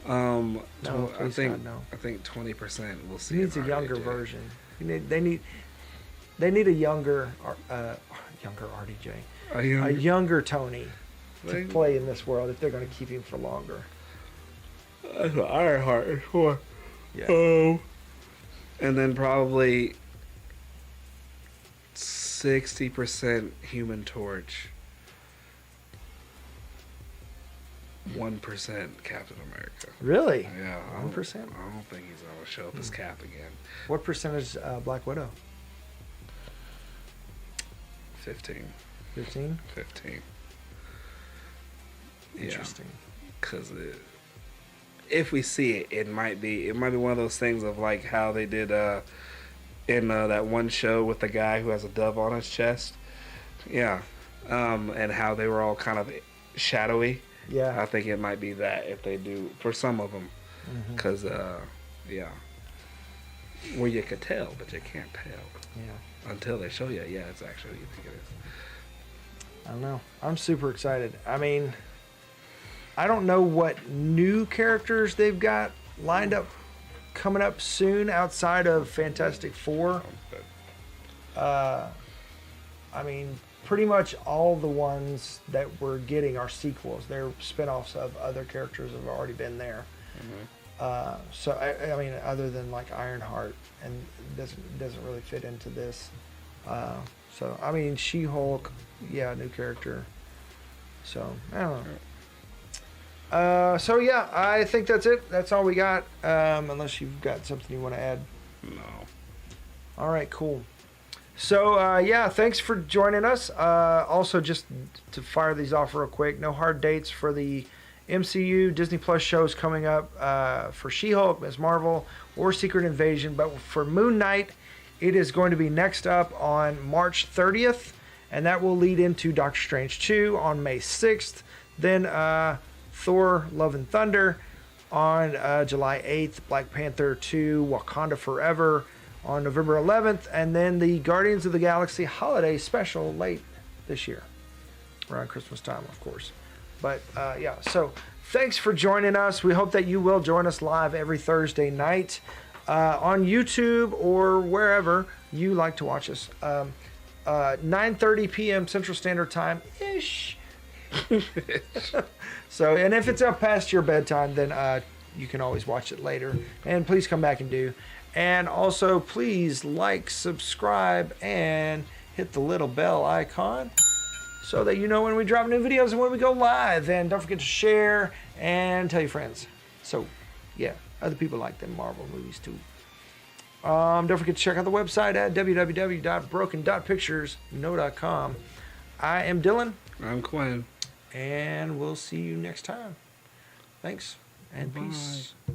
I please think God, no. I think 20% will see. He needs a an younger RDJ. version. They need a younger RDJ, a younger Tony to play in this world if they're going to keep him for longer. That's what Ironheart is for. Yeah. Oh. And then probably 60% Human Torch. 1% Captain America. Really? Yeah. 1%? I don't think he's going to show up as Cap again. What percentage Black Widow? 15. 15? 15. Interesting. Because if we see it, it might be one of those things of like how they did in that one show with the guy who has a dove on his chest. Yeah. And how they were all kind of shadowy. Yeah. I think it might be that if they do for some of them. Because, yeah. Where you could tell, but you can't tell. Yeah. Until they show you, yeah, it's actually who you think it is. I don't know. I'm super excited. I mean, I don't know what new characters they've got lined up coming up soon outside of Fantastic Four. I mean, pretty much all the ones that we're getting are sequels. They're spinoffs of other characters that have already been there. So I mean, other than like Ironheart, and doesn't really fit into this. So I mean, She-Hulk, yeah, new character. So I don't know. So yeah, I think that's it. That's all we got. Unless you've got something you want to add. No. All right, cool. So yeah, thanks for joining us. Also, just to fire these off real quick, no hard dates for the MCU Disney Plus shows coming up for She-Hulk, Ms. Marvel, or Secret Invasion. But for Moon Knight, it is going to be next up on March 30th, and that will lead into Doctor Strange 2 on May 6th. Then Thor: Love and Thunder on July 8th, Black Panther 2: Wakanda Forever on November 11th, and then the Guardians of the Galaxy holiday special late this year, around Christmas time, of course. But yeah, so thanks for joining us. We hope that you will join us live every Thursday night on YouTube or wherever you like to watch us. 9:30 p.m. Central Standard Time ish. So, and if it's up past your bedtime, then you can always watch it later. And please come back and do. And also, please like, subscribe, and hit the little bell icon so that you know when we drop new videos and when we go live. And don't forget to share and tell your friends. So, yeah, other people like them Marvel movies too. Don't forget to check out the website at www.broken.picturesno.com. I am Dylan. I'm Quinn. And we'll see you next time. Thanks and peace. Bye.